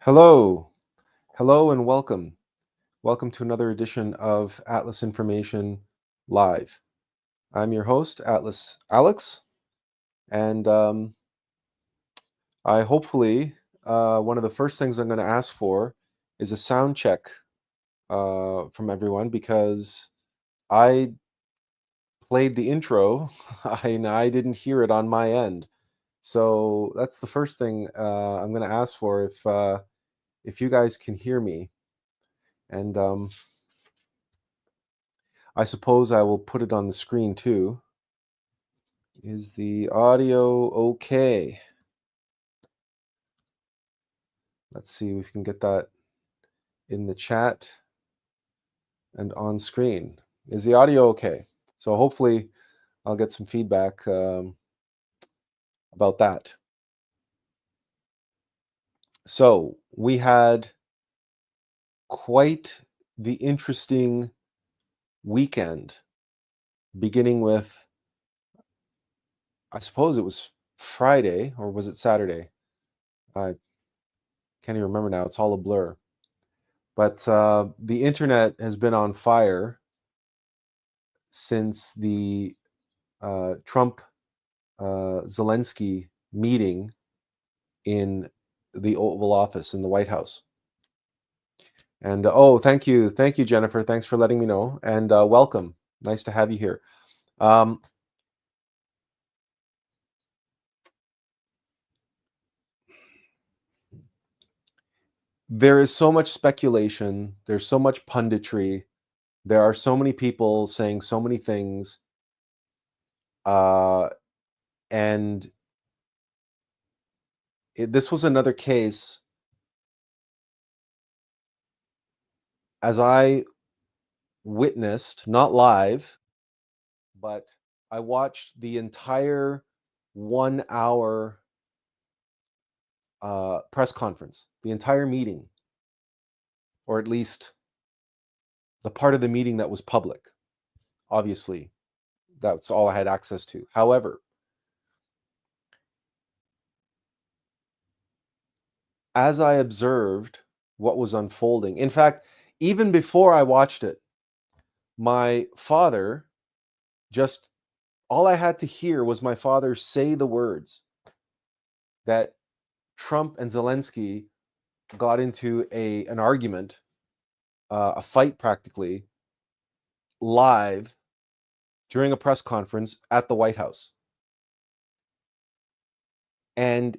Hello, hello, and welcome. Welcome to another edition of Atlas Information Live. I'm your host, Atlas Alex, and I hopefully one of the first things I'm going to ask for is a sound check from everyone because I played the intro and I didn't hear it on my end. So that's the first thing I'm going to ask for if you guys can hear me. And I suppose I will put it on the screen too. Is the audio okay? Let's see if we can get that in the chat and on screen. Is the audio okay? So hopefully I'll get some feedback about that. So we had quite the interesting weekend, beginning with, I suppose it was Friday, or was it Saturday? I can't even remember now. It's all a blur. But the internet has been on fire since the Trump Zelensky meeting in the Oval Office in the White House. And oh, thank you, Jennifer. Thanks for letting me know, and welcome. Nice to have you here. There is so much speculation. There's so much punditry. There are so many people saying so many things, and this was another case. As I witnessed, not live, but I watched the entire 1 hour press conference, the entire meeting, or at least the part of the meeting that was public. Obviously, that's all I had access to. However, as I observed what was unfolding, in fact, even before I watched it, my father just, all I had to hear was my father say the words that Trump and Zelensky got into an argument, a fight practically, live during a press conference at the White House. And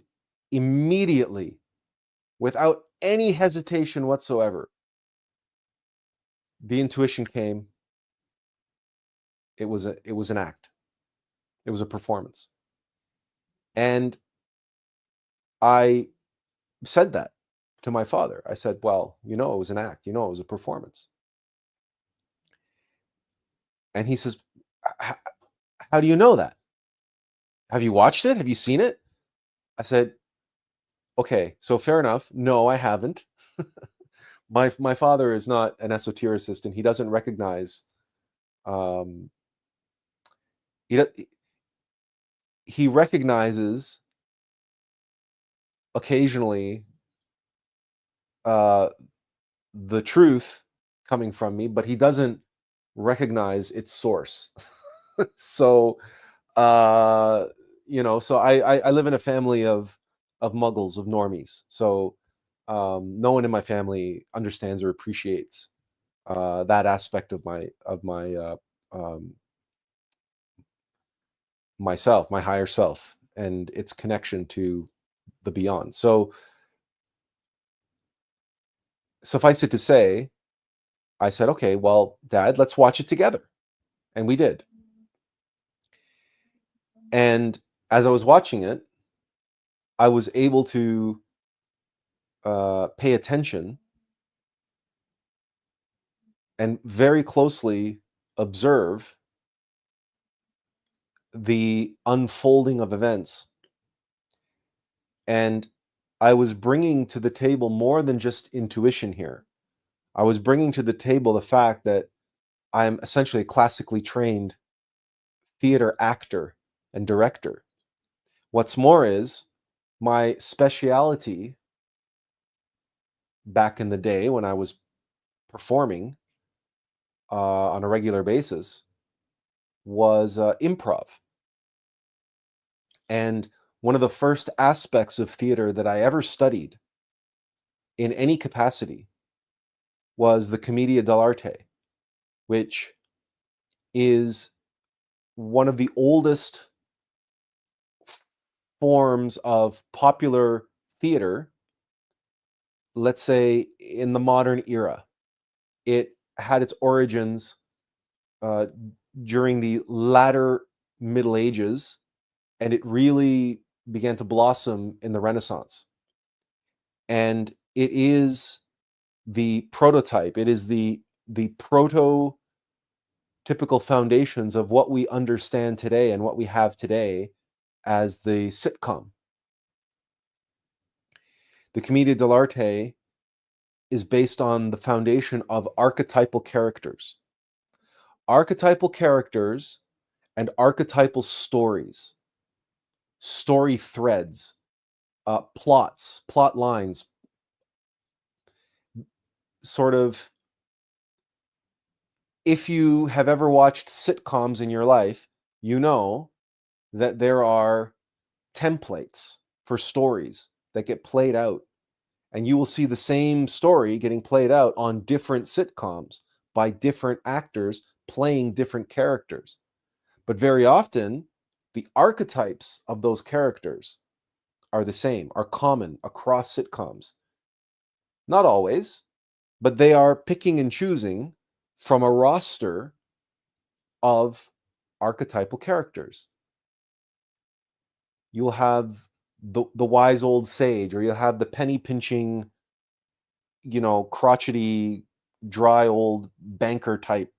immediately, without any hesitation whatsoever, the intuition came. It was an act. It was a performance. And I said that to my father. I said, well, it was an act, it was a performance. And he says, how do you know that? Have you watched it? Have you seen it? I said, okay, so fair enough. No, I haven't. My father is not an esotericist, and he doesn't recognize. He recognizes occasionally the truth coming from me, but he doesn't recognize its source. So, so I live in a family of muggles, of normies. So no one in my family understands or appreciates that aspect of myself, my higher self, and its connection to the beyond. So suffice it to say, I said, okay, well, Dad, let's watch it together. And we did. And as I was watching it, I was able to pay attention and very closely observe the unfolding of events. And I was bringing to the table more than just intuition here. I was bringing to the table the fact that I'm essentially a classically trained theater actor and director. What's more is my speciality back in the day when I was performing on a regular basis was improv. And one of the first aspects of theater that I ever studied in any capacity was the commedia dell'arte, which is one of the oldest forms of popular theater, let's say in the modern era. It had its origins during the latter Middle Ages, and it really began to blossom in the Renaissance. And it is the prototype, it is the prototypical foundations of what we understand today and what we have today as the sitcom. The commedia dell'arte is based on the foundation of archetypal characters. Archetypal characters and archetypal stories, story threads, plots, plot lines, sort of. If you have ever watched sitcoms in your life, you know that there are templates for stories that get played out, and you will see the same story getting played out on different sitcoms by different actors playing different characters. But very often, the archetypes of those characters are the same, are common across sitcoms. Not always, but they are picking and choosing from a roster of archetypal characters. You'll have the wise old sage, or you'll have the penny pinching, crotchety, dry old banker type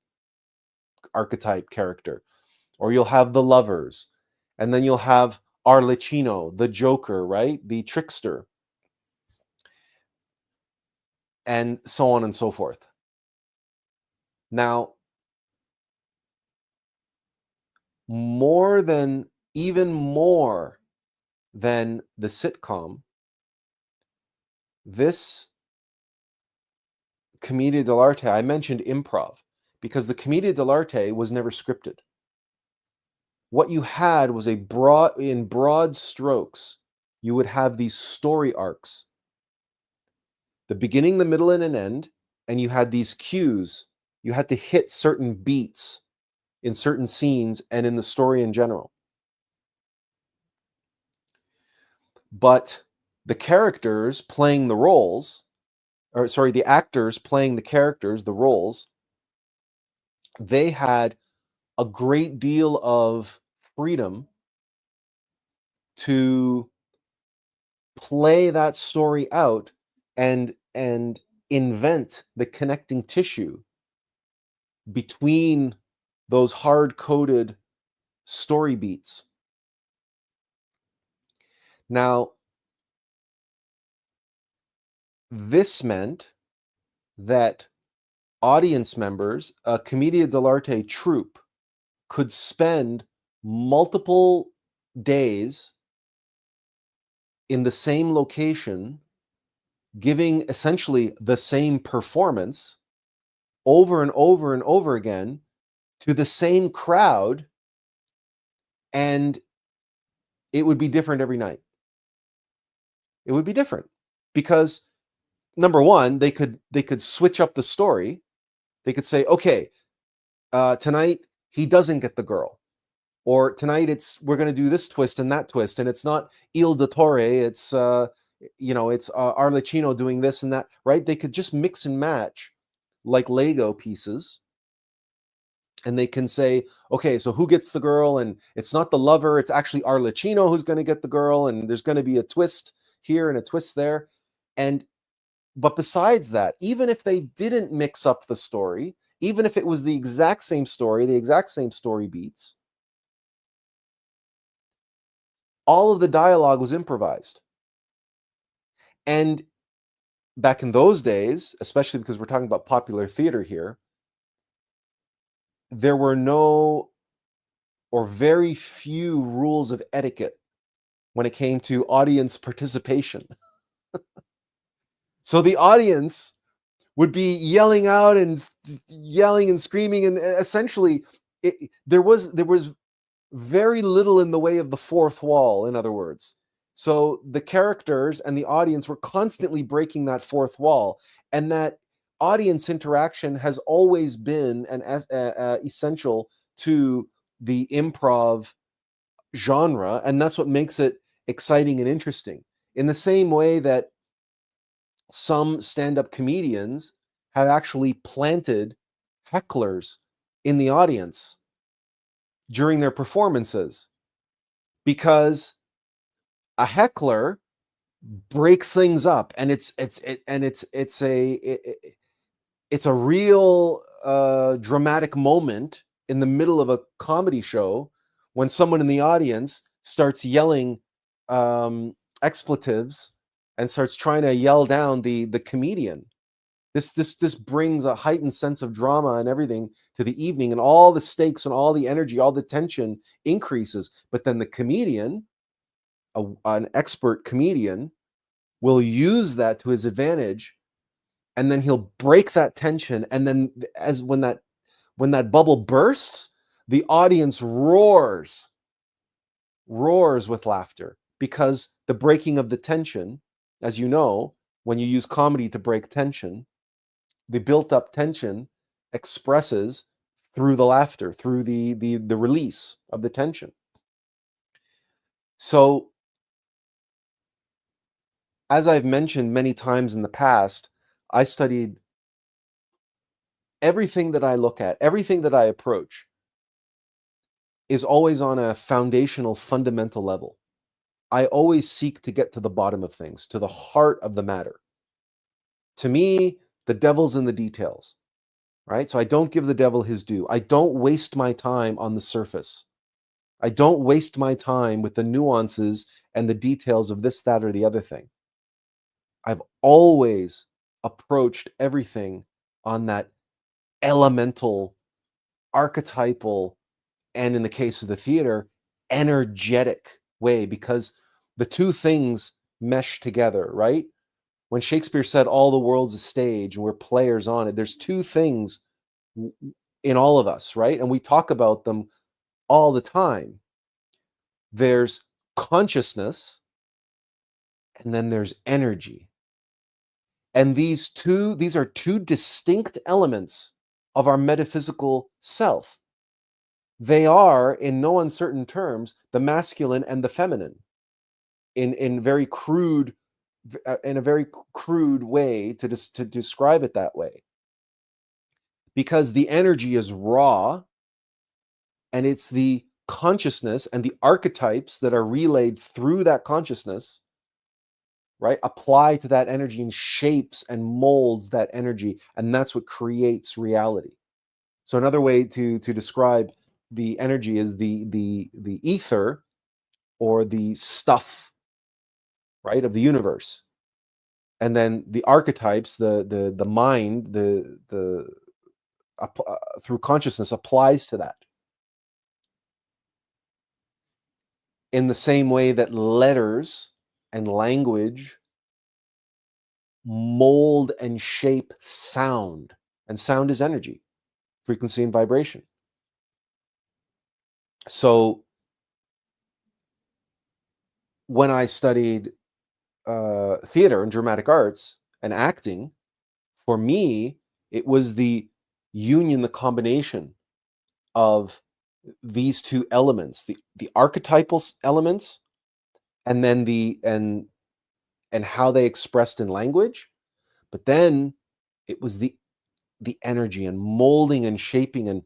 archetype character. Or you'll have the lovers, and then you'll have Arlecchino, the joker, right? The trickster, and so on and so forth. Now, even more than the sitcom, this commedia dell'arte, I mentioned improv, because the commedia dell'arte was never scripted. What you had was in broad strokes, you would have these story arcs, the beginning, the middle, and an end, and you had these cues. You had to hit certain beats in certain scenes and in the story in general. But the characters playing the roles, the actors playing the characters, the roles, they had a great deal of freedom to play that story out and invent the connecting tissue between those hard-coded story beats. Now, this meant that audience members, a commedia dell'arte troupe, could spend multiple days in the same location, giving essentially the same performance over and over and over again to the same crowd, and it would be different every night. It would be different because, number one, they could switch up the story. They could say, okay, tonight he doesn't get the girl, or tonight we're going to do this twist and that twist, and it's not Il Dottore, it's Arlecchino doing this and that, right? They could just mix and match like Lego pieces, and they can say, okay, so who gets the girl? And it's not the lover, it's actually Arlecchino who's going to get the girl, and there's going to be a twist here and a twist there. But besides that, even if they didn't mix up the story, even if it was the exact same story, the exact same story beats, all of the dialogue was improvised. And back in those days, especially because we're talking about popular theater here, there were no or very few rules of etiquette when it came to audience participation. So the audience would be yelling out and yelling and screaming, and essentially there was very little in the way of the fourth wall, in other words. So the characters and the audience were constantly breaking that fourth wall, and that audience interaction has always been essential to the improv genre, and that's what makes it exciting and interesting. In the same way that some stand-up comedians have actually planted hecklers in the audience during their performances, because a heckler breaks things up, and it's a real dramatic moment in the middle of a comedy show when someone in the audience starts yelling expletives and starts trying to yell down the comedian. This brings a heightened sense of drama and everything to the evening, and all the stakes and all the energy, all the tension increases. But then the comedian, an expert comedian, will use that to his advantage, and then he'll break that tension. And then, as when that bubble bursts, the audience roars with laughter, because the breaking of the tension, as you know, when you use comedy to break tension, the built up tension expresses through the laughter, through the release of the tension. So, as I've mentioned many times in the past, I studied everything that I look at, everything that I approach is always on a foundational, fundamental level. I always seek to get to the bottom of things, to the heart of the matter. To me, the devil's in the details, right? So I don't give the devil his due. I don't waste my time on the surface. I don't waste my time with the nuances and the details of this, that, or the other thing. I've always approached everything on that elemental, archetypal, and in the case of the theater, energetic way, because the two things mesh together, right? When Shakespeare said all the world's a stage and we're players on it, there's two things in all of us, right? And we talk about them all the time. There's consciousness, and then there's energy. And these are two distinct elements of our metaphysical self. They are, in no uncertain terms, the masculine and the feminine, in very crude, in a very crude way to describe it that way. Because the energy is raw, and it's the consciousness and the archetypes that are relayed through that consciousness, right, apply to that energy and shapes and molds that energy, and that's what creates reality. So another way to describe the energy is the ether, or the stuff, right, of the universe. And then the archetypes, the mind, through consciousness applies to that. In the same way that letters and language mold and shape sound, and sound is energy, frequency and vibration. So when I studied theater and dramatic arts and acting, for me, it was the union, the combination of these two elements, the archetypal elements, and then and how they expressed in language. But then it was the energy, and molding and shaping and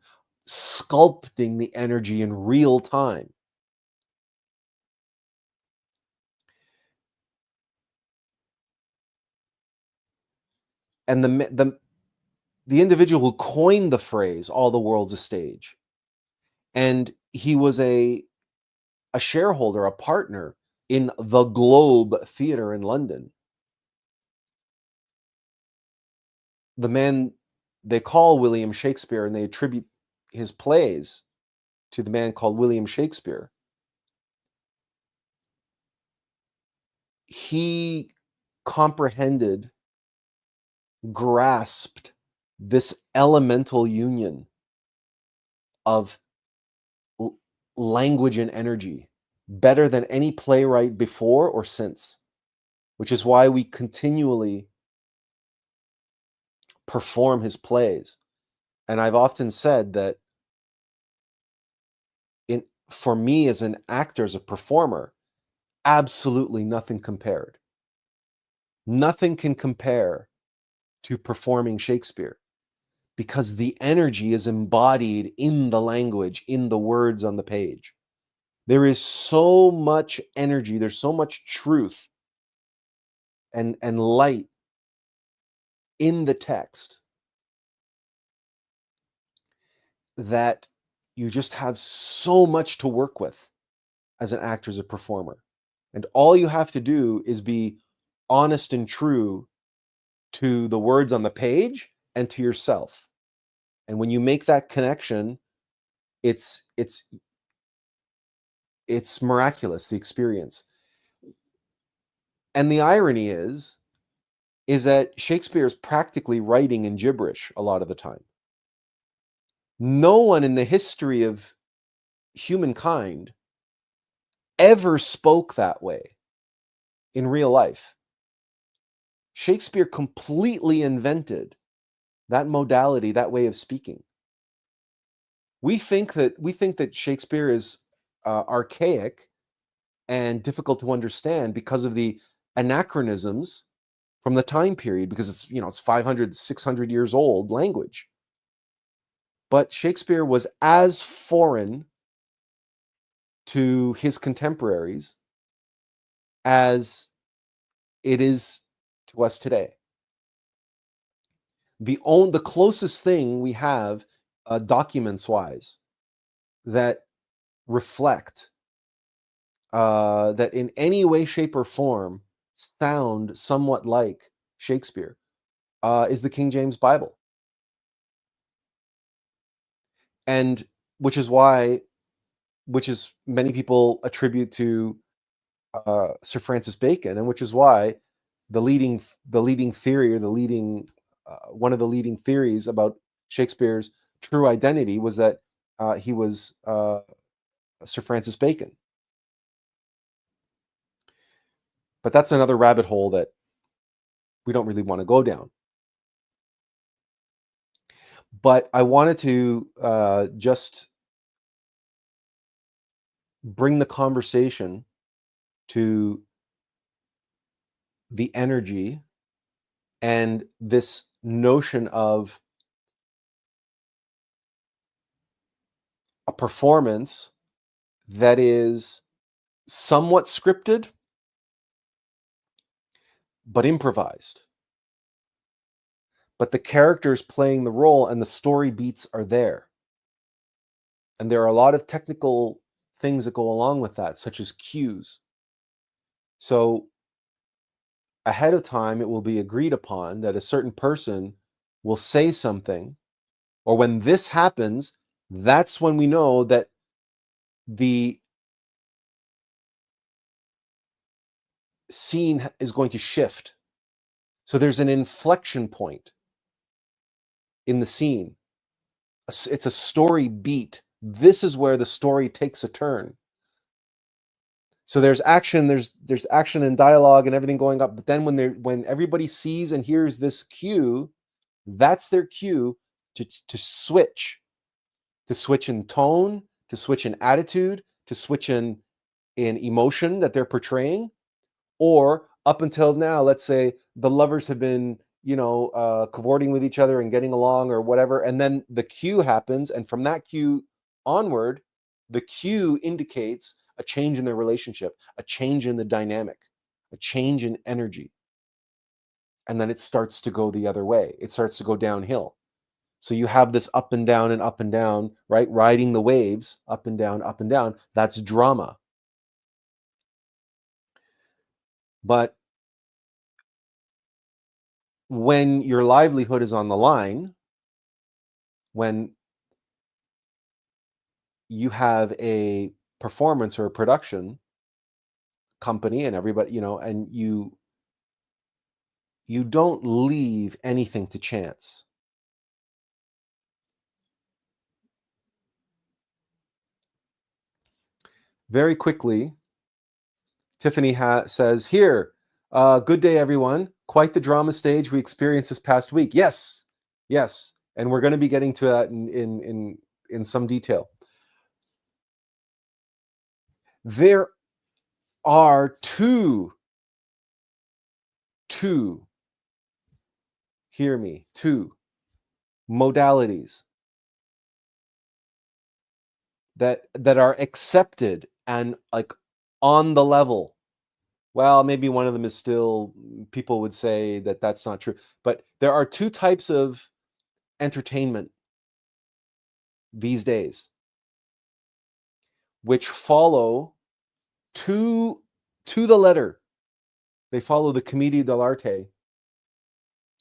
sculpting the energy in real time. And the individual who coined the phrase "all the world's a stage," and he was a shareholder, a partner in the Globe Theatre in London. The man they call William Shakespeare, and they attribute his plays to the man called William Shakespeare. He comprehended grasped this elemental union of language and energy better than any playwright before or since, which is why we continually perform his plays. And I've often said that for me as an actor, as a performer, absolutely nothing compared. Nothing can compare to performing Shakespeare, because the energy is embodied in the language, in the words on the page. There is so much energy, there's so much truth and light in the text that you just have so much to work with as an actor, as a performer. And all you have to do is be honest and true to the words on the page and to yourself. And when you make that connection, it's miraculous, the experience. And the irony is that Shakespeare is practically writing in gibberish a lot of the time. No one in the history of humankind ever spoke that way in real life. Shakespeare completely invented that modality, that way of speaking. We think that Shakespeare is archaic and difficult to understand because of the anachronisms from the time period, because it's 500, 600 years old language. But Shakespeare was as foreign to his contemporaries as it is to us today. The closest thing we have, documents-wise, that reflect that in any way, shape, or form sound somewhat like Shakespeare is the King James Bible. And which is many people attribute to Sir Francis Bacon, and which is why the leading theory, or one of the leading theories about Shakespeare's true identity was that he was Sir Francis Bacon. But that's another rabbit hole that we don't really want to go down. But I wanted to just bring the conversation to the energy and this notion of a performance that is somewhat scripted, but improvised. But the characters playing the role and the story beats are there. And there are a lot of technical things that go along with that, such as cues. So ahead of time, it will be agreed upon that a certain person will say something, or when this happens, that's when we know that the scene is going to shift. So there's an inflection point in the scene. It's a story beat. This is where the story takes a turn. So there's action, there's action and dialogue and everything going up. But then when everybody sees and hears this cue, that's their cue to switch in tone, to switch in attitude, to switch in emotion that they're portraying. Or up until now, let's say the lovers have been, cavorting with each other and getting along or whatever, and then the cue happens, and from that cue onward, the cue indicates a change in their relationship, a change in the dynamic, a change in energy. And then it starts to go the other way. It starts to go downhill. So you have this up and down, right? Riding the waves, up and down. That's drama. But when your livelihood is on the line, when you have a performance or a production company and everybody, and you you don't leave anything to chance. Very quickly, Tiffany says, here, good day, everyone. Quite the drama stage we experienced this past week. Yes, yes. And we're going to be getting to that in some detail. There are two, hear me, two modalities that are accepted and like on the level. Well, maybe one of them is still, people would say that that's not true, but there are two types of entertainment these days which follow to the letter. They follow the commedia dell'arte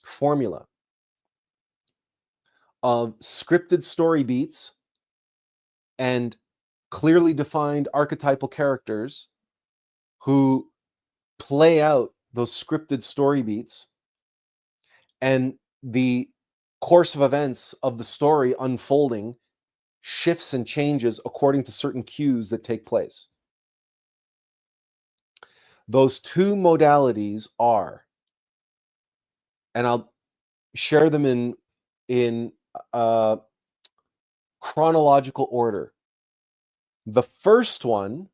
formula of scripted story beats and clearly defined archetypal characters who play out those scripted story beats, and the course of events of the story unfolding shifts and changes according to certain cues that take place. Those two modalities are, and I'll share them in chronological order. The first one,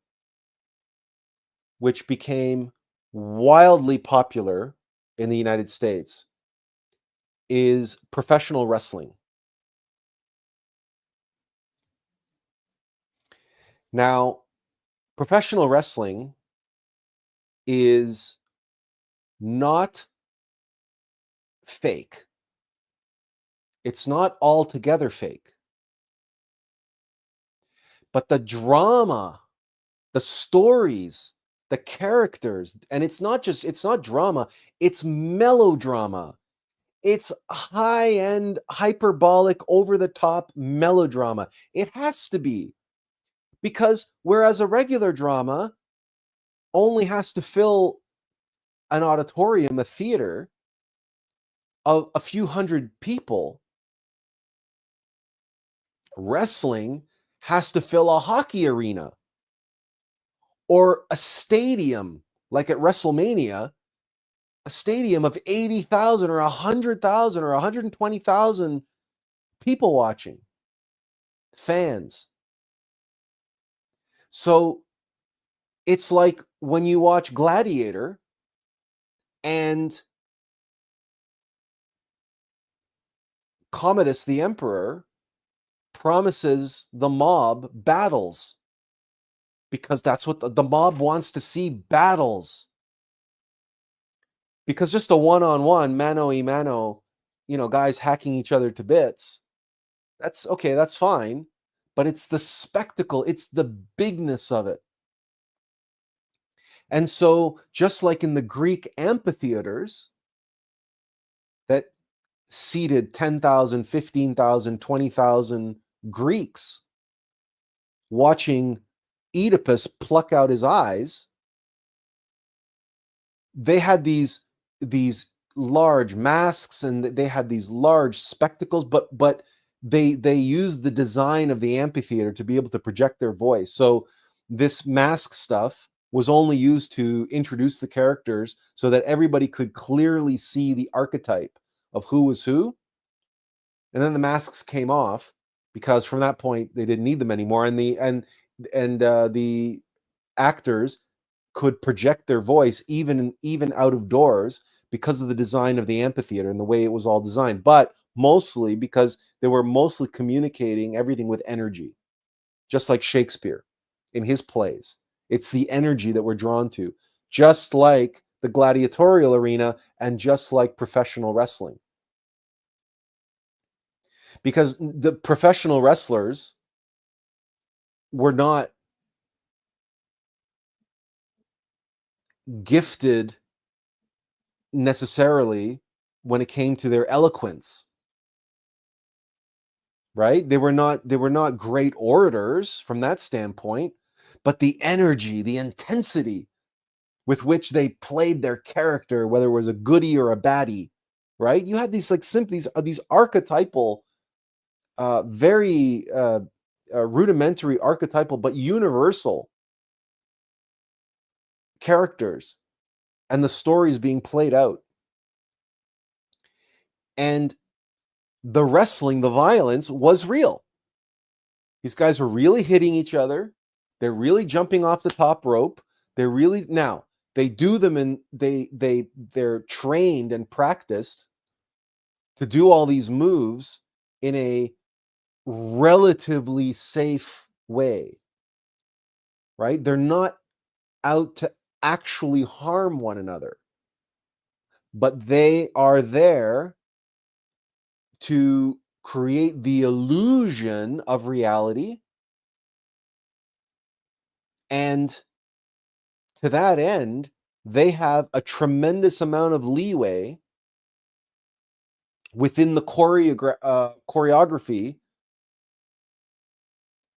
which became wildly popular in the United States, is professional wrestling. Now, professional wrestling is not fake. It's not altogether fake. But the drama, the stories, the characters, and it's not drama, it's melodrama. It's high-end, hyperbolic, over-the-top melodrama. It has to be. Because whereas a regular drama only has to fill an auditorium, a theater, of a few hundred people, wrestling has to fill a hockey arena or a stadium, like at WrestleMania, a stadium of 80,000 or 100,000 or 120,000 people watching, fans. So it's like when you watch Gladiator and Commodus the Emperor promises the mob battles because that's what the mob wants to see, battles. Because just a one-on-one, mano a mano, guys hacking each other to bits, that's okay, that's fine. But it's the spectacle, it's the bigness of it. And so, just like in the Greek amphitheaters that seated 10,000, 15,000, 20,000 Greeks watching Oedipus pluck out his eyes, they had these large masks and they had these large spectacles, but they used the design of the amphitheater to be able to project their voice. So this mask stuff was only used to introduce the characters so that everybody could clearly see the archetype of who was who. And then the masks came off because from that point they didn't need them anymore, and the actors could project their voice even out of doors because of the design of the amphitheater and the way it was all designed, but mostly because they were mostly communicating everything with energy, just like Shakespeare in his plays. It's the energy that we're drawn to, just like the gladiatorial arena and just like professional wrestling. Because the professional wrestlers were not gifted necessarily when it came to their eloquence, right? They were not great orators from that standpoint, but the energy, the intensity with which they played their character, whether it was a goodie or a baddie, right? You had these like these archetypal, very rudimentary, archetypal, but universal characters, and the stories being played out. And the wrestling, the violence was real. These guys were really hitting each other. They're really jumping off the top rope. They're really, now they do them, and they're trained and practiced to do all these moves in a relatively safe way, right? They're not out to actually harm one another, but they are there to create the illusion of reality. And to that end, they have a tremendous amount of leeway within the choreography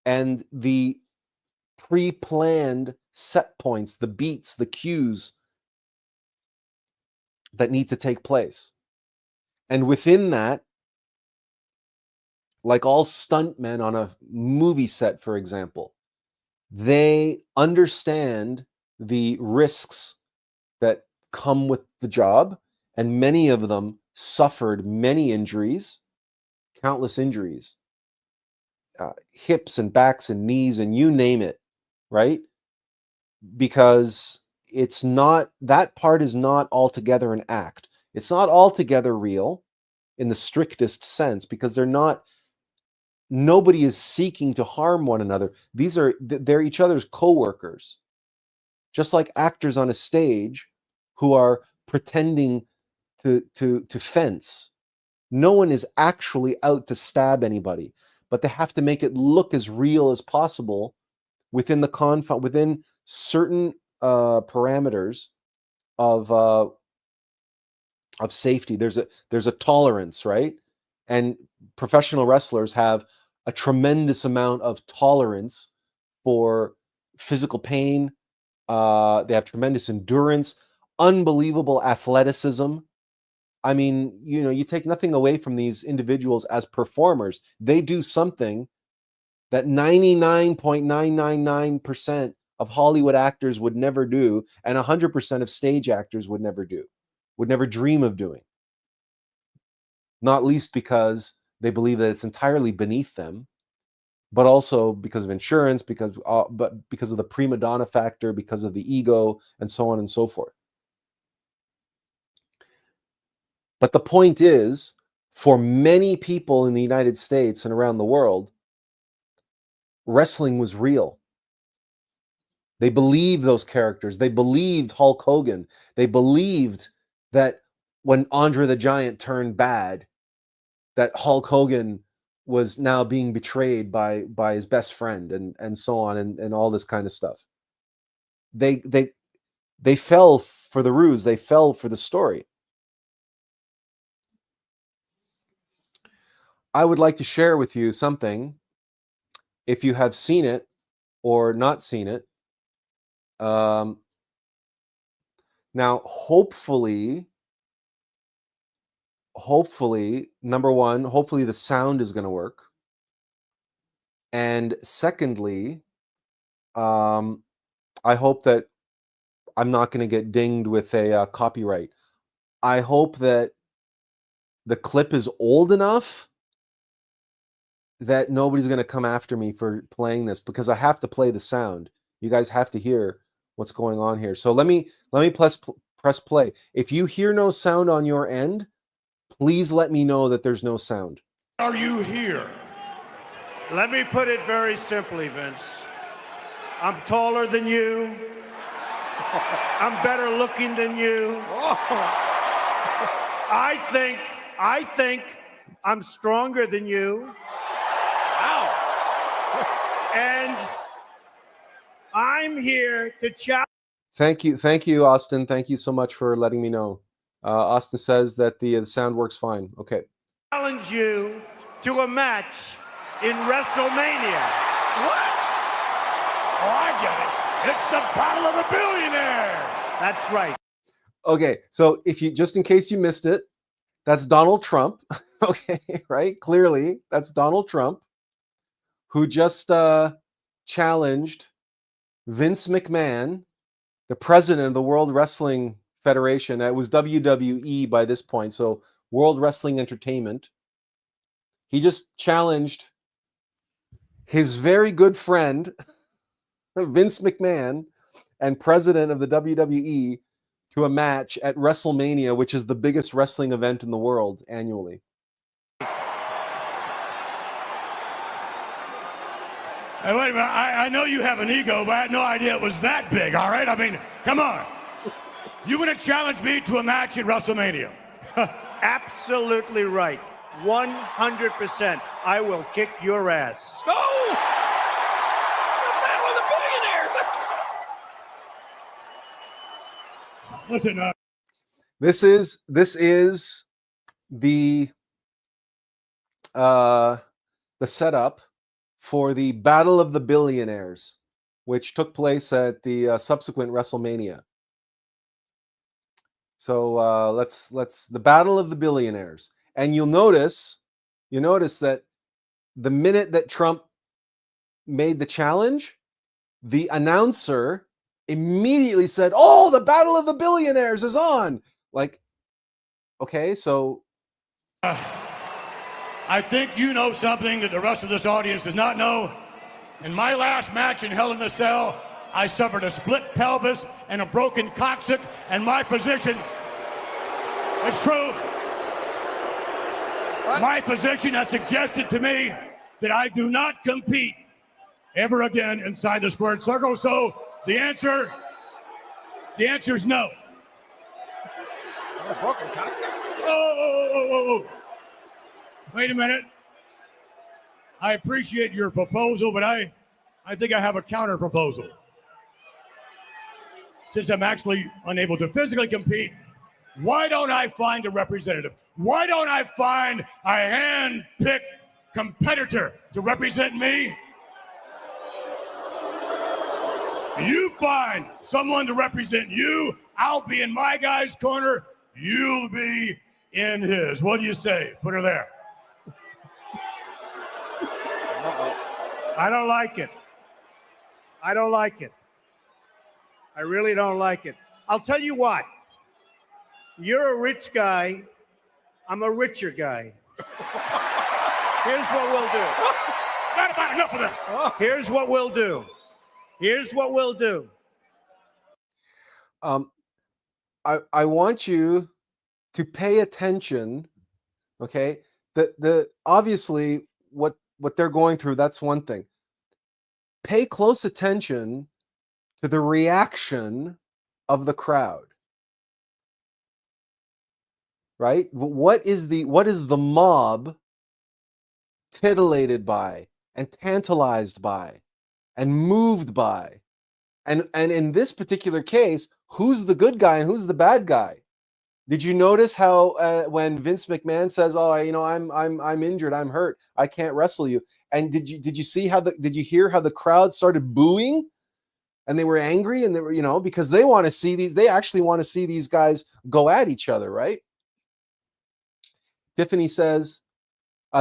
and the pre-planned set points, the beats, the cues that need to take place. And within that, like all stuntmen on a movie set, for example, they understand the risks that come with the job, and many of them suffered many injuries, countless injuries, hips and backs and knees and you name it, right? Because it's not, that part is not altogether an act. It's not altogether real in the strictest sense, because nobody is seeking to harm one another. They're each other's co-workers, just like actors on a stage who are pretending to fence. No one is actually out to stab anybody, but they have to make it look as real as possible within the within certain parameters of safety. There's a tolerance, right? And professional wrestlers have a tremendous amount of tolerance for physical pain. They have tremendous endurance, unbelievable athleticism. I mean, you take nothing away from these individuals as performers. They do something that 99.999% of Hollywood actors would never do, and 100% of stage actors would never do, would never dream of doing. Not least because they believe that it's entirely beneath them, but also because of insurance, because of the prima donna factor, because of the ego, and so on and so forth. But the point is, for many people in the United States and around the world, wrestling was real. They believed those characters. They believed Hulk Hogan. They believed that when Andre the Giant turned bad, that Hulk Hogan was now being betrayed by his best friend, and so on, and all this kind of stuff. They fell for the ruse. They fell for the story. I would like to share with you something, if you have seen it or not seen it. Now, hopefully, number one, hopefully the sound is going to work. And secondly, I hope that I'm not going to get dinged with a copyright. I hope that the clip is old enough that nobody's going to come after me for playing this, because I have to play the sound. You guys have to hear what's going on here. So let me press play. If you hear no sound on your end, please let me know that there's no sound. Are you here? Let me put it very simply, Vince. I'm taller than you. I'm better looking than you. I think I'm stronger than you. Wow. And I'm here to challenge. Thank you, Austin. Thank you so much for letting me know. Austin says that the sound works fine. Okay. Challenge you to a match in WrestleMania. What? Oh, I get it. It's the Battle of the Billionaire. That's right. Okay, so if you, just in case you missed it, that's Donald Trump. Okay, right? Clearly, that's Donald Trump, who just challenged Vince McMahon, the president of the World Wrestling Federation. It was WWE by this point, so World Wrestling Entertainment. He just challenged his very good friend, Vince McMahon, and president of the WWE, to a match at WrestleMania, which is the biggest wrestling event in the world annually. Hey, wait a minute. I know you have an ego, but I had no idea it was that big, all right? I mean, come on. You want to challenge me to a match at WrestleMania? Absolutely right. 100%. I will kick your ass. Go! The battle of the billionaires! Listen, This is the setup for the Battle of the Billionaires, which took place at the subsequent WrestleMania. So let's the Battle of the Billionaires, and you notice that the minute that Trump made the challenge, the announcer immediately said, "Oh, the Battle of the Billionaires is on!" Like, okay, so I think you know something that the rest of this audience does not know. In my last match in Hell in a Cell, I suffered a split pelvis and a broken coccyx, and my physician, it's true, my physician has suggested to me that I do not compete ever again inside the squared circle. So the answer is no. a broken coccyx? Oh. Wait a minute. I appreciate your proposal, but I think I have a counter proposal. Since I'm actually unable to physically compete, why don't I find a representative? Why don't I find a hand-picked competitor to represent me? You find someone to represent you. I'll be in my guy's corner. You'll be in his. What do you say? Put her there. I don't like it. I don't like it. I really don't like it. I'll tell you what. You're a rich guy. I'm a richer guy. Here's what we'll do. Not about enough of this. Here's what we'll do. Here's what we'll do. I want you to pay attention. Okay, the obviously what they're going through, that's one thing. Pay close attention to the reaction of the crowd. Right? What is the mob titillated by and tantalized by and moved by? And in this particular case, who's the good guy and who's the bad guy? Did you notice how when Vince McMahon says, "Oh, I'm injured, I'm hurt, I can't wrestle you," and did you see how did you hear how the crowd started booing, and they were angry, and they were because they want to see they actually want to see these guys go at each other, right? Tiffany says,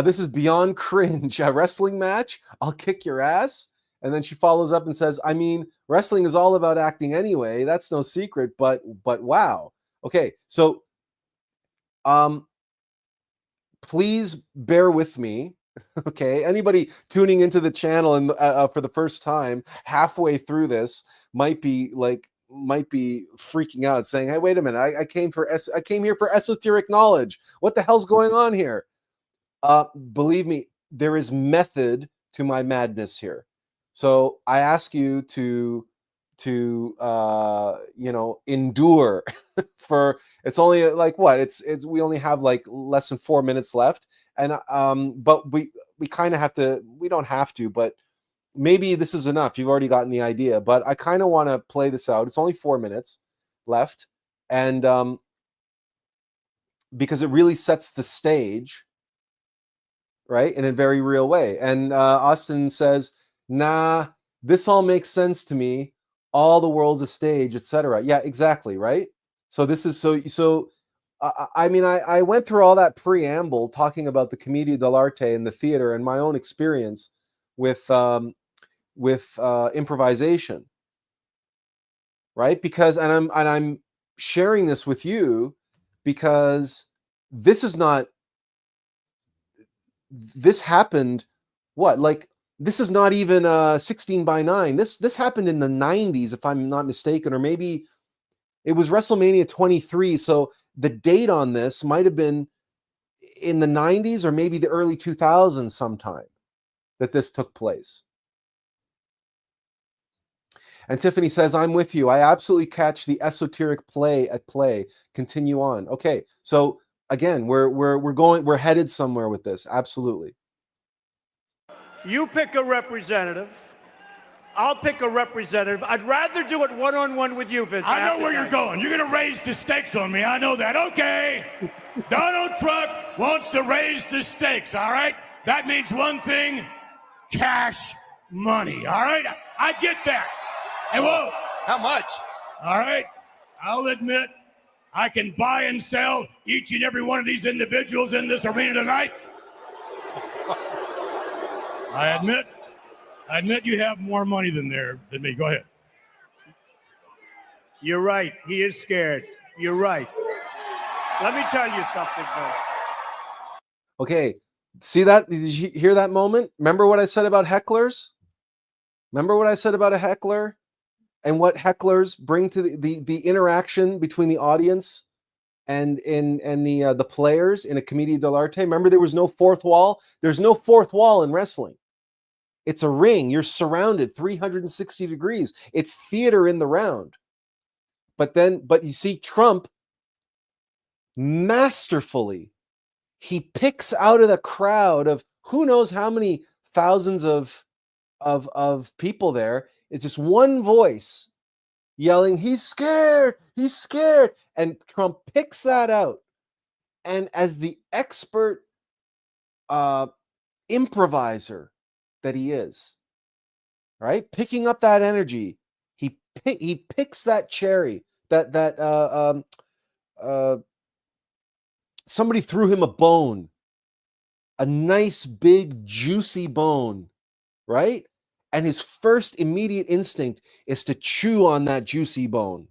"This is beyond cringe. A wrestling match? I'll kick your ass." And then she follows up and says, "I mean, wrestling is all about acting anyway. That's no secret. But wow." Okay, so please bear with me. Okay, anybody tuning into the channel and for the first time halfway through this might be freaking out, saying, "Hey, wait a minute! I came here for esoteric knowledge. What the hell's going on here?" Believe me, there is method to my madness here. So I ask you to endure for, it's only like what it's we only have like less than 4 minutes left, and but we kind of have to, we don't have to, but maybe this is enough. You've already gotten the idea, but I kind of want to play this out. It's only 4 minutes left, and because it really sets the stage, right, in a very real way. And Austin says, "Nah, this all makes sense to me. all the world's a stage, etc. Yeah, exactly, right? So this is so I mean, I went through all that preamble talking about the commedia dell'arte and the theater and my own experience with improvisation, right? Because I'm sharing this with you because this is not this happened what, like, this is not even 16 by 9. This happened in the 90s, if I'm not mistaken, or maybe it was WrestleMania 23. So the date on this might have been in the 90s or maybe the early 2000s sometime that this took place. And Tiffany says, I'm with you. I absolutely catch the esoteric play at play. Continue on. Okay, so again, we're headed somewhere with this. Absolutely. You pick a representative. I'll pick a representative. I'd rather do it one-on-one with you, Vince. I know where you're going. You're going to raise the stakes on me. I know that. Okay. Donald Trump wants to raise the stakes, all right? That means one thing, cash money, all right? I get that. And whoa. How much? All right. I'll admit I can buy and sell each and every one of these individuals in this arena tonight. I admit you have more money than me. Go ahead. You're right. He is scared. You're right. Let me tell you something, Vince. Okay. See that? Did you hear that moment? Remember what I said about hecklers? Remember what I said about a heckler and what hecklers bring to the interaction between the audience and the players in a commedia dell'arte? Remember, there was no fourth wall. There's no fourth wall in wrestling. It's a ring. You're surrounded 360 degrees. It's theater in the round. But you see, Trump masterfully, he picks out of the crowd of who knows how many thousands of people there. It's just one voice yelling, "He's scared! He's scared!" And Trump picks that out. And as the expert improviser that he is, right, picking up that energy, he picks that cherry that somebody threw him a bone, a nice big juicy bone, right? And his first immediate instinct is to chew on that juicy bone,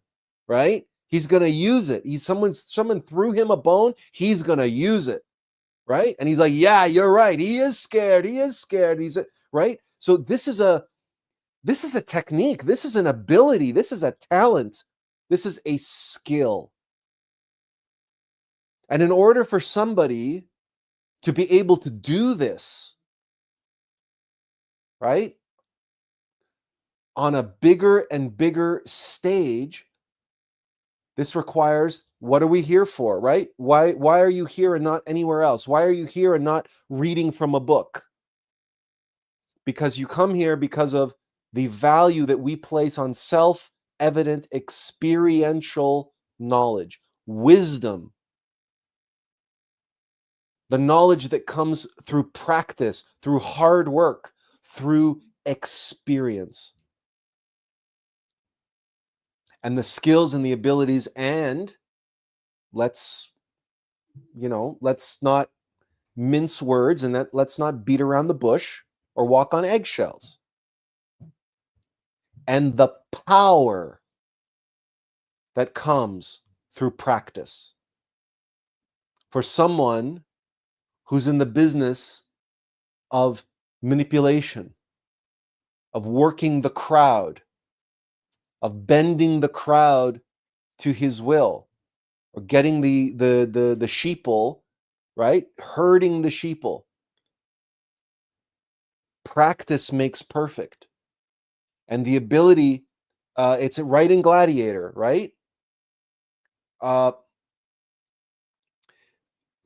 right? He's going to use it. Someone threw him a bone, he's going to use it, right? And he's like, "Yeah, you're right. He is scared. He is scared." Right? So this is a technique. This is an ability. This is a talent. This is a skill. And in order for somebody to be able to do this, right, on a bigger and bigger stage, this requires, what are we here for, right? Why are you here and not anywhere else? Why are you here and not reading from a book? Because you come here because of the value that we place on self-evident experiential knowledge, wisdom, the knowledge that comes through practice, through hard work, through experience. And the skills and the abilities, and let's not mince words, and let's not beat around the bush or walk on eggshells. And the power that comes through practice. For someone who's in the business of manipulation, of working the crowd, of bending the crowd to his will, or getting the sheeple, right? Herding the sheeple. Practice makes perfect. And the ability, it's right in Gladiator, right?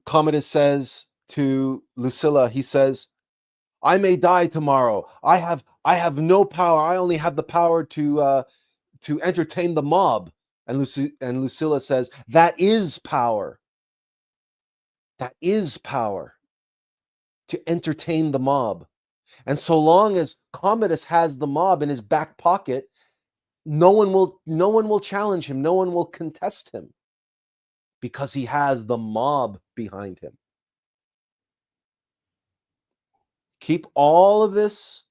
Commodus says to Lucilla, he says, "I may die tomorrow. I have no power. I only have the power to entertain the mob." And Lucilla says, "That is power. That is power, to entertain the mob." And so long as Commodus has the mob in his back pocket, no one will challenge him. No one will contest him because he has the mob behind him. Keep all of this,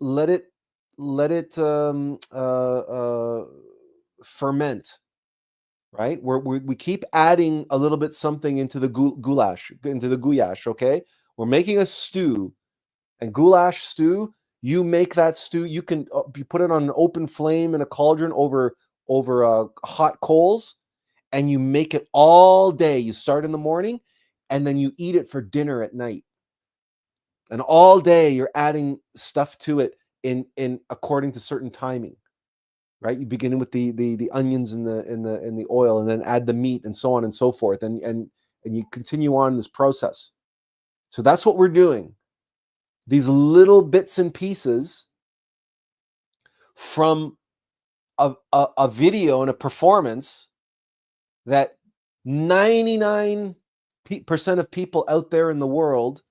let it ferment, right? We keep adding a little bit something into the goulash, okay? We're making a stew, and goulash stew, you make that stew, you can you put it on an open flame in a cauldron over hot coals, and you make it all day. You start in the morning, and then you eat it for dinner at night. And all day you're adding stuff to it in according to certain timing, right? You begin with the onions and the oil, and then add the meat, and so on and so forth, and you continue on this process. So that's what we're doing. These little bits and pieces from a video and a performance that 99% of people out there in the world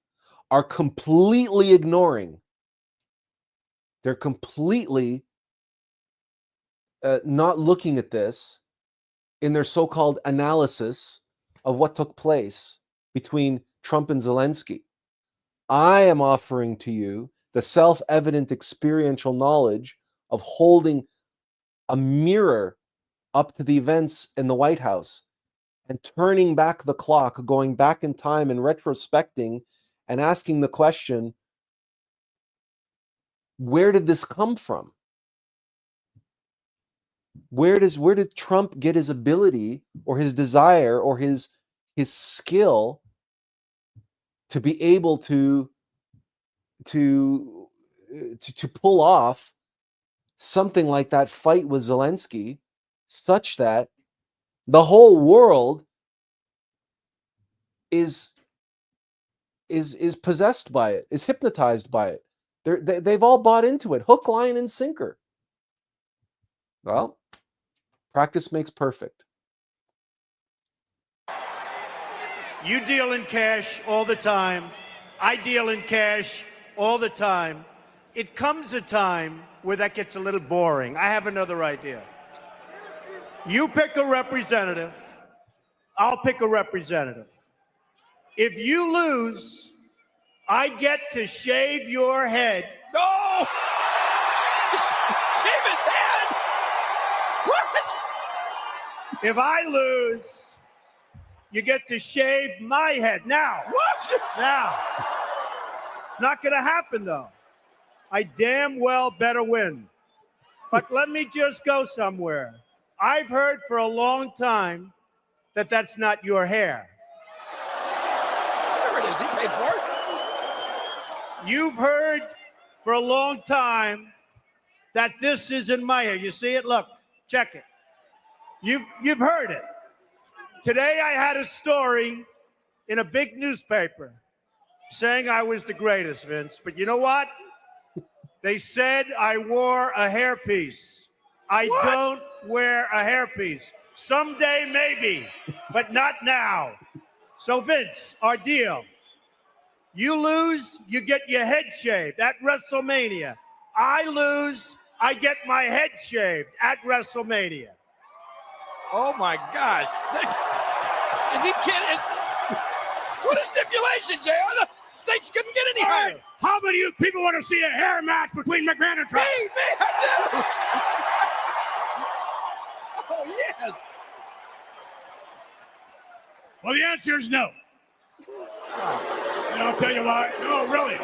are completely ignoring. They're completely not looking at this in their so-called analysis of what took place between Trump and Zelensky. I am offering to you the self-evident experiential knowledge of holding a mirror up to the events in the White House and turning back the clock, going back in time and retrospecting and asking the question, where did this come from? Where did Trump get his ability or his desire or his skill to be able to pull off something like that fight with Zelensky, such that the whole world is possessed by it, is hypnotized by it. They've all bought into it, hook, line, and sinker. Well, practice makes perfect. You deal in cash all the time. I deal in cash all the time. It comes a time where that gets a little boring. I have another idea. You pick a representative. I'll pick a representative. If you lose, I get to shave your head. No! Shave his head! What? If I lose, you get to shave my head. Now. What? Now. It's not going to happen, though. I damn well better win. But let me just go somewhere. I've heard for a long time that that's not your hair. Whatever it is, he paid for it. You've heard for a long time that this isn't my hair. You see it? Look, check it. You've heard it. Today I had a story in a big newspaper saying I was the greatest, Vince. But you know what? They said I wore a hairpiece. I don't wear a hairpiece. Someday, maybe, but not now. So, Vince, our deal. You lose, you get your head shaved at WrestleMania. I lose, I get my head shaved at WrestleMania. Oh, my gosh. Is he kidding? What a stipulation, JR. The stakes couldn't get any higher. Right. How many of you people want to see a hair match between McMahon and Trump? Me, I do. Oh, yes. Well, the answer is no. And I'll tell you why. No, really.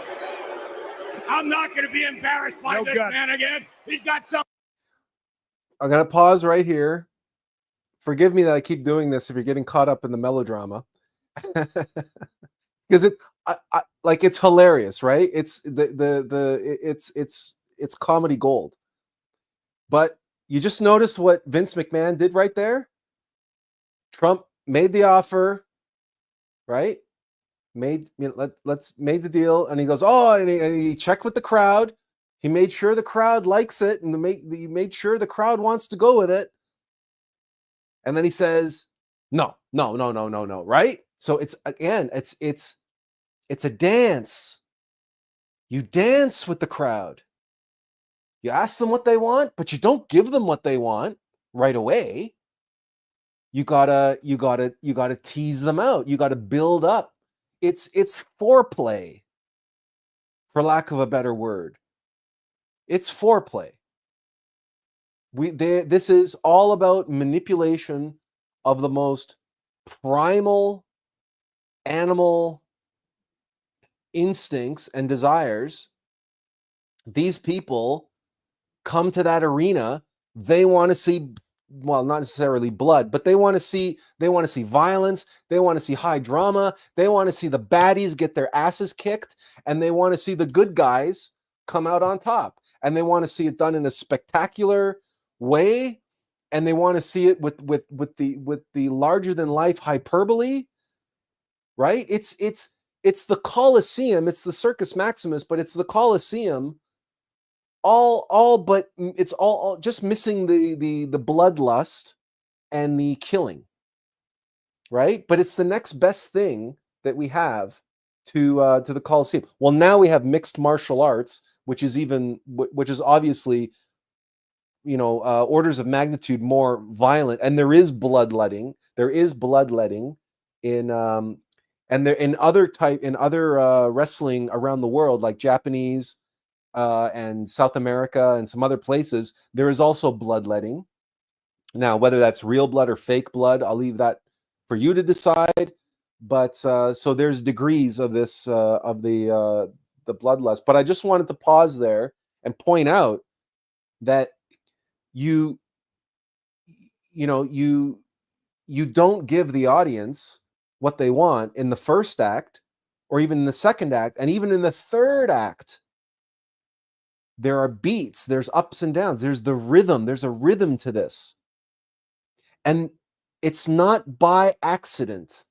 I'm not going to be embarrassed by this man again. He's got some. I'm going to pause right here. Forgive me that I keep doing this if you're getting caught up in the melodrama. Because it's hilarious, right? It's it's comedy gold. But you just noticed what Vince McMahon did right there? Trump made the offer, right? Made the deal, and he goes, oh, and he checked with the crowd. He made sure the crowd likes it, and he made sure the crowd wants to go with it. And then he says, no, right? So it's a dance. You dance with the crowd. You ask them what they want, but you don't give them what they want right away. You gotta tease them out. You gotta build up. It's foreplay, for lack of a better word. It's foreplay. This is all about manipulation of the most primal animal instincts and desires. These people come to that arena. They want to see, well, not necessarily blood, but they want to see violence. They want to see high drama. They want to see the baddies get their asses kicked, and they want to see the good guys come out on top. And they want to see it done in a spectacular way, and they want to see it with the larger than life hyperbole, right? It's the Colosseum. It's the Circus Maximus, but it's the Colosseum. But it's all just missing the bloodlust and the killing, right? But it's the next best thing that we have to the Colosseum. Well, now we have mixed martial arts, which is obviously, orders of magnitude more violent, and there is bloodletting. There is bloodletting in other wrestling around the world, like Japanese and South America and some other places. There is also bloodletting. Now, whether that's real blood or fake blood, I'll leave that for you to decide. But so there's degrees of this of the bloodlust. But I just wanted to pause there and point out that you don't give the audience what they want in the first act, or even in the second act, and even in the third act. There are beats, there's ups and downs, there's the rhythm, there's a rhythm to this. And it's not by accident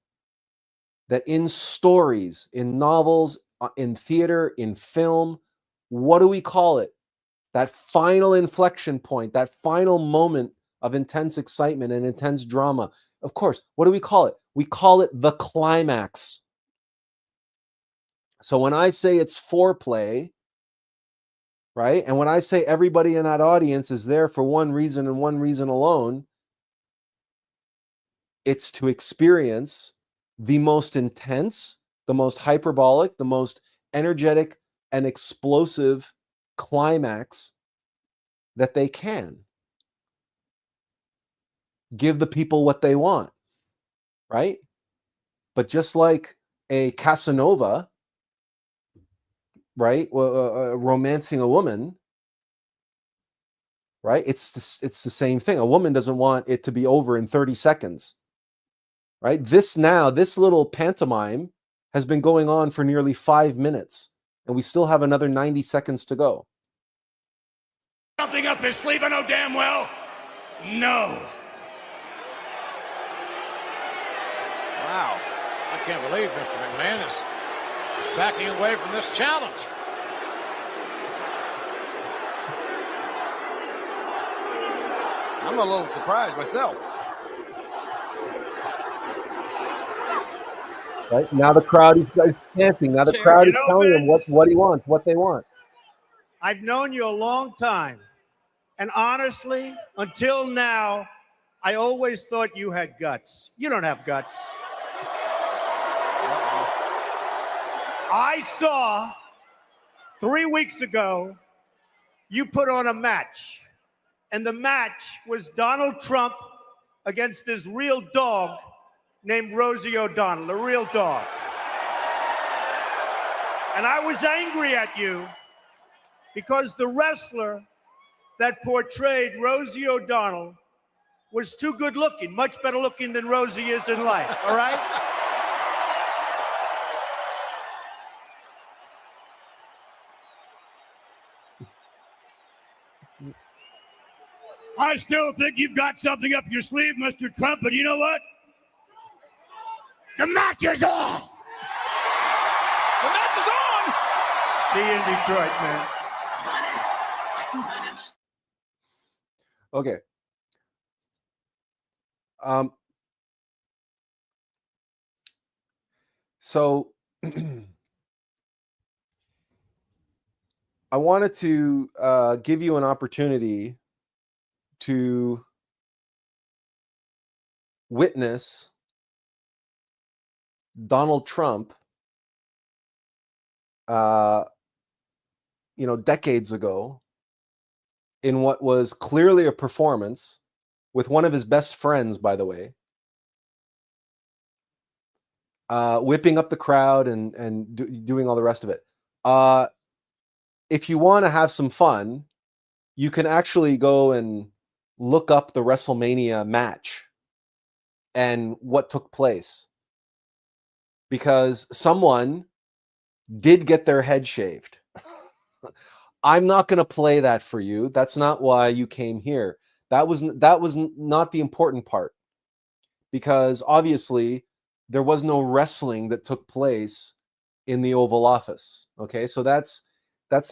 that in stories, in novels, in theater, in film, what do we call it? That final inflection point, that final moment of intense excitement and intense drama. Of course, what do we call it? We call it the climax. So when I say it's foreplay, right? And when I say everybody in that audience is there for one reason and one reason alone, it's to experience the most intense, the most hyperbolic, the most energetic and explosive climax that they can. Give the people what they want, right? But just like a Casanova, right, romancing a woman, right? It's the same thing. A woman doesn't want it to be over in 30 seconds, right? This little pantomime has been going on for nearly 5 minutes, and we still have another 90 seconds to go. Something up his sleeve, I know damn well. No. Wow. I can't believe Mr. McMahon is backing away from this challenge. I'm a little surprised myself. Right now, the crowd is chanting. Now the crowd is telling him what he wants, what they want. I've known you a long time, and honestly, until now, I always thought you had guts. You don't have guts. I saw 3 weeks ago you put on a match, and the match was Donald Trump against this real dog named Rosie O'Donnell, a real dog. And I was angry at you because the wrestler that portrayed Rosie O'Donnell was too good looking, much better looking than Rosie is in life, all right? I still think you've got something up your sleeve, Mr. Trump, but you know what? The match is on! The match is on! See you in Detroit, man. Okay. So I wanted to give you an opportunity to witness Donald Trump, decades ago, in what was clearly a performance with one of his best friends, by the way, whipping up the crowd and doing all the rest of it. If you want to have some fun, you can actually go and look up the WrestleMania match and what took place, because someone did get their head shaved. I'm not going to play that for you. That's not why you came here. That was not the important part, because obviously there was no wrestling that took place in the Oval Office. Okay, so that's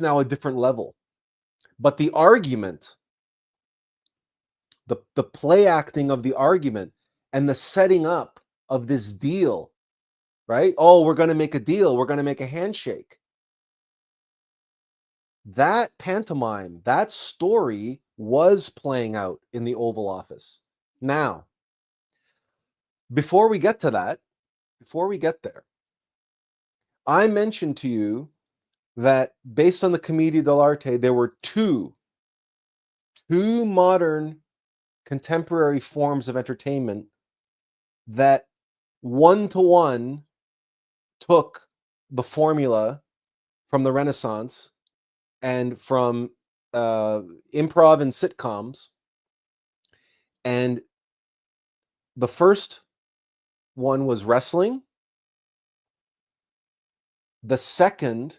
now a different level. But the argument, the play acting of the argument and the setting up of this deal, right? Oh, we're going to make a deal. We're going to make a handshake. That pantomime, that story was playing out in the Oval Office. Now, before we get to that, before we get there, I mentioned to you that based on the Commedia dell'arte, there were two modern contemporary forms of entertainment that one-to-one took the formula from the Renaissance and from improv and sitcoms. And the first one was wrestling. The second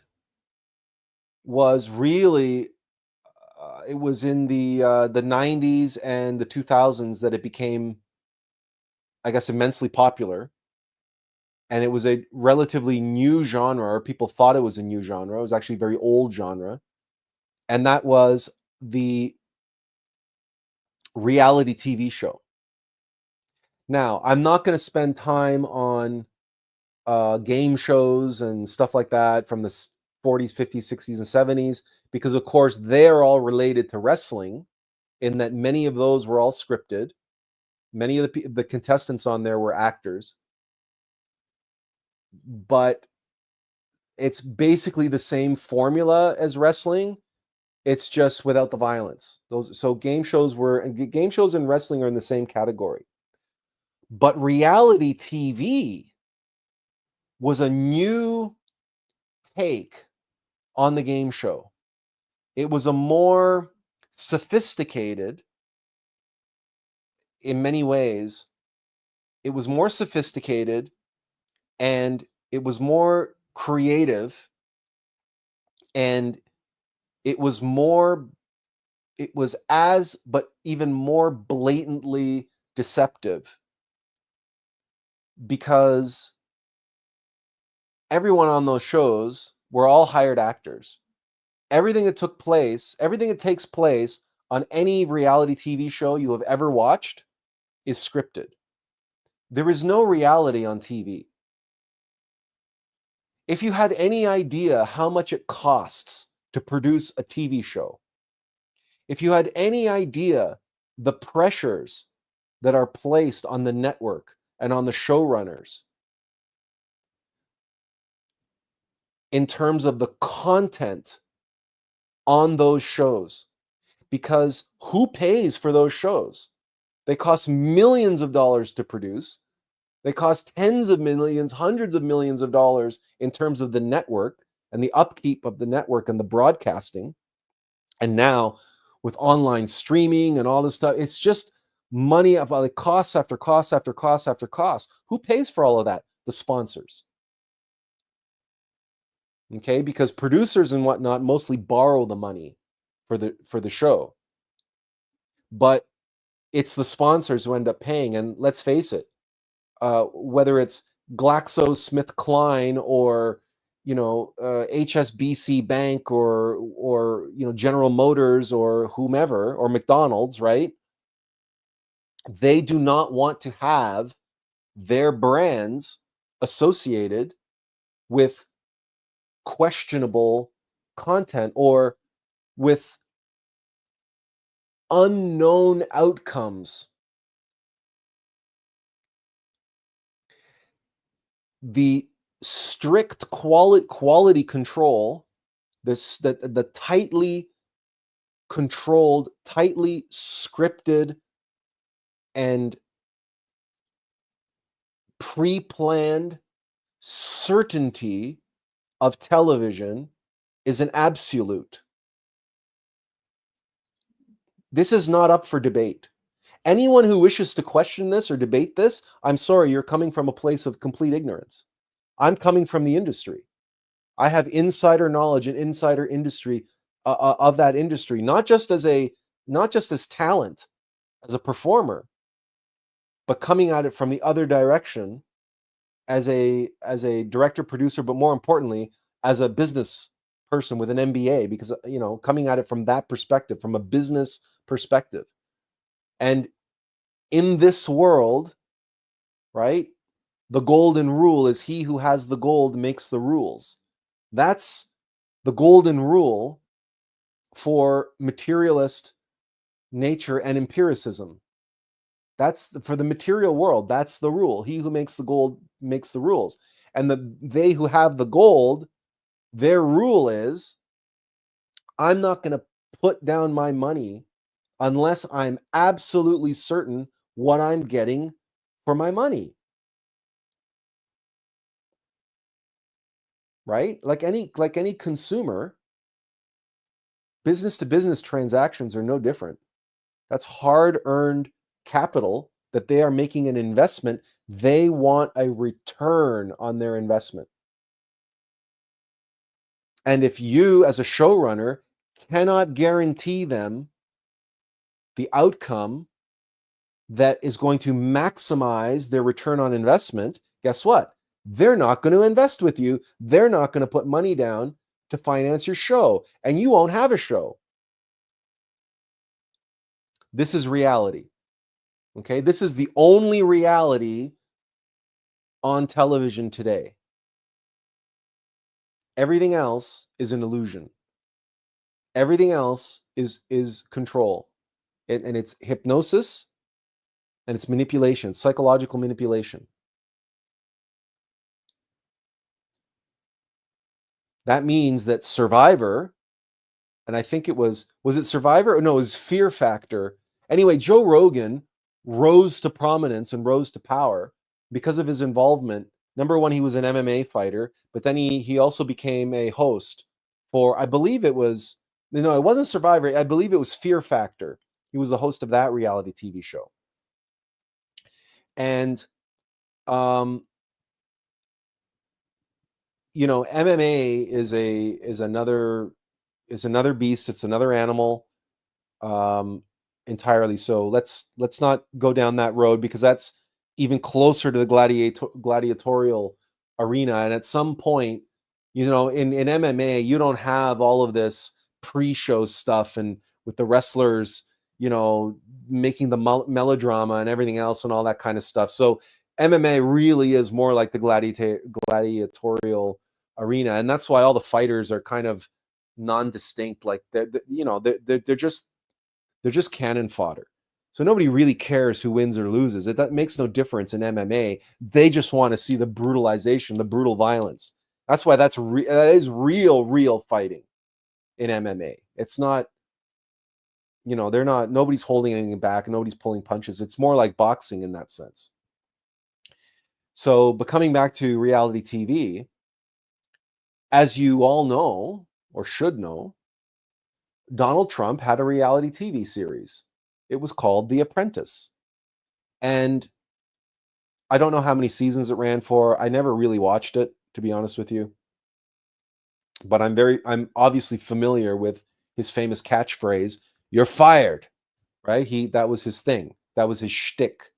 was really, it was in the 90s and the 2000s that it became, I guess, immensely popular. And it was a relatively new genre, or people thought it was a new genre. It was actually a very old genre. And that was the reality TV show. Now, I'm not going to spend time on game shows and stuff like that from the 40s, 50s, 60s, and 70s, because, of course, they're all related to wrestling in that many of those were all scripted. Many of the contestants on there were actors. But it's basically the same formula as wrestling. It's just without the violence. Game shows and wrestling are in the same category. But reality TV was a new take on the game show. It was a more sophisticated, in many ways, it was more sophisticated, and it was more creative, and it was but even more blatantly deceptive, because everyone on those shows were all hired actors. Everything that takes place on any reality TV show you have ever watched is scripted. There is no reality on TV. If you had any idea how much it costs to produce a TV show, if you had any idea the pressures that are placed on the network and on the showrunners in terms of the content on those shows, because who pays for those shows? They cost millions of dollars to produce. They cost tens of millions, hundreds of millions of dollars in terms of the network and the upkeep of the network and the broadcasting. And now with online streaming and all this stuff, it's just money about like costs after costs after costs after costs. Who pays for all of that? The sponsors. Okay, because producers and whatnot mostly borrow the money for the show, but it's the sponsors who end up paying. And let's face it, whether it's GlaxoSmithKline or HSBC Bank or General Motors or whomever, or McDonald's, right? They do not want to have their brands associated with questionable content or with unknown outcomes. The strict quality control, the tightly controlled, tightly scripted and pre-planned certainty of television is an absolute. This is not up for debate. Anyone who wishes to question this or debate this, I'm sorry, you're coming from a place of complete ignorance. I'm coming from the industry. I have insider knowledge and insider industry of that industry, not just as talent, as a performer, but coming at it from the other direction as a director, producer, but more importantly, as a business person with an MBA, because, you know, coming at it from that perspective, from a business perspective. And in this world, right, the golden rule is he who has the gold makes the rules. That's the golden rule for materialist nature and empiricism. That's for the material world. That's the rule. He who makes the gold makes the rules. And they who have the gold, their rule is, I'm not going to put down my money unless I'm absolutely certain what I'm getting for my money. Right? Like any consumer, business to business transactions are no different. That's hard-earned capital that they are making an investment. They want a return on their investment. And if you, as a showrunner, cannot guarantee them the outcome that is going to maximize their return on investment, guess what? They're not going to invest with you. They're not going to put money down to finance your show, and you won't have a show. This is reality. Okay, this is the only reality on television today. Everything else is an illusion. Everything else is control. And it's hypnosis and it's manipulation, psychological manipulation. That means that Survivor, and I think it was it Survivor? No, it was Fear Factor. Anyway, Joe Rogan rose to prominence and rose to power because of his involvement. Number one, he was an MMA fighter, but then he also became a host for, I believe it was, no, it wasn't Survivor. I believe it was Fear Factor. He was the host of that reality TV show. And, you know, MMA is another beast. It's another animal, entirely. So let's not go down that road, because that's even closer to the gladiatorial arena. And at some point, you know, in MMA, you don't have all of this pre-show stuff and with the wrestlers, you know, making the melodrama and everything else and all that kind of stuff. So MMA really is more like the gladiatorial arena, and that's why all the fighters are kind of non-distinct. Like they're just cannon fodder. So nobody really cares who wins or loses. That makes no difference in MMA. They just want to see the brutalization, the brutal violence. That's why that is real fighting in MMA. It's not, you know, nobody's holding anything back, nobody's pulling punches. It's more like boxing in that sense. So, but coming back to reality TV, as you all know, or should know, Donald Trump had a reality TV series. It was called The Apprentice. And I don't know how many seasons it ran for. I never really watched it, to be honest with you. But I'm obviously familiar with his famous catchphrase, "You're fired," right? That was his thing. That was his shtick.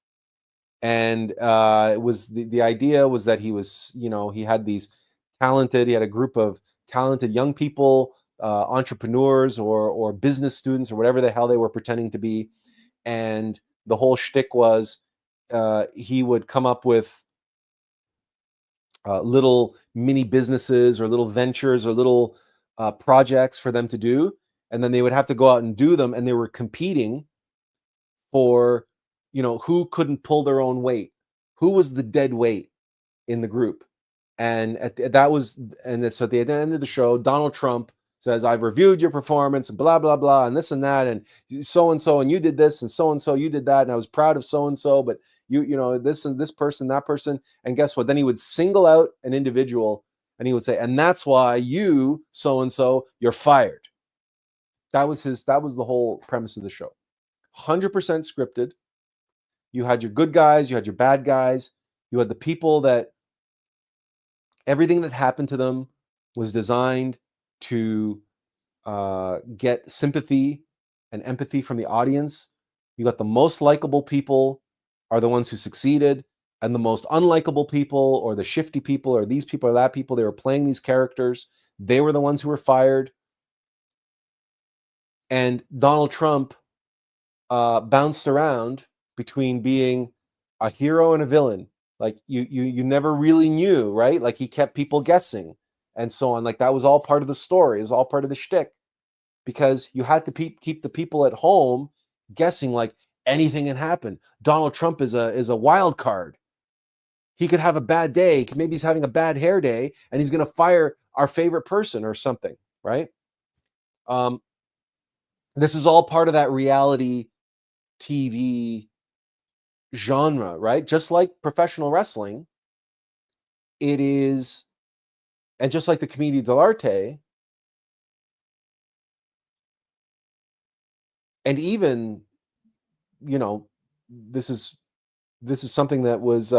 And it was the idea was that he was, you know, he had a group of talented young people, entrepreneurs or business students or whatever the hell they were pretending to be. And the whole shtick was he would come up with little mini businesses or little ventures or little projects for them to do, and then they would have to go out and do them, and they were competing for, who couldn't pull their own weight, who was the dead weight in the group. And so at the end of the show, Donald Trump says, "I've reviewed your performance and blah, blah, blah, and this and that, and so, and you did this, and so, you did that, and I was proud of so, but this and this person, that person." And guess what? Then he would single out an individual, and he would say, "And that's why you, so, you're fired." That was the whole premise of the show. 100% scripted. You had your good guys, you had your bad guys, you had the people that everything that happened to them was designed to get sympathy and empathy from the audience. You got the most likable people are the ones who succeeded, and the most unlikable people, or the shifty people, or these people or that people, they were playing these characters, they were the ones who were fired. And Donald Trump bounced around between being a hero and a villain. Like you never really knew, right? Like he kept people guessing and so on. Like that was all part of the story. It was all part of the shtick, because you had to keep the people at home guessing, like anything can happen. Donald Trump is a wild card. He could have a bad day. Maybe he's having a bad hair day, and he's going to fire our favorite person or something, right? This is all part of that reality TV genre, right? Just like professional wrestling, it is, and just like the commedia dell'arte, and even, this is something that was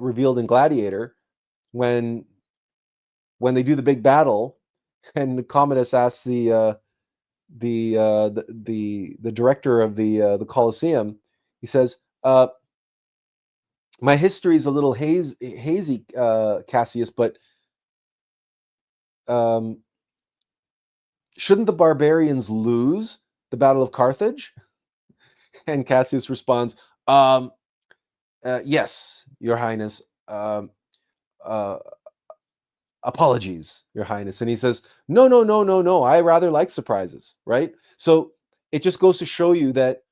revealed in Gladiator when they do the big battle, and Commodus asks the director of the Colosseum. He says, "My history is a little hazy, Cassius, but shouldn't the barbarians lose the Battle of Carthage?" And Cassius responds, "Yes, Your Highness. Apologies, Your Highness." And he says, no. I rather like surprises, right? So it just goes to show you that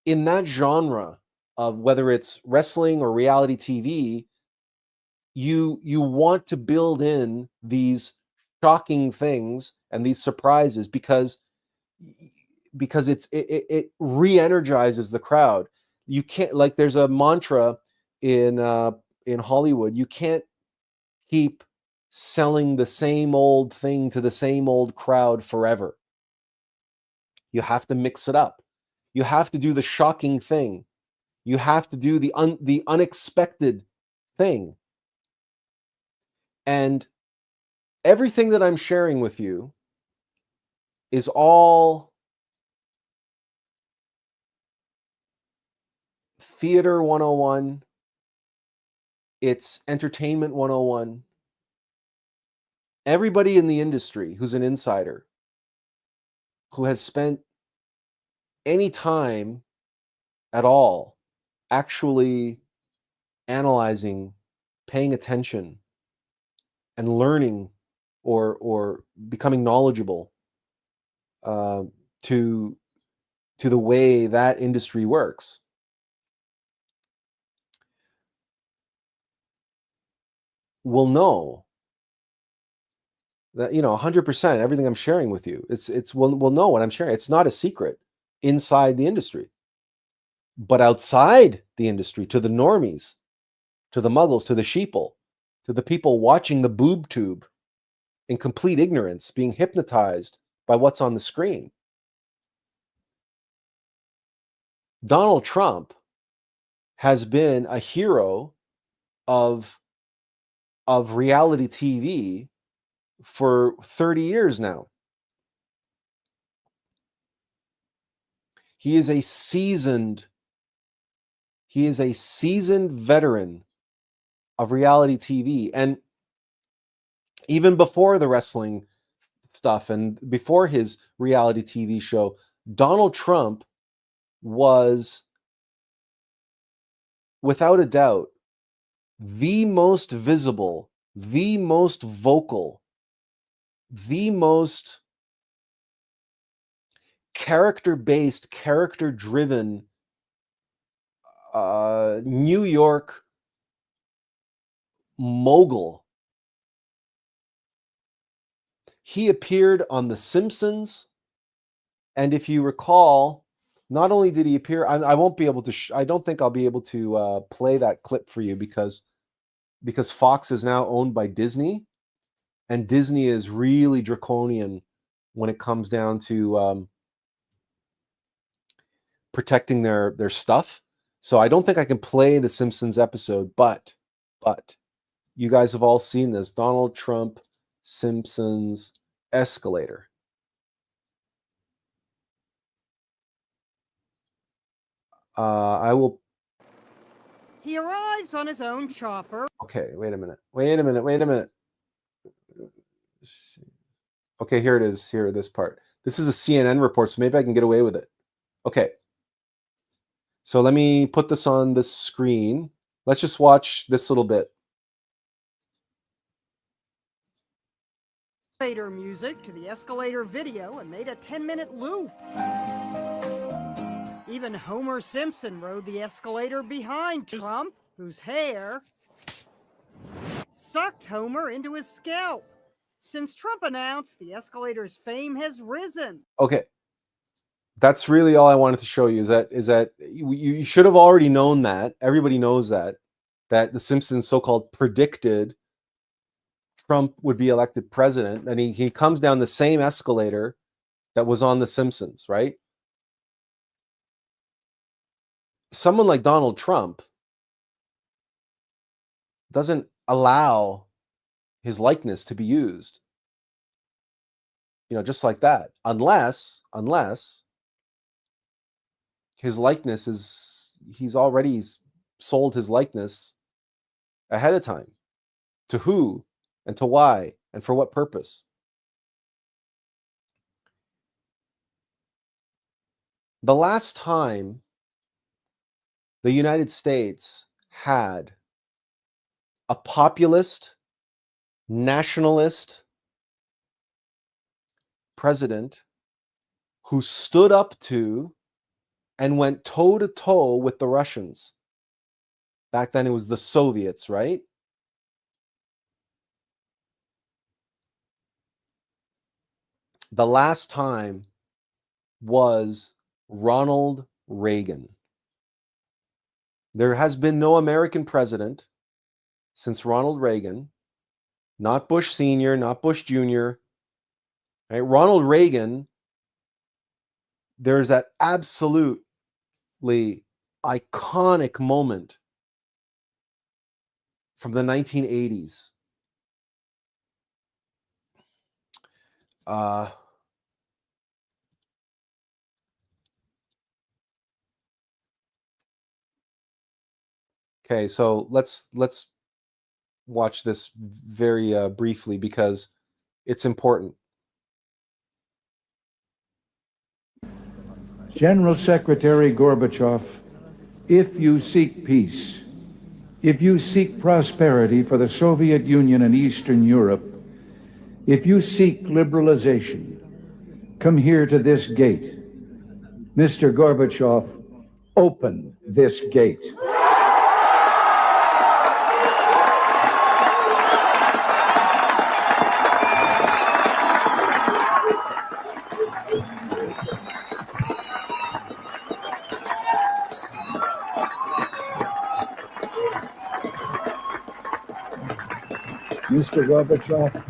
in that genre of whether it's wrestling or reality TV, you want to build in these shocking things and these surprises, because it re-energizes the crowd. You can't, like, there's a mantra in Hollywood: you can't keep selling the same old thing to the same old crowd forever. You have to mix it up. You have to do the shocking thing. You have to do the unexpected thing. And everything that I'm sharing with you is all theater 101. It's entertainment 101. Everybody in the industry who's an insider, who has spent any time at all actually analyzing, paying attention, and learning or becoming knowledgeable to the way that industry works, will know that 100% everything I'm sharing with you, we'll know what I'm sharing. It's not a secret inside the industry. But outside the industry, to the normies, to the muggles, to the sheeple, to the people watching the boob tube in complete ignorance, being hypnotized by what's on the screen, Donald Trump has been a hero of reality TV for 30 years now. He is a seasoned veteran of reality TV. And even before the wrestling stuff and before his reality TV show, Donald Trump was, without a doubt, the most visible, the most vocal the most character-based, character-driven New York mogul. He appeared on The Simpsons, and if you recall, not only did he appear, I won't be able to. I don't think I'll be able to play that clip for you because Fox is now owned by Disney, and Disney is really draconian when it comes down to protecting their stuff. So I don't think I can play the Simpsons episode, but you guys have all seen this. Donald Trump, Simpsons escalator. I will. He arrives on his own chopper. Okay, wait a minute. Okay, here it is. Here, this part. This is a CNN report, so maybe I can get away with it. Okay. So let me put this on the screen. Let's just watch this little bit. Escalator music to the escalator video and made a 10-minute loop. Even Homer Simpson rode the escalator behind Trump, whose hair sucked Homer into his scalp. Since Trump announced, the escalator's fame has risen. Okay. That's really all I wanted to show you, is that you should have already known that. Everybody knows that the Simpsons so-called predicted Trump would be elected president, and he comes down the same escalator that was on The Simpsons, right? Someone like Donald Trump doesn't allow his likeness to be used, just like that, unless his likeness he's already sold his likeness ahead of time. To who and to why and for what purpose? The last time the United States had a populist, nationalist president who stood up to and went toe-to-toe with the Russians. Back then it was the Soviets, right? The last time was Ronald Reagan. There has been no American president since Ronald Reagan, not Bush Sr., not Bush Jr. Right? Ronald Reagan, there's that absolutely iconic moment from the 1980s. Okay, so let's watch this very briefly because it's important. General Secretary Gorbachev, if you seek peace, if you seek prosperity for the Soviet Union and Eastern Europe, if you seek liberalization, come here to this gate. Mr. Gorbachev, open this gate. Mr. Gorbachev.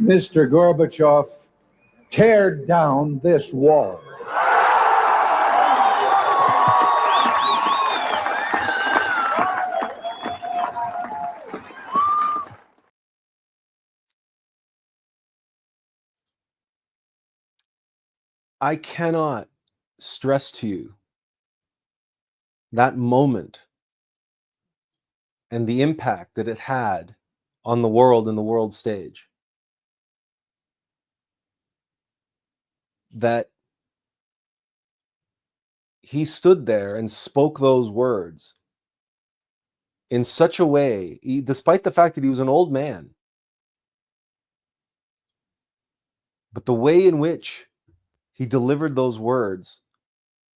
Mr. Gorbachev, tear down this wall. I cannot stress to you that moment and the impact that it had on the world and the world stage. That he stood there and spoke those words in such a way, despite the fact that he was an old man, but the way in which he delivered those words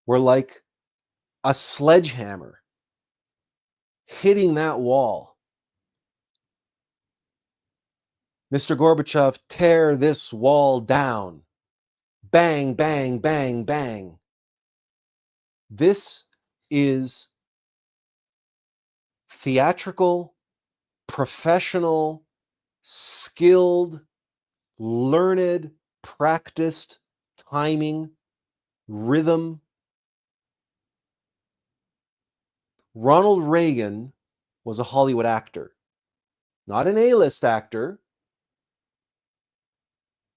were like a sledgehammer hitting that wall. Mr. Gorbachev, tear this wall down. Bang, bang, bang, bang. This is theatrical, professional, skilled, learned, practiced timing, rhythm. Ronald Reagan was a Hollywood actor, not an A-list actor.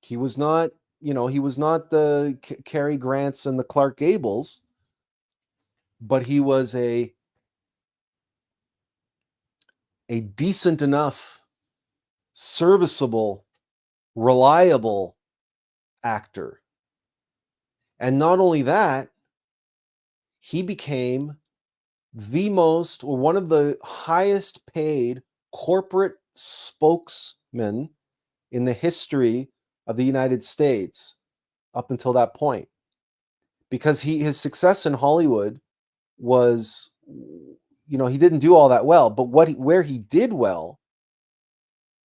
He was not, he was not the Cary Grants and the Clark Gables, but he was a decent enough, serviceable, reliable actor. And not only that, he became the most, or one of the highest paid corporate spokesmen in the history of the United States up until that point. Because his success in Hollywood was, he didn't do all that well, but where he did well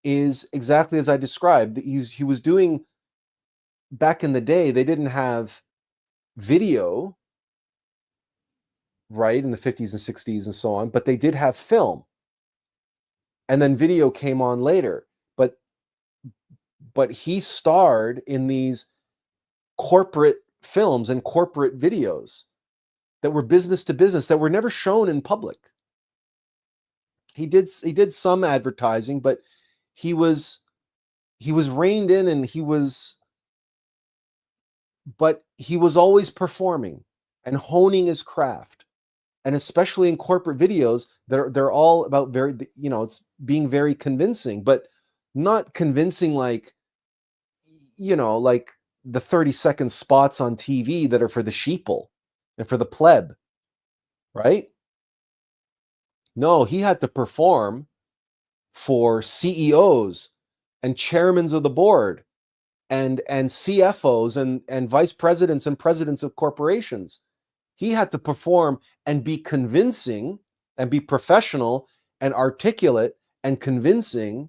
is exactly as I described. He was doing, back in the day, they didn't have video, right, in the 50s and 60s and so on, but they did have film. And then video came on later. But he starred in these corporate films and corporate videos that were business to business, that were never shown in public. He did some advertising, but he was reined in, and he was always performing and honing his craft. And especially in corporate videos, they're all about it's being very convincing, but not convincing like the 30-second spots on TV that are for the sheeple and for the pleb, right? No, he had to perform for CEOs and chairmen of the board and CFOs and vice presidents and presidents of corporations. He had to perform and be convincing and be professional and articulate and convincing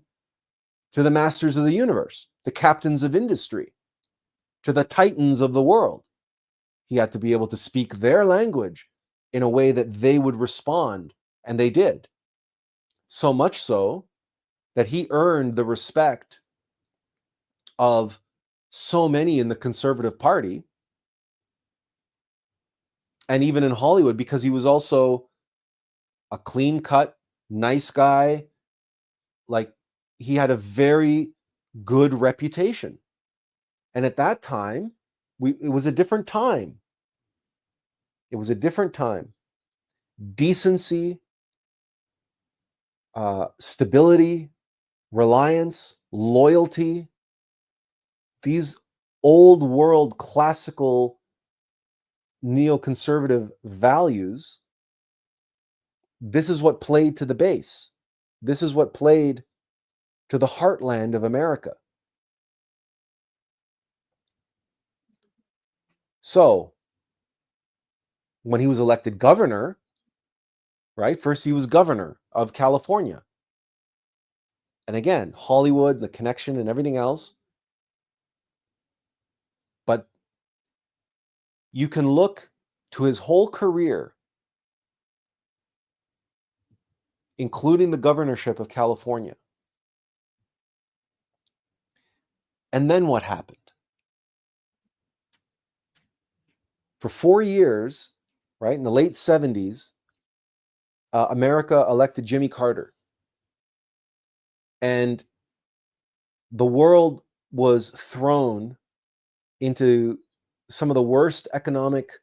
to the masters of the universe, the captains of industry, to the titans of the world. He had to be able to speak their language in a way that they would respond, and they did. So much so that he earned the respect of so many in the Conservative Party, and even in Hollywood, because he was also a clean-cut, nice guy. Like, he had a very good reputation. And at that time, it was a different time. It was a different time. Decency, stability, reliance, loyalty, these old world classical neoconservative values, this is what played to the base. This is what played to the heartland of America. So, when he was elected governor, right? First, he was governor of California. And again, Hollywood, the connection and everything else. But you can look to his whole career, including the governorship of California. And then what happened? For 4 years, right, in the late 70s, America elected Jimmy Carter. And the world was thrown into some of the worst economic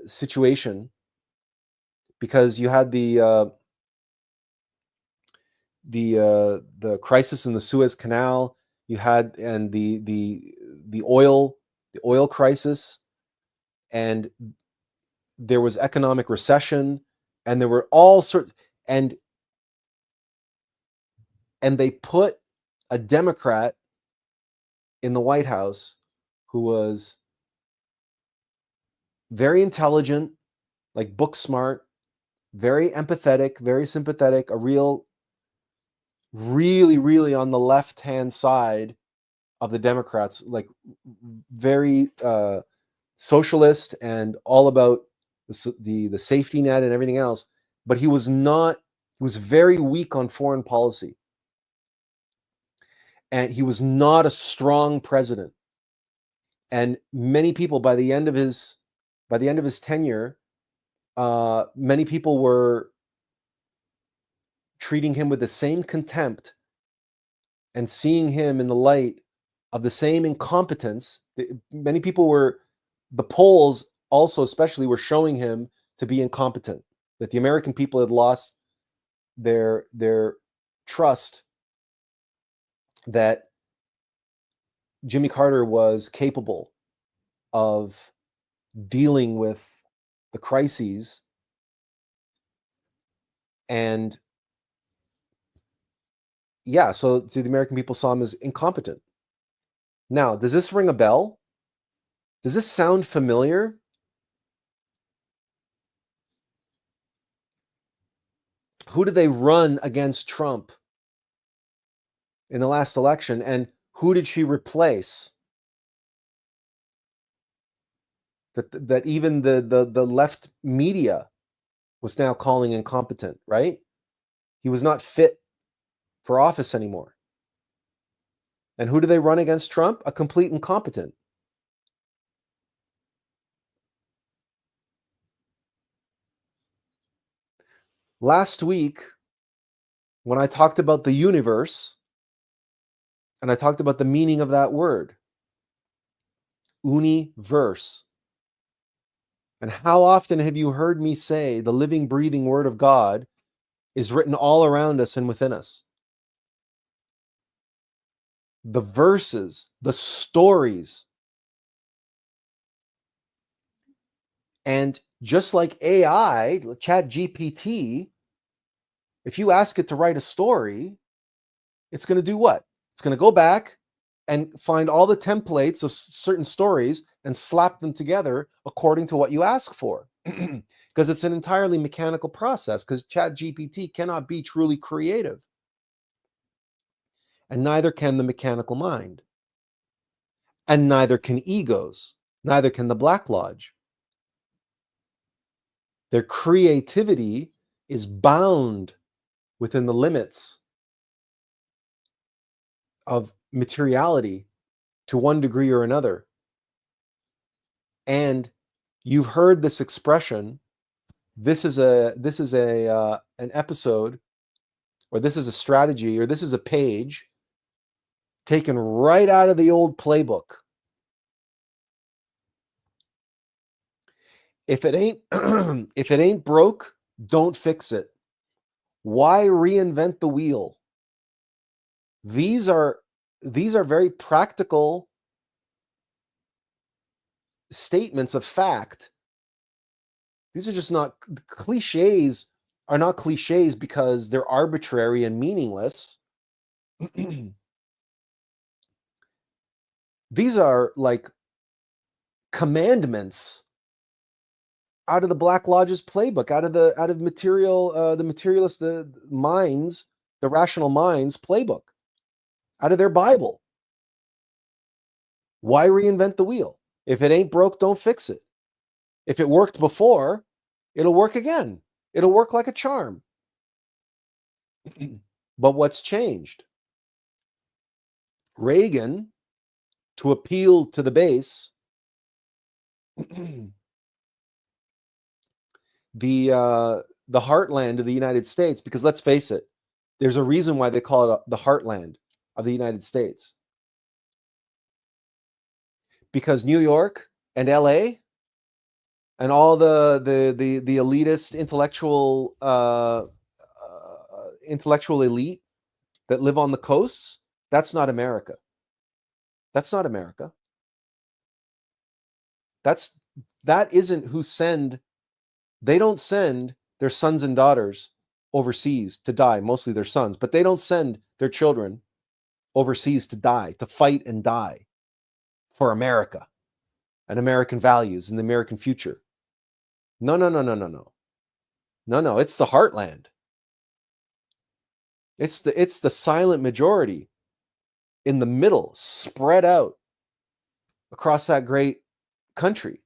situation, because you had the crisis in the Suez Canal, you had the oil crisis, and there was economic recession, and there were all sorts, and they put a Democrat in the White House who was very intelligent, like book smart, very empathetic, very sympathetic, a really on the left-hand side of the Democrats, like very socialist and all about the safety net and everything else. But he was very weak on foreign policy. And he was not a strong president. And many people, by the end of his tenure, many people were treating him with the same contempt and seeing him in the light of the same incompetence. Many people the polls also especially were showing him to be incompetent, that the American people had lost their trust that Jimmy Carter was capable of dealing with the crises, and yeah, so the American people saw him as incompetent. Now, does this ring a bell? Does this sound familiar? Who did they run against Trump in the last election, and who did she replace? That even the left media was now calling incompetent, right? He was not fit for office anymore. And who do they run against Trump? A complete incompetent. Last week, when I talked about the universe, and I talked about the meaning of that word, universe, and how often have you heard me say the living, breathing word of God is written all around us and within us? The verses, the stories. And just like AI, ChatGPT, if you ask it to write a story, it's going to do what? It's going to go back and find all the templates of certain stories and slap them together according to what you ask for. Because it's an entirely mechanical process, because ChatGPT cannot be truly creative. And neither can the mechanical mind. And neither can egos. Neither can the Black Lodge. Their creativity is bound within the limits of materiality to one degree or another. And you've heard this expression, this is an episode, or this is a strategy, or this is a page taken right out of the old playbook. If it ain't broke, don't fix it. Why reinvent the wheel? These are very practical statements of fact. These are just not cliches, are not cliches because they're arbitrary and meaningless. These are like commandments out of the Black Lodge's playbook, out of the materialist, the minds, the rational minds playbook, out of their Bible. Why reinvent the wheel? If it ain't broke, don't fix it. If it worked before, it'll work again. It'll work like a charm. But what's changed? Reagan, to appeal to the base, the heartland of the United States, because let's face it, there's a reason why they call it the heartland of the United States. Because New York and LA and all the elitist intellectual elite that live on the coasts, that's not America. That's not America. That isn't who send. They don't send their sons and daughters overseas to die, mostly their sons, but they don't send their children overseas to die, to fight and die for America and American values and the American future. No, no, no, no, no, no. No, no, it's the heartland. It's the silent majority in the middle, spread out across that great country,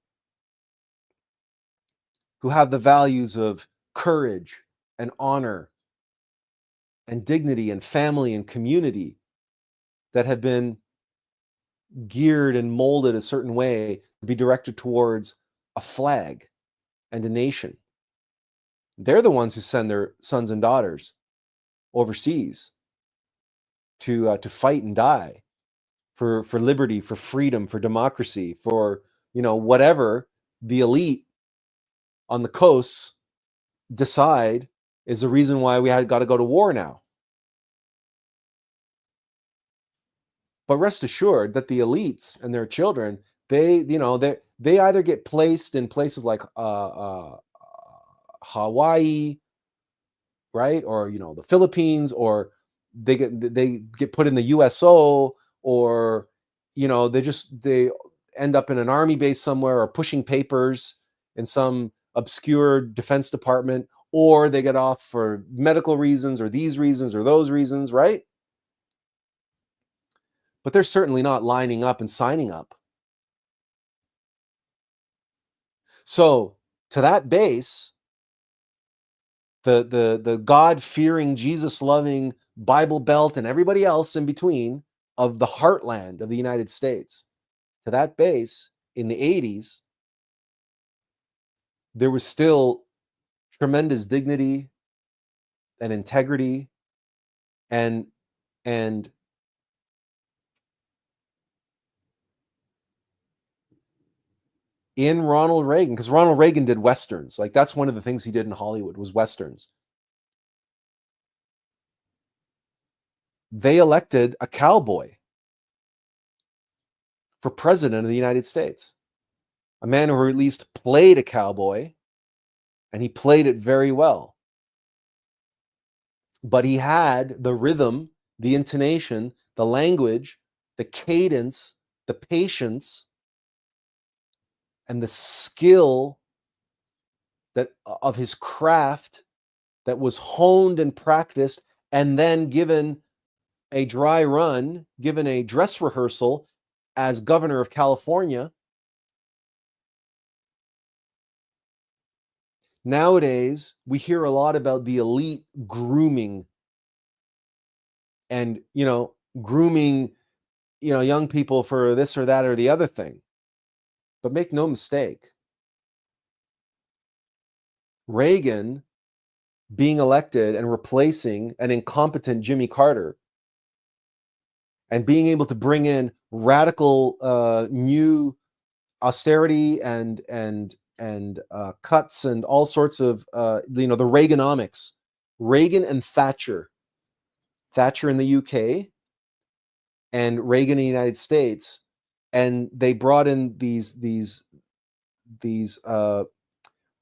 who have the values of courage and honor and dignity and family and community that have been geared and molded a certain way to be directed towards a flag and a nation. They're the ones who send their sons and daughters overseas to fight and die for liberty, for freedom, for democracy, for, you know, whatever the elite on the coasts decide is the reason why we had got to go to war now. But rest assured that the elites and their children, they either get placed in places like Hawaii, right, or, you know, the Philippines, or they get put in the USO, or, you know, they end up in an army base somewhere, or pushing papers in some obscure defense department, or they get off for medical reasons or these reasons or those reasons, right? But they're certainly not lining up and signing up. So to that base, the God-fearing, Jesus-loving, Bible Belt and everybody else in between of the heartland of the United States, to that base in the 80s, there was still tremendous dignity and integrity and in Ronald Reagan, because Ronald Reagan did Westerns. Like, that's one of the things he did in Hollywood, was Westerns. They elected a cowboy for president of the United States, a man who at least played a cowboy, and he played it very well. But he had the rhythm, the intonation, the language, the cadence, the patience, and the skill that of his craft that was honed and practiced, and then given a dry run, given a dress rehearsal as governor of California. Nowadays, we hear a lot about the elite grooming and, you know, grooming, you know, young people for this or that or the other thing. But make no mistake, Reagan being elected and replacing an incompetent Jimmy Carter and being able to bring in radical new austerity and cuts and all sorts of the Reaganomics, Reagan and Thatcher in the UK and Reagan in the United States, and they brought in these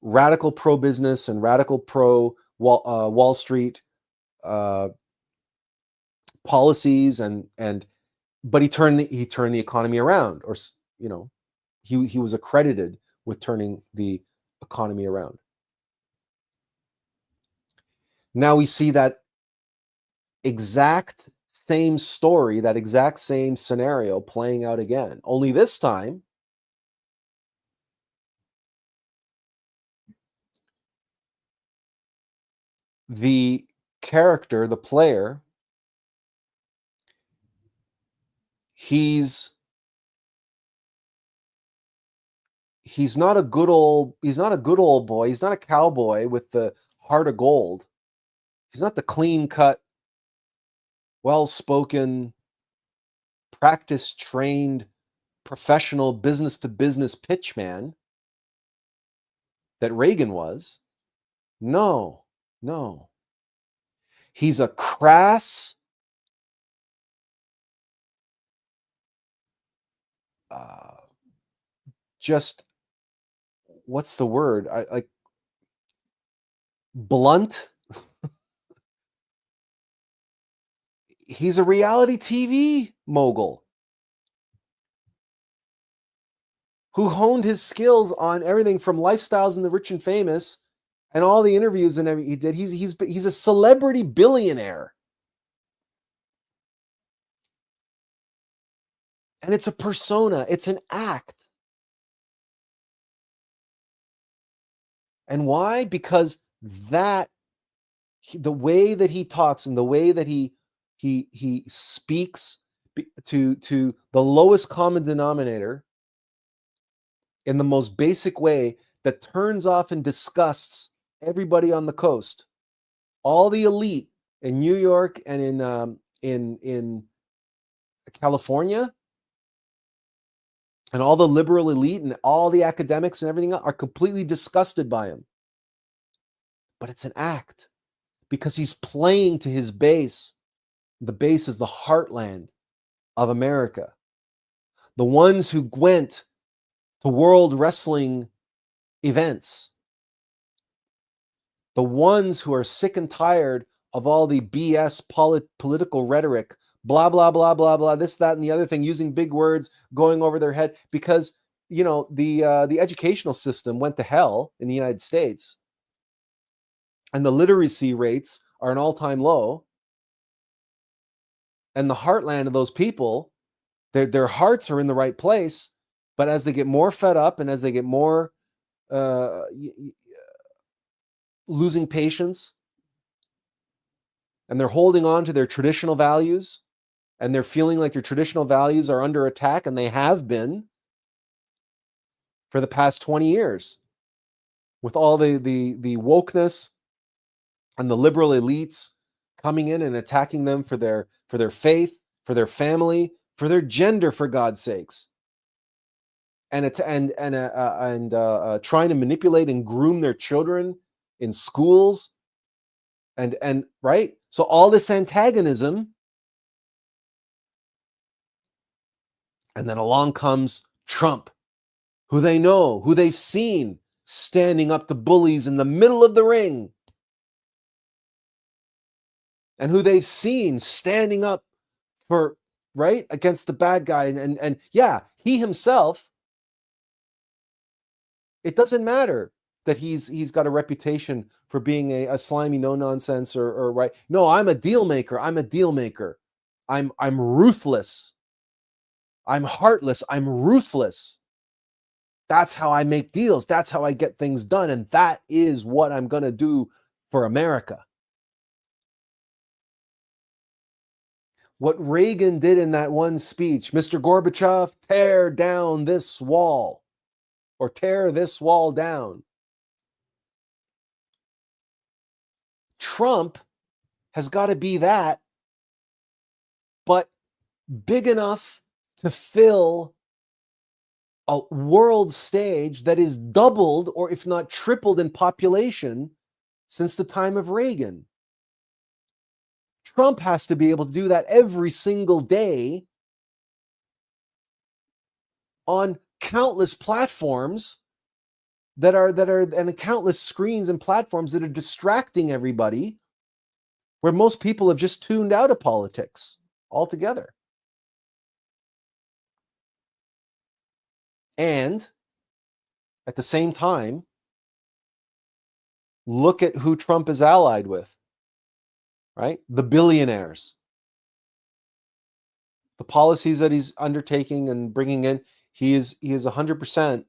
radical pro-business and radical pro-Wall Street policies, but he turned the economy around, or, you know, he was accredited with turning the economy around. Now we see that exact same story, that exact same scenario playing out again, only this time the character, the player, he's not a good old boy. He's not a cowboy with the heart of gold. He's not the clean-cut, well-spoken, practice-trained, professional business-to-business pitchman that Reagan was. No. He's a crass, just, what's the word? blunt. He's a reality TV mogul who honed his skills on everything from Lifestyles and the Rich and Famous and all the interviews and everything he did. He's a celebrity billionaire. And it's a persona. It's an act. And why? Because the way that he talks and the way that he speaks to the lowest common denominator in the most basic way that turns off and disgusts everybody on the coast, all the elite in New York and in California, and all the liberal elite and all the academics and everything else are completely disgusted by him. But it's an act because he's playing to his base. The base is the heartland of America. The ones who went to world wrestling events. The ones who are sick and tired of all the BS political rhetoric, blah, blah, blah, blah, blah, this, that, and the other thing, using big words, going over their head, because, you know, the educational system went to hell in the United States, and the literacy rates are an all-time low, and the heartland of those people, their hearts are in the right place, but as they get more fed up and as they get more losing patience, and they're holding on to their traditional values, and they're feeling like their traditional values are under attack, and they have been for the past 20 years with all the wokeness and the liberal elites coming in and attacking them for their faith, for their family, for their gender, for God's sakes, and trying to manipulate and groom their children in schools, and right. So all this antagonism. And then along comes Trump, who they know, who they've seen standing up to bullies in the middle of the ring, and who they've seen standing up for, right, against the bad guy. And yeah, he himself, it doesn't matter that he's got a reputation for being a slimy no-nonsense or right. No, I'm a deal maker. I'm a deal maker. I'm ruthless. I'm heartless. I'm ruthless. That's how I make deals. That's how I get things done. And that is what I'm going to do for America. What Reagan did in that one speech, Mr. Gorbachev, tear down this wall, or tear this wall down. Trump has got to be that, but big enough to fill a world stage that is doubled, or if not tripled, in population since the time of Reagan. Trump has to be able to do that every single day on countless platforms that are and countless screens and platforms that are distracting everybody, where most people have just tuned out of politics altogether. And at the same time, look at who Trump is allied with, right? The billionaires. The policies that he's undertaking and bringing in, he is 100%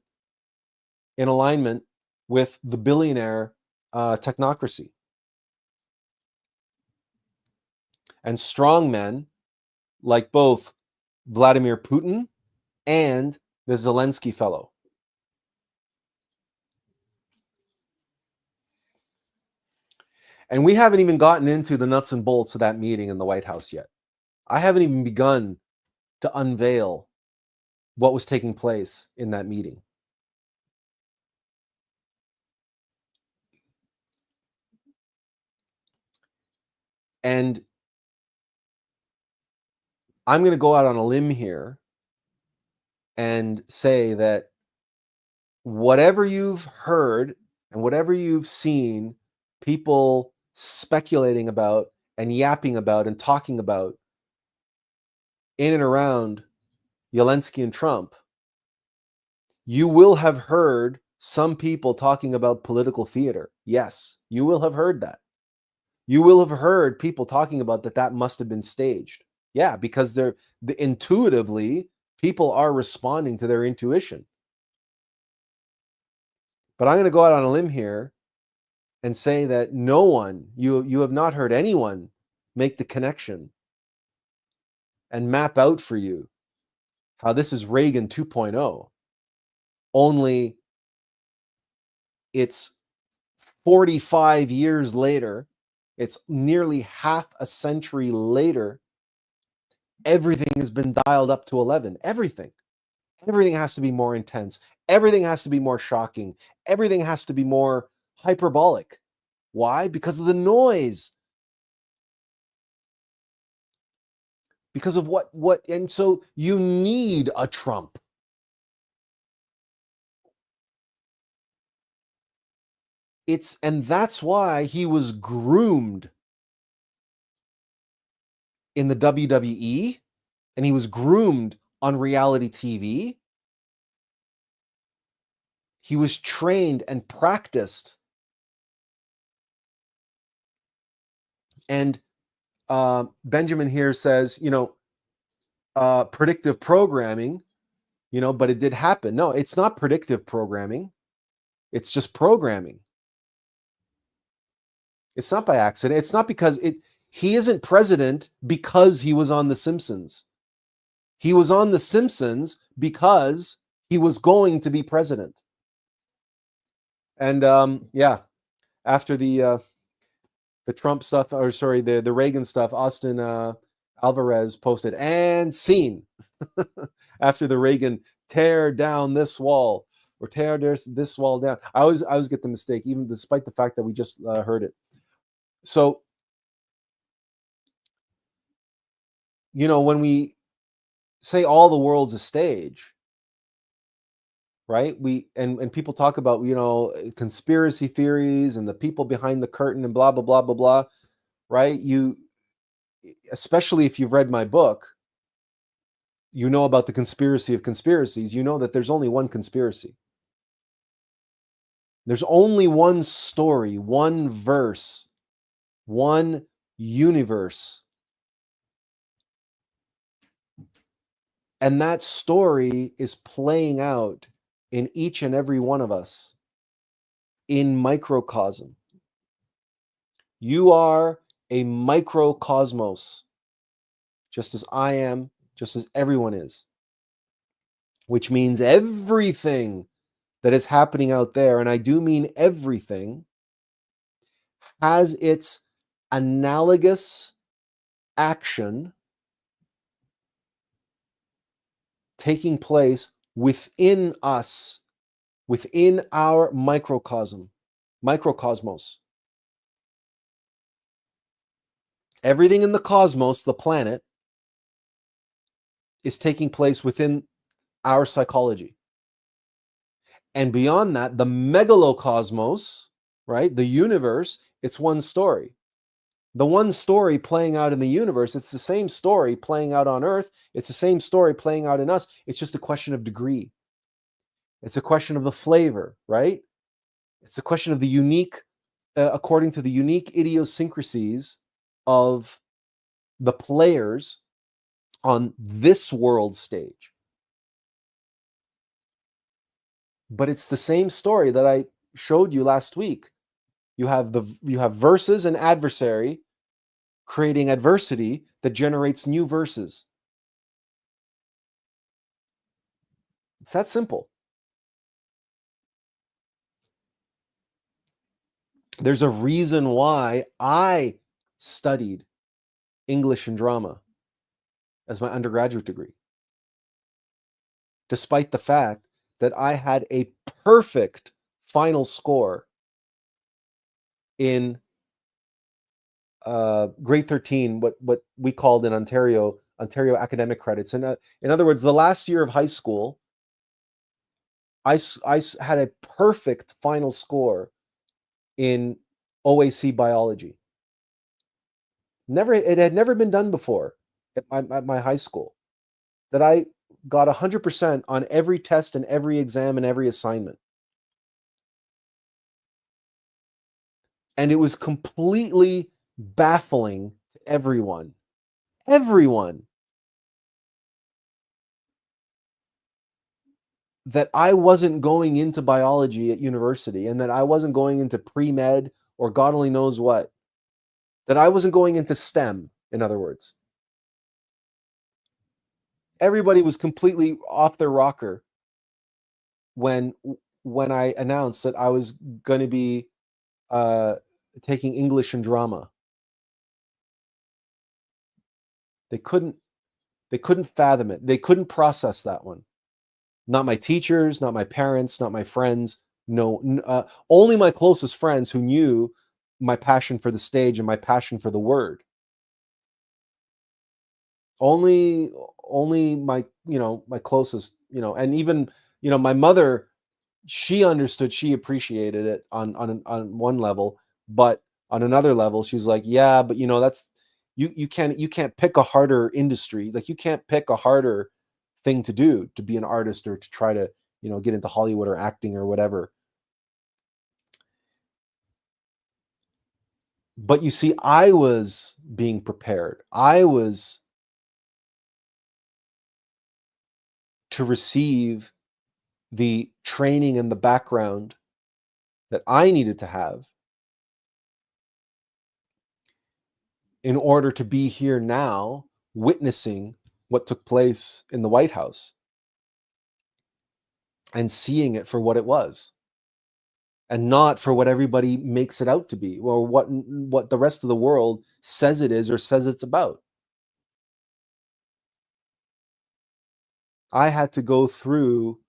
in alignment with the billionaire technocracy. And strong men like both Vladimir Putin and the Zelensky fellow. And we haven't even gotten into the nuts and bolts of that meeting in the White House yet. I haven't even begun to unveil what was taking place in that meeting. And I'm going to go out on a limb here and say that whatever you've heard and whatever you've seen people speculating about and yapping about and talking about in and around Zelensky and Trump, you will have heard some people talking about political theater. Yes, you will have heard that. You will have heard people talking about that must have been staged. Yeah, because intuitively, people are responding to their intuition. But I'm going to go out on a limb here and say that no one, you have not heard anyone make the connection and map out for you how this is Reagan 2.0. Only it's 45 years later, it's nearly half a century later, everything has been dialed up to 11. Everything has to be more intense. Everything has to be more shocking. Everything has to be more hyperbolic. Why? Because of the noise. Because of what, and so you need a Trump. And that's why he was groomed in the WWE, and he was groomed on reality TV. He was trained and practiced. And Benjamin here says, predictive programming, but it did happen. No, it's not predictive programming. It's just programming. It's not by accident. It's not because he isn't president because he was on The Simpsons. He was on The Simpsons because he was going to be president. And after the Trump stuff, or sorry, the Reagan stuff, Austin Alvarez posted, and scene. After the Reagan tear down this wall or tear this wall down. I always get the mistake, even despite the fact that we just heard it. So, when we say all the world's a stage, right? And people talk about, conspiracy theories and the people behind the curtain and blah, blah, blah, blah, blah, right? Especially if you've read my book, about the conspiracy of conspiracies, that there's only one conspiracy. There's only one story, one verse, one universe. And that story is playing out in each and every one of us in microcosm. You are a microcosmos, just as I am, just as everyone is. Which means everything that is happening out there, and I do mean everything, has its analogous action taking place within us, within our microcosmos. Everything in the cosmos, the planet, is taking place within our psychology. And beyond that, the megalocosmos, right, the universe, it's one story. The one story playing out in the universe, it's the same story playing out on Earth. It's the same story playing out in us. It's just a question of degree. It's a question of the flavor, right? It's a question of the unique, according to the unique idiosyncrasies of the players on this world stage. But it's the same story that I showed you last week. You have verses and adversary creating adversity that generates new verses. It's that simple. There's a reason why I studied English and drama as my undergraduate degree, despite the fact that I had a perfect final score in grade 13, what we called in Ontario academic credits. And in other words, the last year of high school, I had a perfect final score in OAC biology. It had never been done before at my high school, that I got 100% on every test and every exam and every assignment. And it was completely baffling to everyone. Everyone. That I wasn't going into biology at university, and that I wasn't going into pre-med or God only knows what. That I wasn't going into STEM, in other words. Everybody was completely off their rocker when I announced that I was going to be taking English and drama. They couldn't fathom it. They couldn't process that one. Not my teachers, not my parents, not my friends. No, only my closest friends who knew my passion for the stage and my passion for the word. Only my, my closest, and even, my mother, she understood, she appreciated it on one level, but on another level, she's like, yeah, but that's, you can't pick a harder industry. Like, you can't pick a harder thing to do to be an artist or to try to, get into Hollywood or acting or whatever. But you see, I was being prepared. I was to receive the training and the background that I needed to have in order to be here now witnessing what took place in the White House and seeing it for what it was, and not for what everybody makes it out to be, or what the rest of the world says it is or says it's about. I had to go through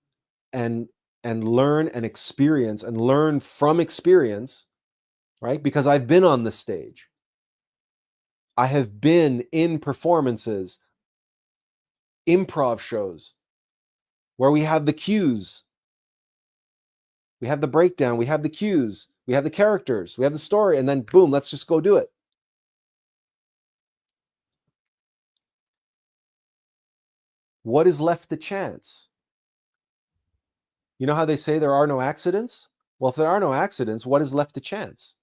and learn and experience and learn from experience, right? Because I've been on the stage. I have been in performances, improv shows, where we have the cues, we have the breakdown, we have the cues, we have the characters, we have the story, and then boom, let's just go do it. What is left to chance? You know how they say there are no accidents? Well, if there are no accidents, what is left to chance?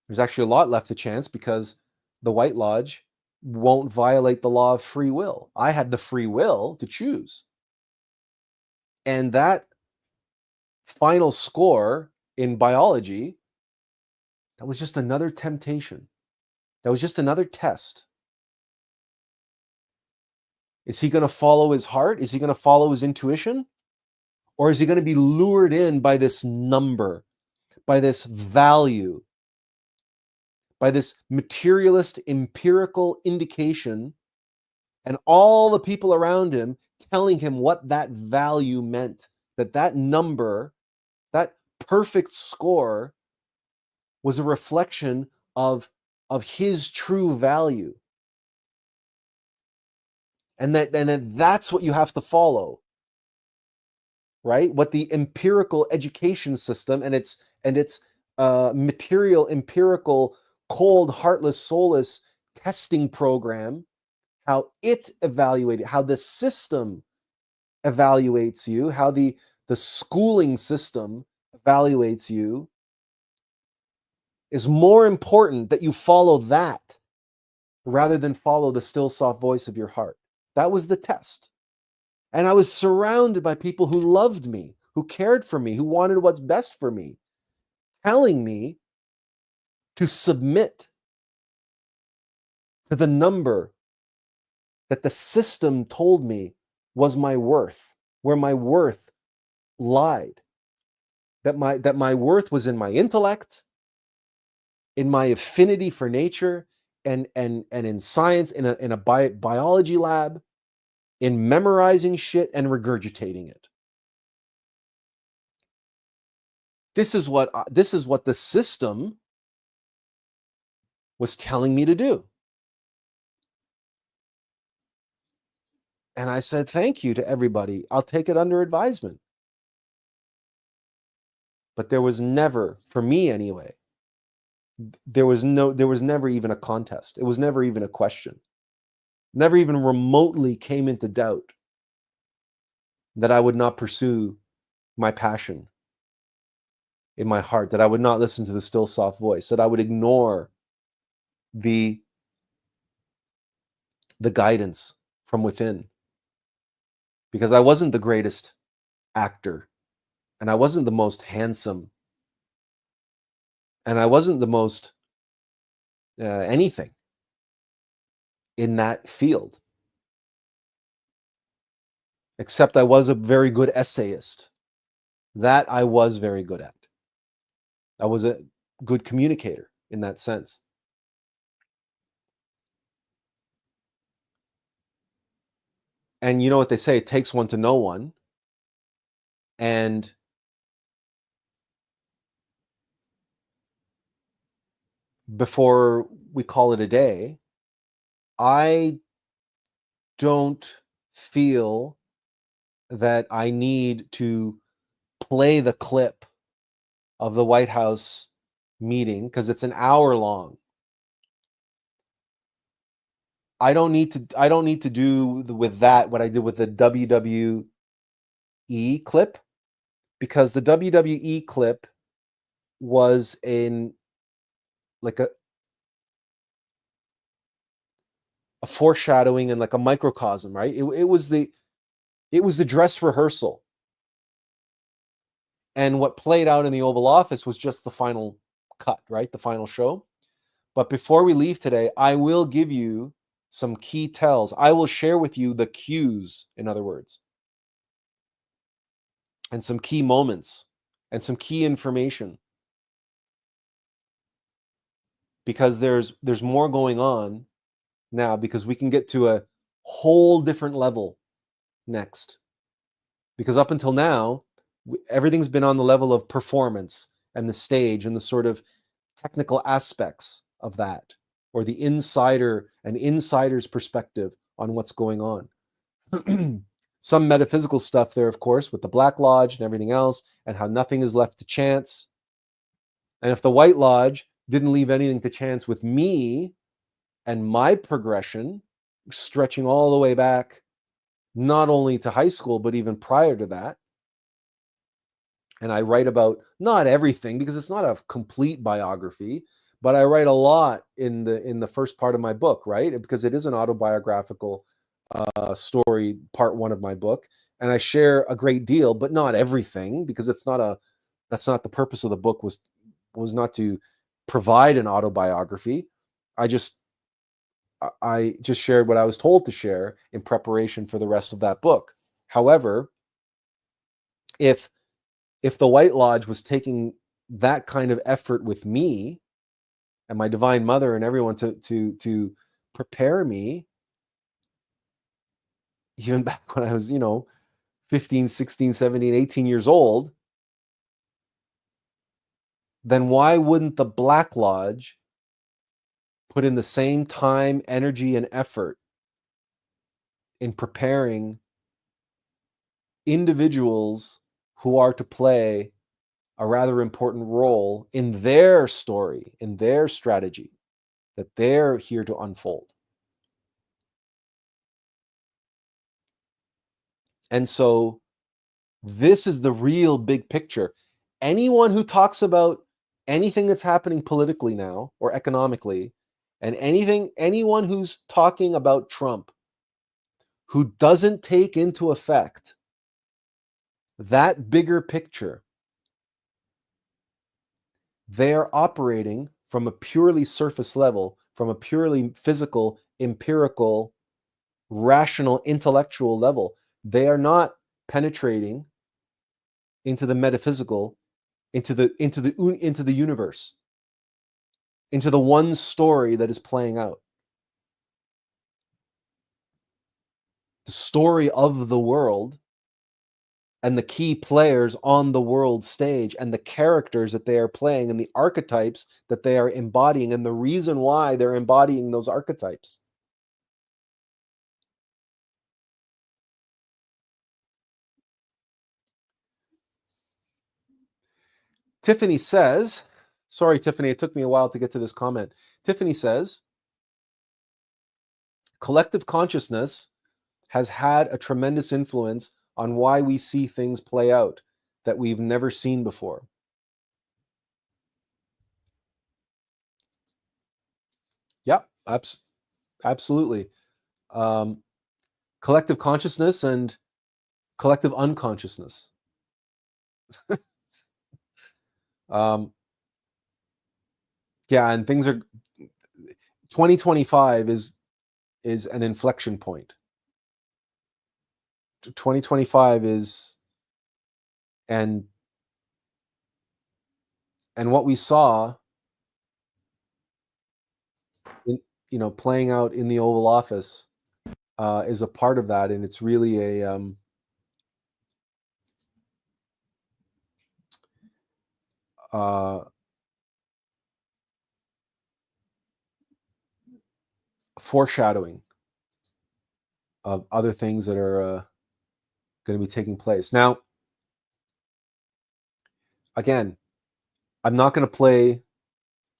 There's actually a lot left to chance, because the White Lodge won't violate the law of free will. I had the free will to choose. And that final score in biology, that was just another temptation. That was just another test. Is he going to follow his heart? Is he going to follow his intuition? Or is he going to be lured in by this number, by this value, by this materialist empirical indication, and all the people around him telling him what that value meant, that number, that perfect score was a reflection of his true value. And that's what you have to follow, right? What the empirical education system and its material, empirical, cold, heartless, soulless testing program, how it evaluated, how the system evaluates you, how the schooling system evaluates you, is more important that you follow that rather than follow the still soft voice of your heart. That was the test. And I was surrounded by people who loved me, who cared for me, who wanted what's best for me, telling me to submit to the number that the system told me was my worth, where my worth lied. That my worth was in my intellect, in my affinity for nature, and in science, in a biology lab, in memorizing shit and regurgitating it. This is what the system was telling me to do. And I said, thank you to everybody. I'll take it under advisement. but there was never, for me anyway, there was never even a contest. It was never even a question. Never even remotely came into doubt that I would not pursue my passion in my heart, that I would not listen to the still soft voice, that I would ignore the guidance from within. Because I wasn't the greatest actor, and I wasn't the most handsome, and I wasn't the most anything in that field. Except I was a very good essayist. That I was very good at. I was a good communicator in that sense. And you know what they say, it takes one to know one. And before we call it a day, I don't feel that I need to play the clip of the White House meeting because it's an hour long. I don't need to do with that what I did with the WWE clip, because the WWE clip was in like a foreshadowing and like a microcosm, right? It was the dress rehearsal. And what played out in the Oval Office was just the final cut, right? The final show. But before we leave today, I will give you some key tells. I will share with you the cues, in other words, and some key moments and some key information. Because there's more going on now, because we can get to a whole different level next. Because up until now, everything's been on the level of performance and the stage and the sort of technical aspects of that, or the insider's perspective on what's going on. Some metaphysical stuff there, of course, with the Black Lodge and everything else, and how nothing is left to chance. And if the White Lodge didn't leave anything to chance with me and my progression, stretching all the way back, not only to high school, but even prior to that. And I write about not everything, because it's not a complete biography, but I write a lot in the first part of my book, right? Because it is an autobiographical story, part one of my book. And I share a great deal, but not everything, because that's not the purpose of the book, was not to provide an autobiography. I just shared what I was told to share in preparation for the rest of that book. However, if the White Lodge was taking that kind of effort with me and my Divine Mother and everyone to prepare me, even back when I was, 15, 16, 17, 18 years old, then why wouldn't the Black Lodge put in the same time, energy, and effort in preparing individuals who are to play a rather important role in their story, in their strategy that they're here to unfold? And so this is the real big picture. Anyone who talks about anything that's happening politically now or economically, and anyone who's talking about Trump, who doesn't take into effect that bigger picture, they are operating from a purely surface level, from a purely physical, empirical, rational, intellectual level. They are not penetrating into the metaphysical, into the universe, into the one story that is playing out. The story of the world and the key players on the world stage and the characters that they are playing and the archetypes that they are embodying and the reason why they're embodying those archetypes. Tiffany says, sorry, Tiffany, it took me a while to get to this comment. Tiffany says, collective consciousness has had a tremendous influence on why we see things play out that we've never seen before. Yep, absolutely. Collective consciousness and collective unconsciousness. Yeah, and things are 2025 is an inflection point. 2025 is and what we saw in, playing out in the Oval Office is a part of that, and it's really a foreshadowing of other things that are going to be taking place. Now, again, I'm not going to play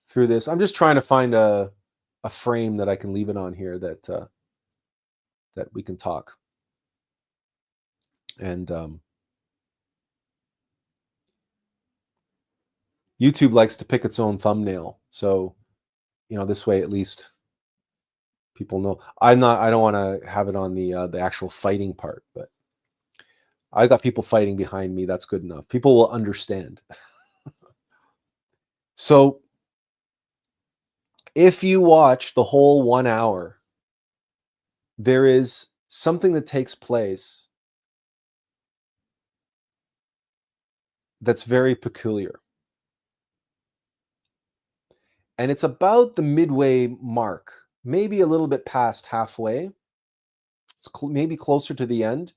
through this. I'm just trying to find a frame that I can leave it on here that we can talk. And YouTube likes to pick its own thumbnail, so this way at least people know. I don't want to have it on the actual fighting part, but I got people fighting behind me. That's good enough. People will understand. So if you watch the whole 1 hour, there is something that takes place that's very peculiar. And it's about the midway mark, maybe a little bit past halfway. It's maybe closer to the end.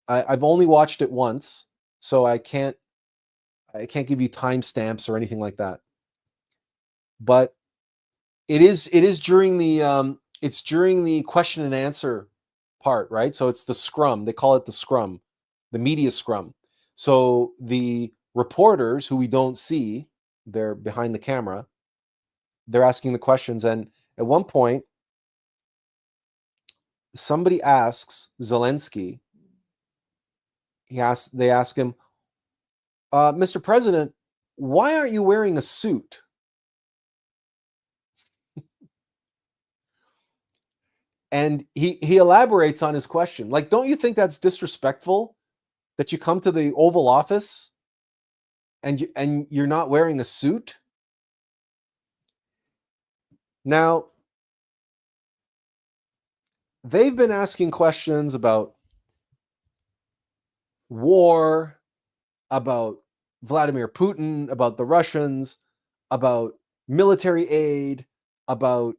I've only watched it once, so I can't give you timestamps or anything like that. But it is during the question and answer part, right? So it's the scrum. They call it the scrum, the media scrum. So the reporters who we don't see, they're behind the camera, they're asking the questions. And at one point, somebody asks Zelensky, they ask him, Mr. President, why aren't you wearing a suit? And he elaborates on his question. Like, don't you think that's disrespectful that you come to the Oval Office and you're not wearing a suit? Now, they've been asking questions about war, about Vladimir Putin, about the Russians, about military aid, about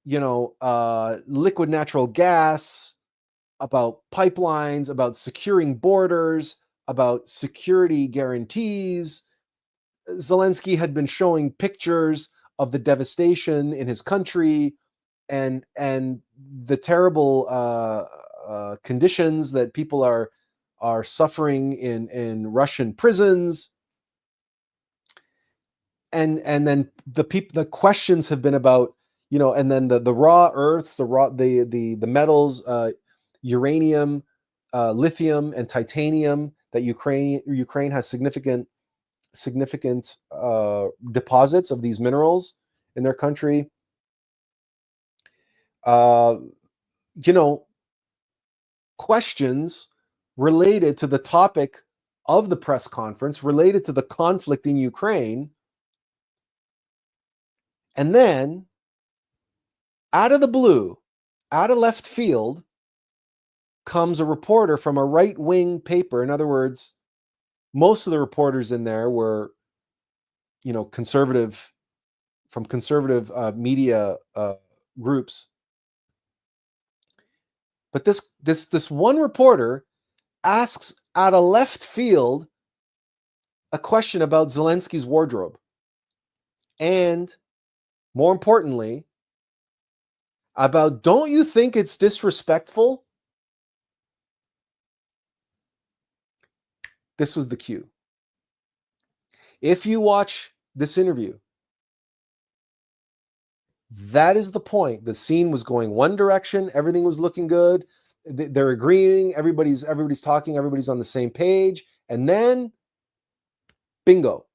liquid natural gas, about pipelines, about securing borders, about security guarantees. Zelensky had been showing pictures of the devastation in his country and the terrible conditions that people are suffering in Russian prisons. And then the questions have been about, and then the raw earths, the metals, uranium, lithium, and titanium that Ukraine has significant deposits of these minerals in their country. Questions related to the topic of the press conference, related to the conflict in Ukraine. And then, out of the blue, out of left field, comes a reporter from a right-wing paper. In other words, most of the reporters in there were, conservative media groups. But this one reporter asks out of left field a question about Zelensky's wardrobe. And more importantly, about, don't you think it's disrespectful? This was the cue. If you watch this interview, that is the point. The scene was going one direction. Everything was looking good. They're agreeing. Everybody's talking. Everybody's on the same page. And then, bingo,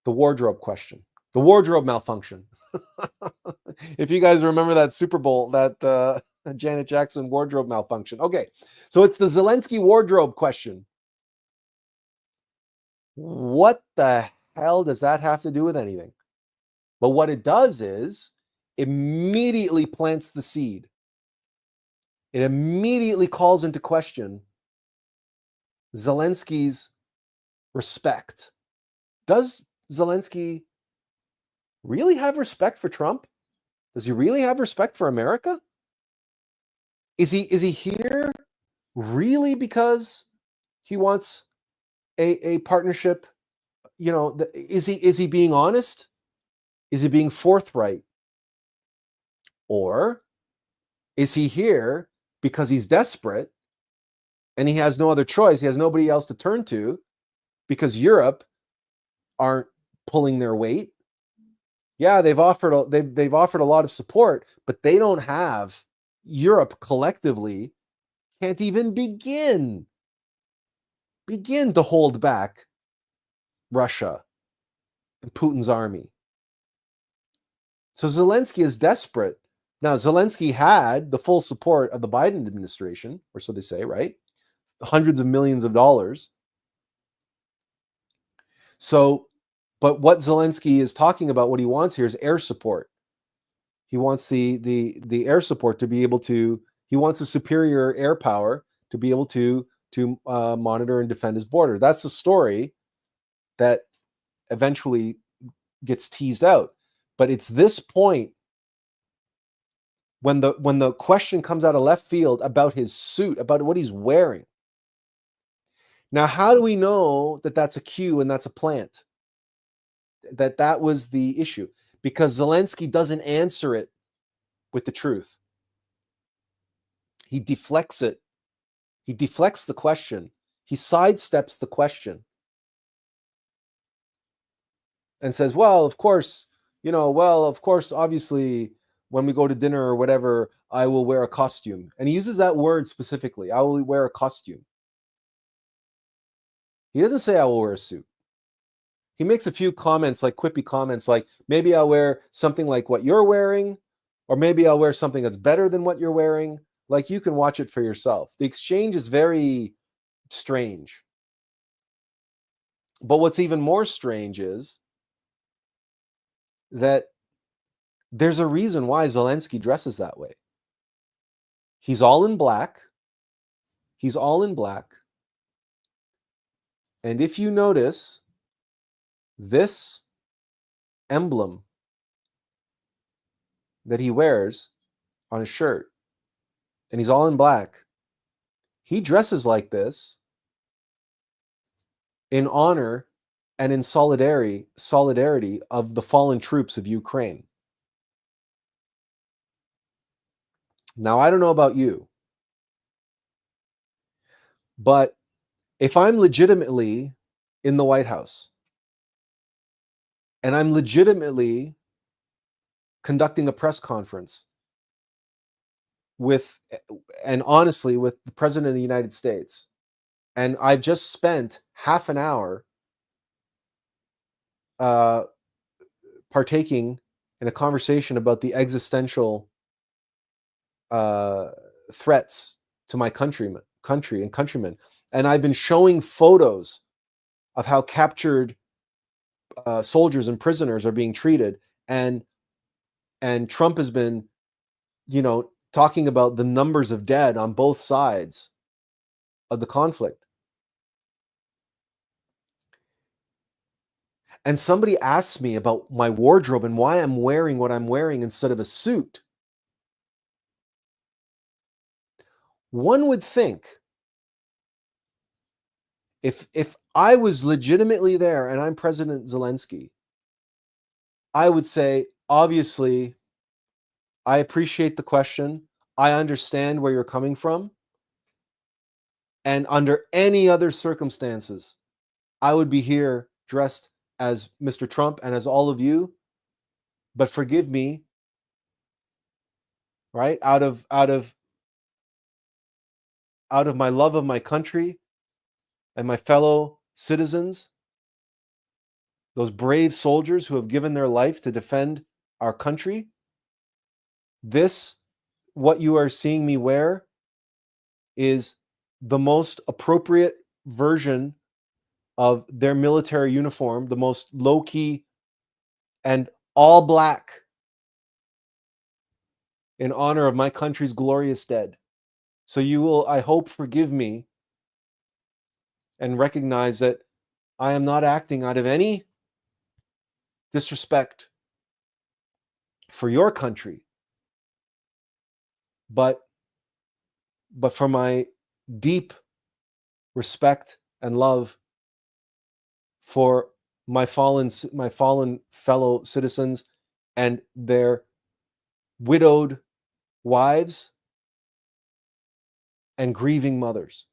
the wardrobe question, the wardrobe malfunction. If you guys remember that Super Bowl, that Janet Jackson wardrobe malfunction. Okay, so it's the Zelensky wardrobe question. What the hell does that have to do with anything? But what it does is immediately plants the seed. It immediately calls into question Zelensky's respect. Does Zelensky really have respect for Trump? Does he really have respect for America? Is he here really because he wants a partnership? You know, is he being honest? Is he being forthright? Or is he here because he's desperate and he has no other choice? He has nobody else to turn to because Europe aren't pulling their weight. Yeah, they've offered a lot of support, but they don't have, Europe collectively can't even begin to hold back Russia and Putin's army. So Zelensky is desperate. Now, Zelensky had the full support of the Biden administration, or so they say, right? Hundreds of millions of dollars. So, but what Zelensky is talking about, what he wants here is air support. He wants the air support to be able to, he wants a superior air power to be able to monitor and defend his border. That's the story that eventually gets teased out. But it's this point when the question comes out of left field about his suit, about what he's wearing. Now, how do we know that that's a cue and that's a plant? That was the issue. Because Zelensky doesn't answer it with the truth. He deflects it. He deflects the question. He sidesteps the question. And says, well, of course, obviously, when we go to dinner or whatever, I will wear a costume. And he uses that word specifically. I will wear a costume. He doesn't say I will wear a suit. He makes a few comments, like quippy comments, like maybe I'll wear something like what you're wearing, or maybe I'll wear something that's better than what you're wearing. Like, you can watch it for yourself. The exchange is very strange. But what's even more strange is that there's a reason why Zelensky dresses that way. He's all in black. He's all in black. And if you notice, this emblem that he wears on his shirt, and he's all in black, he dresses like this in honor and in solidarity of the fallen troops of Ukraine. Now, I don't know about you, but if I'm legitimately in the White House and I'm legitimately conducting a press conference with the President of the United States, and I've just spent half an hour partaking in a conversation about the existential threats to my country and countrymen, and I've been showing photos of how captured soldiers and prisoners are being treated, and Trump has been, talking about the numbers of dead on both sides of the conflict. And somebody asks me about my wardrobe and why I'm wearing what I'm wearing instead of a suit. One would think, if I was legitimately there and I'm President Zelensky, I would say, obviously, I appreciate the question. I understand where you're coming from. And under any other circumstances, I would be here dressed as Mr. Trump and as all of you, but forgive me, right? Out of my love of my country and my fellow citizens, those brave soldiers who have given their life to defend our country, what you are seeing me wear is the most appropriate version of their military uniform, the most low-key and all black in honor of my country's glorious dead. So you will, I hope, forgive me and recognize that I am not acting out of any disrespect for your country, but for my deep respect and love for my fallen fellow citizens and their widowed wives and grieving mothers.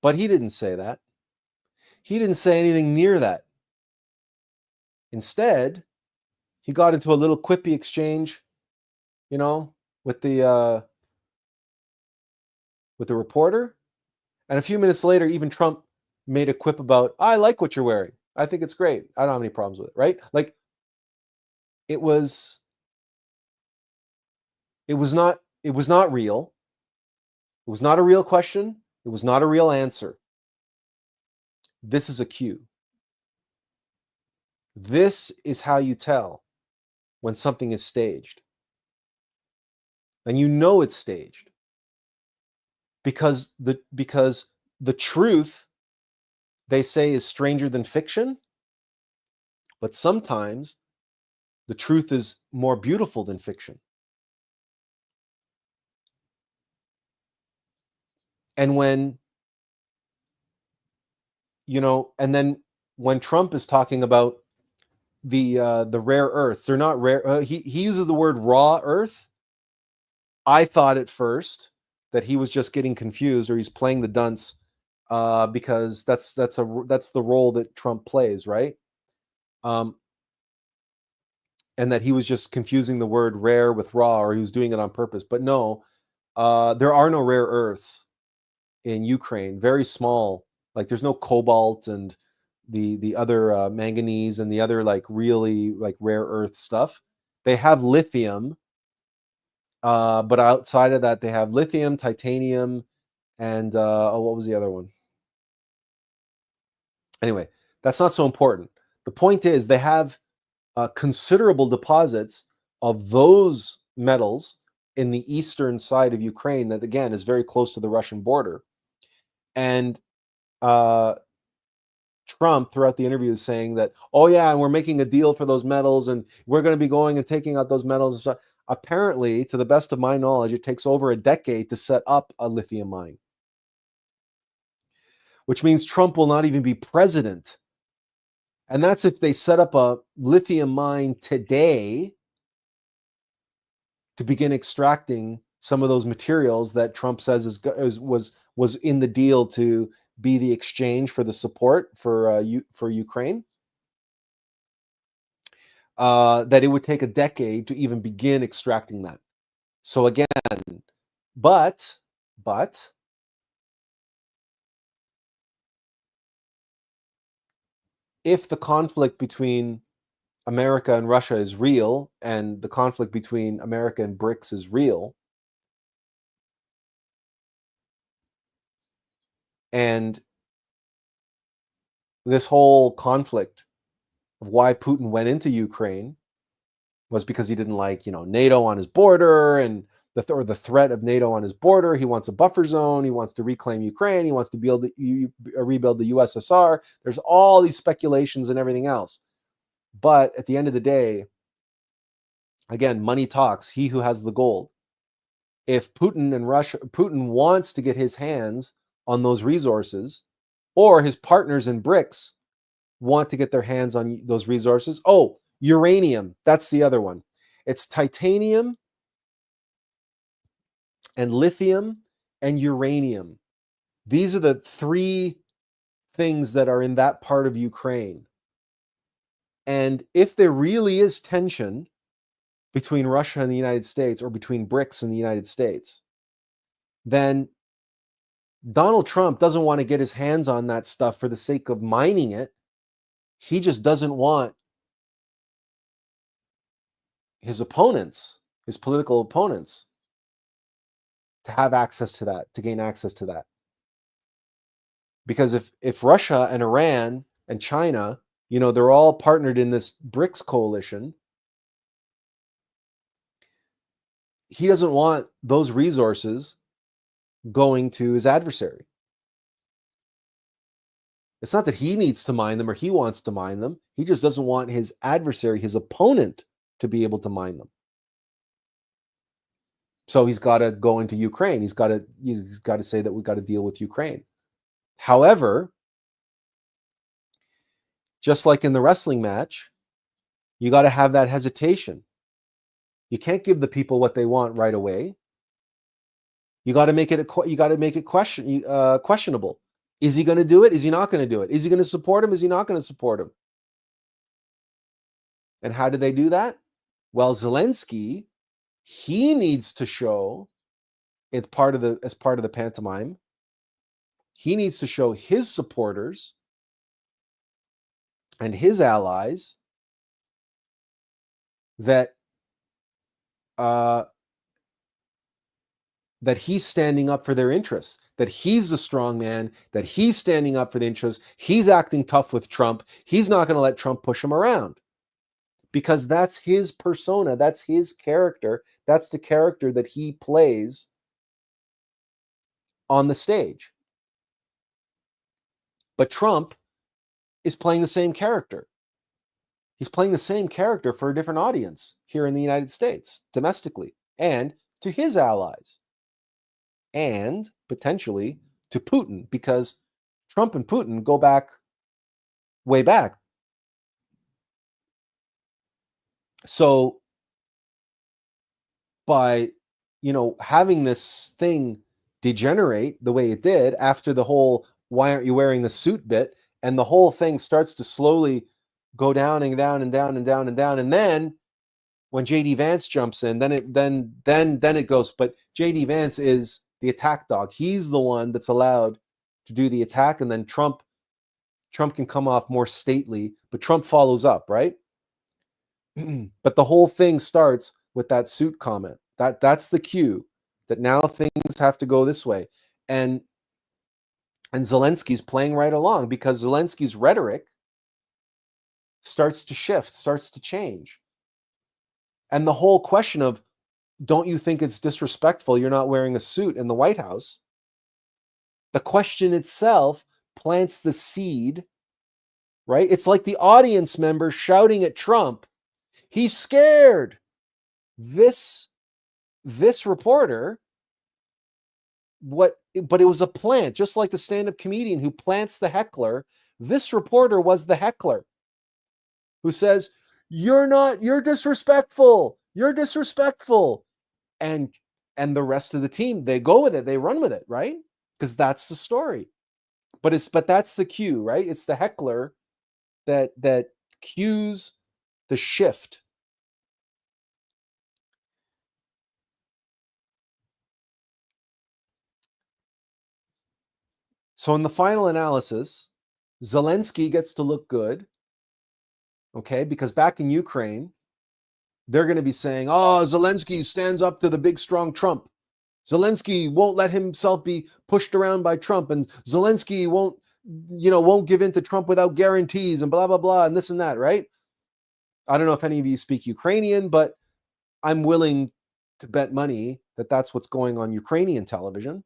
But he didn't say that. He didn't say anything near that. Instead, he got into a little quippy exchange, with the reporter. And a few minutes later, even Trump made a quip about, I like what you're wearing. I think it's great. I don't have any problems with it, right? Like, it was not real. It was not a real question. It was not a real answer. This is a cue. This is how you tell when something is staged. And you know it's staged. Because the truth, they say, is stranger than fiction. But sometimes the truth is more beautiful than fiction. And when, and then when Trump is talking about the rare earths, they're not rare. He uses the word raw earth. I thought at first that he was just getting confused, or he's playing the dunce, because that's the role that Trump plays, right? And that he was just confusing the word rare with raw, or he was doing it on purpose. But no, there are no rare earths in Ukraine. Very small. Like, there's no cobalt and the other manganese and the other really rare earth stuff. They have lithium, but outside of that, they have lithium, titanium, and what was the other one? Anyway, that's not so important. The point is, they have considerable deposits of those metals in the eastern side of Ukraine that, again, is very close to the Russian border. And Trump, throughout the interview, is saying that, oh yeah, and we're making a deal for those metals, and we're going to be going and taking out those metals and stuff. Apparently, to the best of my knowledge, it takes over a decade to set up a lithium mine, which means Trump will not even be president. And that's if they set up a lithium mine today to begin extracting some of those materials that Trump says was in the deal to be the exchange for the support for Ukraine. That it would take a decade to even begin extracting that. So again, but if the conflict between America and Russia is real, and the conflict between America and BRICS is real, and this whole conflict of why Putin went into Ukraine was because he didn't like, NATO on his border, and the threat of NATO on his border. He wants a buffer zone. He wants to reclaim Ukraine. He wants to rebuild the USSR. There's all these speculations and everything else. But at the end of the day, again, money talks. He who has the gold. If Putin wants to get his hands on those resources, or his partners in BRICS want to get their hands on those resources. Oh, uranium. That's the other one. It's titanium and lithium and uranium. These are the three things that are in that part of Ukraine. And if there really is tension between Russia and the United States, or between BRICS and the United States, then Donald Trump doesn't want to get his hands on that stuff for the sake of mining it. He just doesn't want his opponents, his political opponents, to have access to that, to gain access to that. Because if Russia and Iran and China, they're all partnered in this BRICS coalition, he doesn't want those resources going to his adversary. It's not that he needs to mine them or he wants to mine them. He just doesn't want his adversary, his opponent, to be able to mine them. So he's got to go into Ukraine. He's got to say that we've got to deal with Ukraine. However, just like in the wrestling match, you got to have that hesitation. You can't give the people what they want right away. You got to make it questionable. Is he going to do it? Is he not going to do it? Is he going to support him? Is he not going to support him? And how do they do that? Well, Zelensky, he needs to show, as part of the pantomime, he needs to show his supporters and his allies that that he's standing up for their interests, that he's the strong man, that he's standing up for the interests, he's acting tough with Trump, he's not going to let Trump push him around. Because that's his persona, that's his character, that's the character that he plays on the stage. But Trump is playing the same character. He's playing the same character for a different audience here in the United States, domestically, and to his allies, and potentially to Putin, because Trump and Putin go back, way back. So by, having this thing degenerate the way it did after the whole "why aren't you wearing the suit" bit, and the whole thing starts to slowly go down and down and down and down and down, and then when JD Vance jumps in, then it goes. But JD Vance is the attack dog. He's the one that's allowed to do the attack, and then Trump can come off more stately, but Trump follows up, right? But the whole thing starts with that suit comment. That's the cue that now things have to go this way. And Zelensky's playing right along, because Zelensky's rhetoric starts to shift, starts to change. And the whole question of, don't you think it's disrespectful you're not wearing a suit in the White House? The question itself plants the seed, right? It's like the audience member shouting at Trump, he's scared. This reporter, but it was a plant, just like the stand-up comedian who plants the heckler. This reporter was the heckler who says, you're disrespectful. You're disrespectful. And the rest of the team, they go with it. They run with it, right? Because that's the story. But that's the cue, right? It's the heckler that cues the shift. So in the final analysis, Zelensky gets to look good, okay? Because back in Ukraine, they're going to be saying, oh, Zelensky stands up to the big, strong Trump. Zelensky won't let himself be pushed around by Trump, and Zelensky won't give in to Trump without guarantees, and blah, blah, blah, and this and that, right? I don't know if any of you speak Ukrainian, but I'm willing to bet money that that's what's going on Ukrainian television.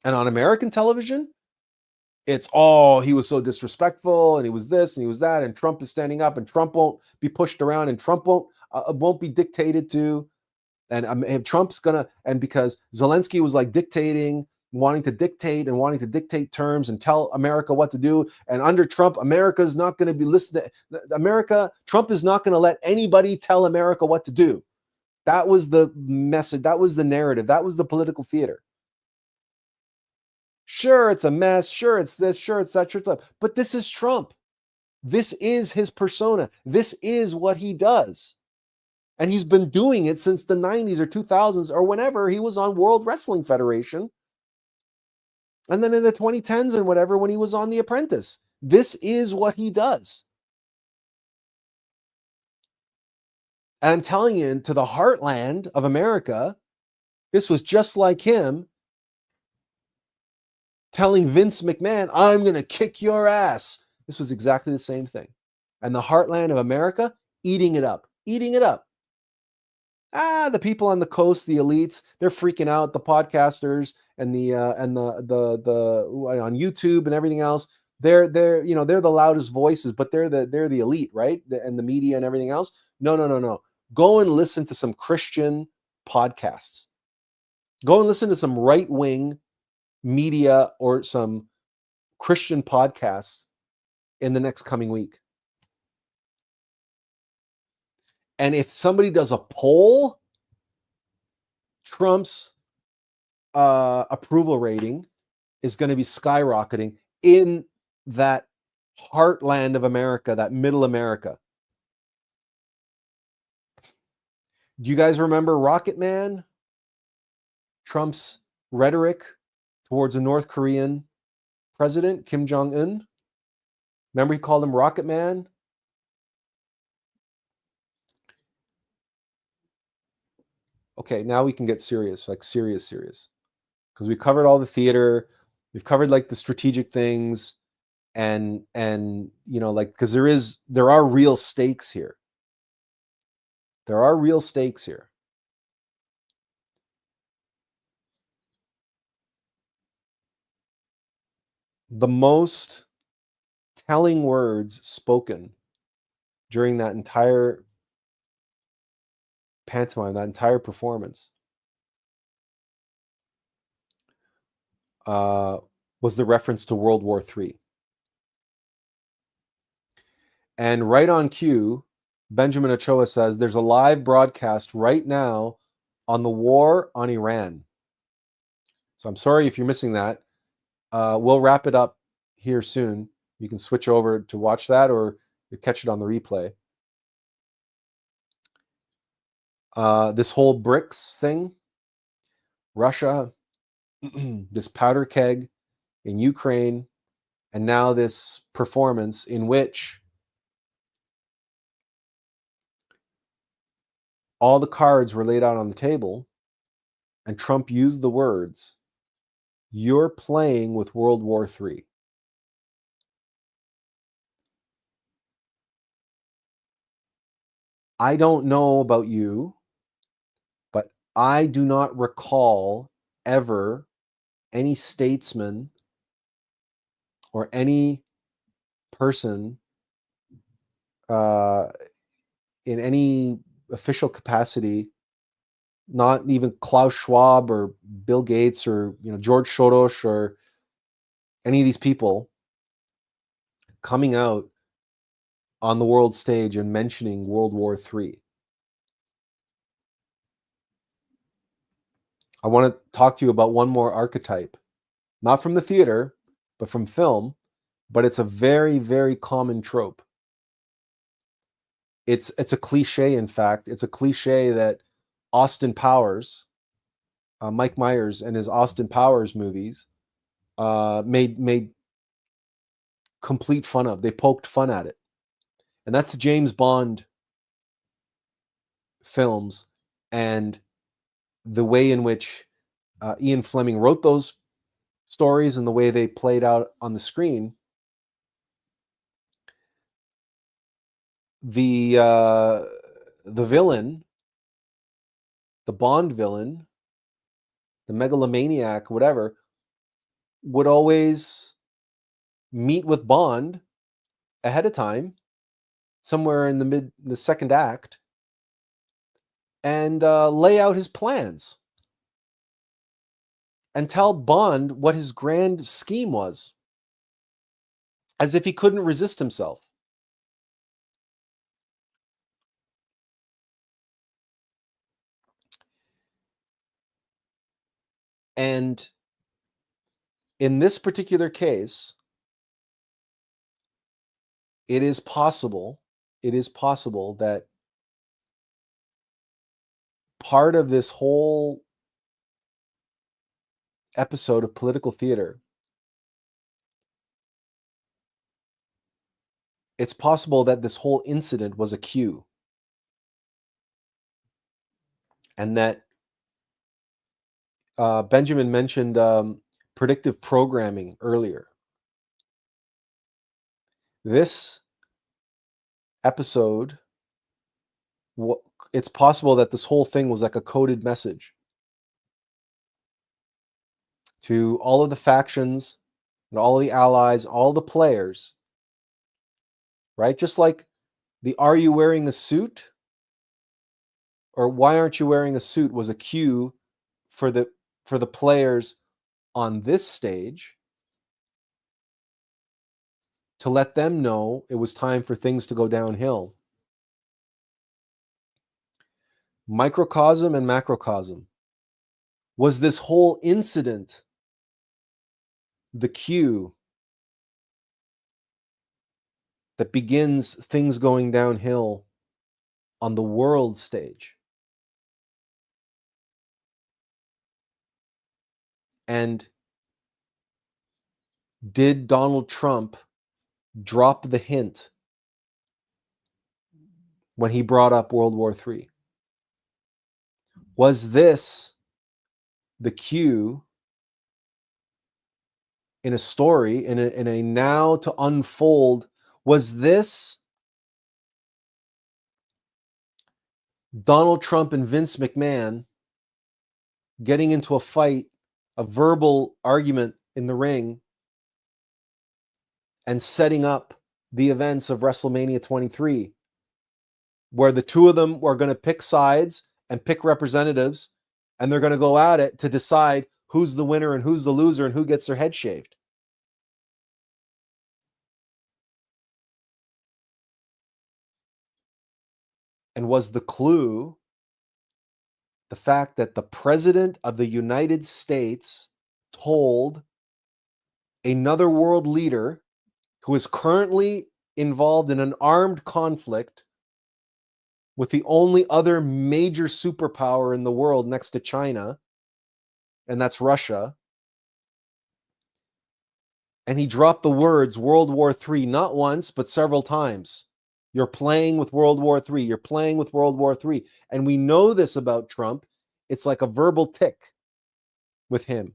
And on American television, it's, oh, he was so disrespectful, and he was this, and he was that, and Trump is standing up, and Trump won't be pushed around, and Trump won't be dictated to, and Trump's gonna, and because Zelensky was like wanting to dictate terms and tell America what to do, and under Trump, America's not going to be listening. Trump is not going to let anybody tell America what to do. That was the message. That was the narrative. That was the political theater. Sure, it's a mess. Sure, it's this. Sure, it's that. Sure, it's that. But this is Trump. This is his persona. This is what he does. And he's been doing it since the 90s or 2000s or whenever he was on World Wrestling Federation. And then in the 2010s and whatever, when he was on The Apprentice. This is what he does. And I'm telling you, to the heartland of America, this was just like him telling Vince McMahon, I'm going to kick your ass. This was exactly the same thing. And the heartland of America, eating it up. The people on the coast, the elites, they're freaking out. The podcasters and the on YouTube and everything else, they're the loudest voices, but they're the elite, right? And the media and everything else. No. Go and listen to some Christian podcasts. Go and listen to some right-wing media or some Christian podcasts in the next coming week. And if somebody does a poll, Trump's approval rating is going to be skyrocketing in that heartland of America, that middle America. Do you guys remember Rocket Man? Trump's rhetoric towards a North Korean president, Kim Jong-un? Remember he called him Rocket Man? Okay, now we can get serious, like serious. Because we covered all the theater, we've covered like the strategic things, and like, because there are real stakes here. There are real stakes here. The most telling words spoken during that entire pantomime, that entire performance, was the reference to World War III. And right on cue, Benjamin Ochoa says, there's a live broadcast right now on the war on Iran. So I'm sorry if you're missing that. We'll wrap it up here soon. You can switch over to watch that, or you catch it on the replay. This whole BRICS thing, Russia, this powder keg in Ukraine, and now this performance in which all the cards were laid out on the table, and Trump used the words, "You're playing with World War III." I don't know about you, but I do not recall ever any statesman or any person in any official capacity, not even Klaus Schwab or Bill Gates or George Soros or any of these people, coming out on the world stage and mentioning World War III. I want to talk to you about one more archetype, not from the theater, but from film, but it's a very, very common trope. It's a cliche, in fact. It's a cliche that Austin Powers, Mike Myers and his Austin Powers movies made complete fun of. They poked fun at it. And that's the James Bond films and the way in which Ian Fleming wrote those stories and the way they played out on the screen. The villain, the Bond villain, the megalomaniac, whatever, would always meet with Bond ahead of time, somewhere in the second act, and lay out his plans and tell Bond what his grand scheme was, as if he couldn't resist himself. And in this particular case, it is possible that part of this whole episode of political theater, it's possible that this whole incident was a cue. And that Benjamin mentioned predictive programming earlier. This episode, it's possible that this whole thing was like a coded message to all of the factions and all of the allies, all the players, right? Just like the "Are you wearing a suit?" or "Why aren't you wearing a suit?" was a cue for the players on this stage to let them know it was time for things to go downhill. Microcosm and macrocosm. Was this whole incident the cue that begins things going downhill on the world stage? And did Donald Trump drop the hint when he brought up World War III? Was this the cue in a story, in a now to unfold? Was this Donald Trump and Vince McMahon getting into a fight, a verbal argument in the ring, and setting up the events of WrestleMania 23, where the two of them are going to pick sides and pick representatives, and they're going to go at it to decide who's the winner and who's the loser and who gets their head shaved? And was the clue the fact that the President of the United States told another world leader who is currently involved in an armed conflict with the only other major superpower in the world next to China, and that's Russia, and he dropped the words World War III not once, but several times. You're playing with World War III. You're playing with World War III. And we know this about Trump. It's like a verbal tick with him,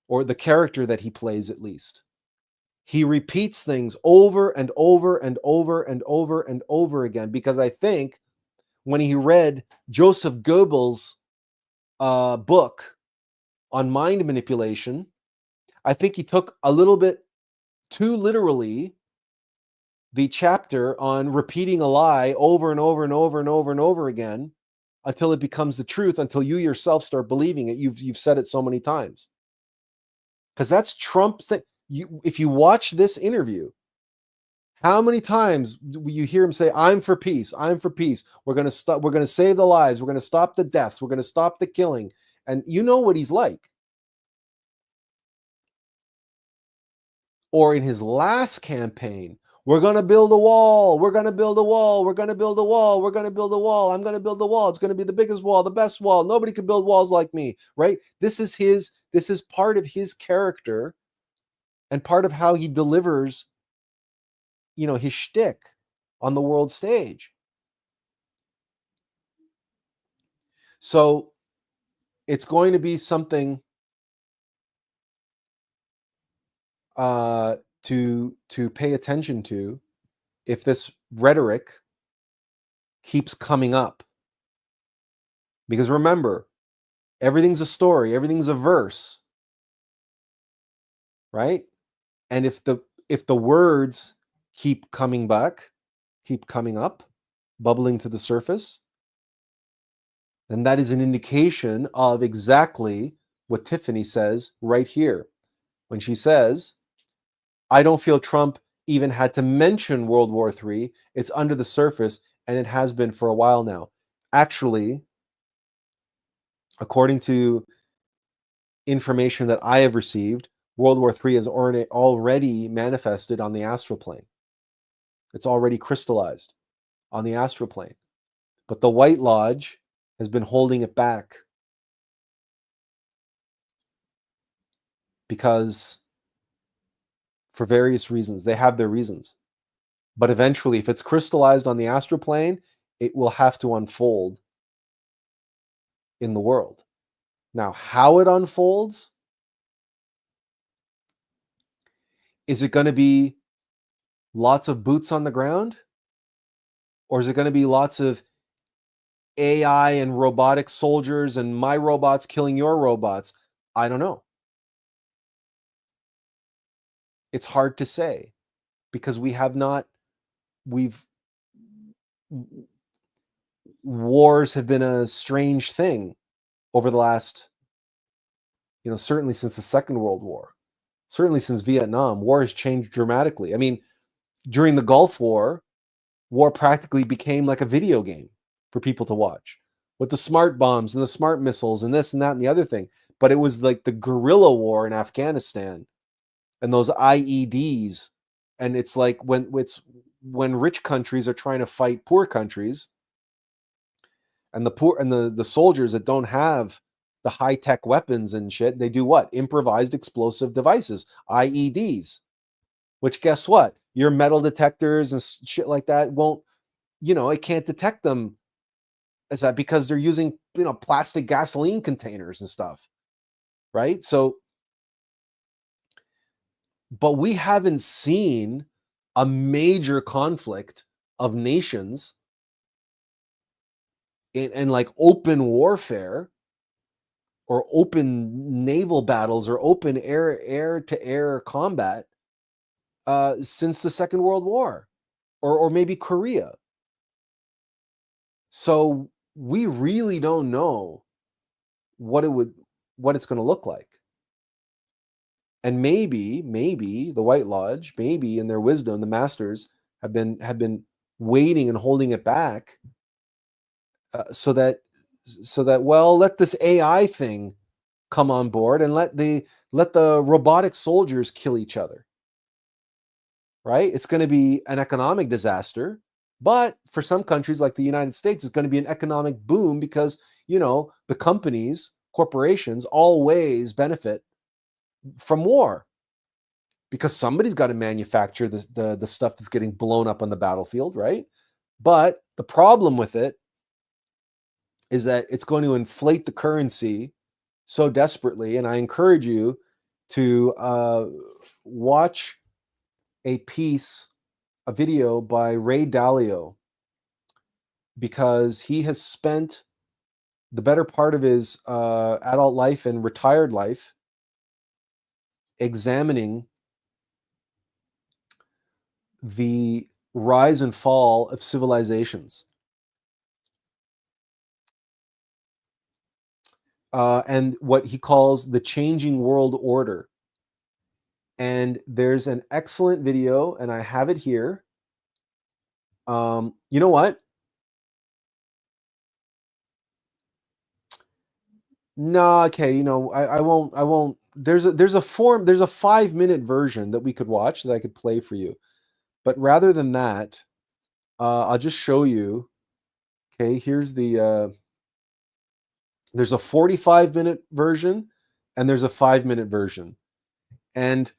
or the character that he plays at least. He repeats things over and over and over and over and over again, because I think when he read Joseph Goebbels' book on mind manipulation, I think he took a little bit too literally the chapter on repeating a lie over and over and over and over and over again until it becomes the truth, until you yourself start believing it. You've said it so many times. Because that's Trump's thing. If you watch this interview, how many times do you hear him say, "I'm for peace. I'm for peace. We're going to stop. We're going to save the lives. We're going to stop the deaths. We're going to stop the killing." And you know what he's like. Or in his last campaign, "We're going to build a wall. We're going to build a wall. We're going to build a wall. We're going to build a wall. I'm going to build a wall. It's going to be the biggest wall, the best wall. Nobody can build walls like me," right? This is part of his character and part of how he delivers, his shtick on the world stage. So it's going to be something to pay attention to if this rhetoric keeps coming up. Because remember, everything's a story, everything's a verse, right? And if the words keep coming back, keep coming up, bubbling to the surface, then that is an indication of exactly what Tiffany says right here. When she says, "I don't feel Trump even had to mention World War III. It's under the surface, and it has been for a while now." Actually, according to information that I have received, World War III is already manifested on the astral plane. It's already crystallized on the astral plane. But the White Lodge has been holding it back because, for various reasons, they have their reasons. But eventually, if it's crystallized on the astral plane, it will have to unfold in the world. Now, how it unfolds, is it going to be lots of boots on the ground? Or is it going to be lots of AI and robotic soldiers and my robots killing your robots? I don't know. It's hard to say because wars have been a strange thing over the last, certainly since the Second World War, certainly since Vietnam, war has changed dramatically. I mean, during the Gulf War practically became like a video game for people to watch with the smart bombs and the smart missiles and this and that and the other thing. But it was like the guerrilla war in Afghanistan and those IEDs. And it's like when rich countries are trying to fight poor countries, and the soldiers that don't have the high-tech weapons and shit, they do what? Improvised explosive devices, IEDs, which guess what? Your metal detectors and shit like that won't, it can't detect them as that because they're using, plastic gasoline containers and stuff, right? So, but we haven't seen a major conflict of nations in like open warfare or open naval battles or open air-to-air combat since the Second World War or maybe Korea. So we really don't know what it's going to look like. And maybe the White Lodge, maybe in their wisdom, the masters have been waiting and holding it back so that let this AI thing come on board and let the robotic soldiers kill each other. Right? It's going to be an economic disaster, but for some countries like the United States, it's going to be an economic boom because, the companies, corporations always benefit from war because somebody's got to manufacture the stuff that's getting blown up on the battlefield, right? But the problem with it is that it's going to inflate the currency so desperately. And I encourage you to watch a video by Ray Dalio, because he has spent the better part of his adult life and retired life examining the rise and fall of civilizations. And what he calls the changing world order. And there's an excellent video, and I have it here. You know what? No, okay, I won't. There's a 5-minute version that we could watch that I could play for you. But rather than that, I'll just show you. Okay, here's there's a 45-minute version and there's a 5-minute version. And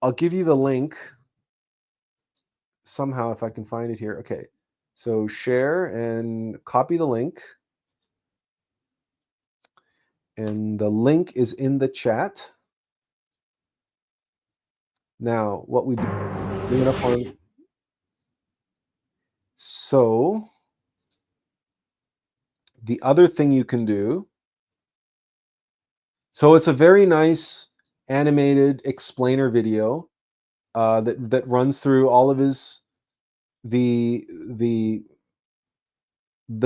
I'll give you the link somehow if I can find it here. Okay, so share and copy the link. And the link is in the chat. Now, what we do, bring it up on. So, the other thing you can do. So it's a very nice animated explainer video that runs through all of the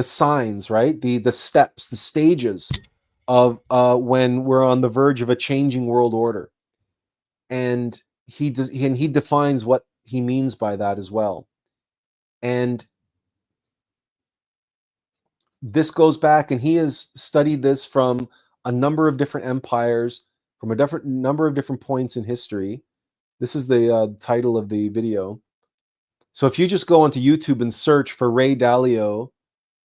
signs, right? The steps, the stages of when we're on the verge of a changing world order, and he defines what he means by that as well. And this goes back, and he has studied this from a number of different empires from a different number of different points in history. This is the title of the video. So if you just go onto YouTube and search for Ray Dalio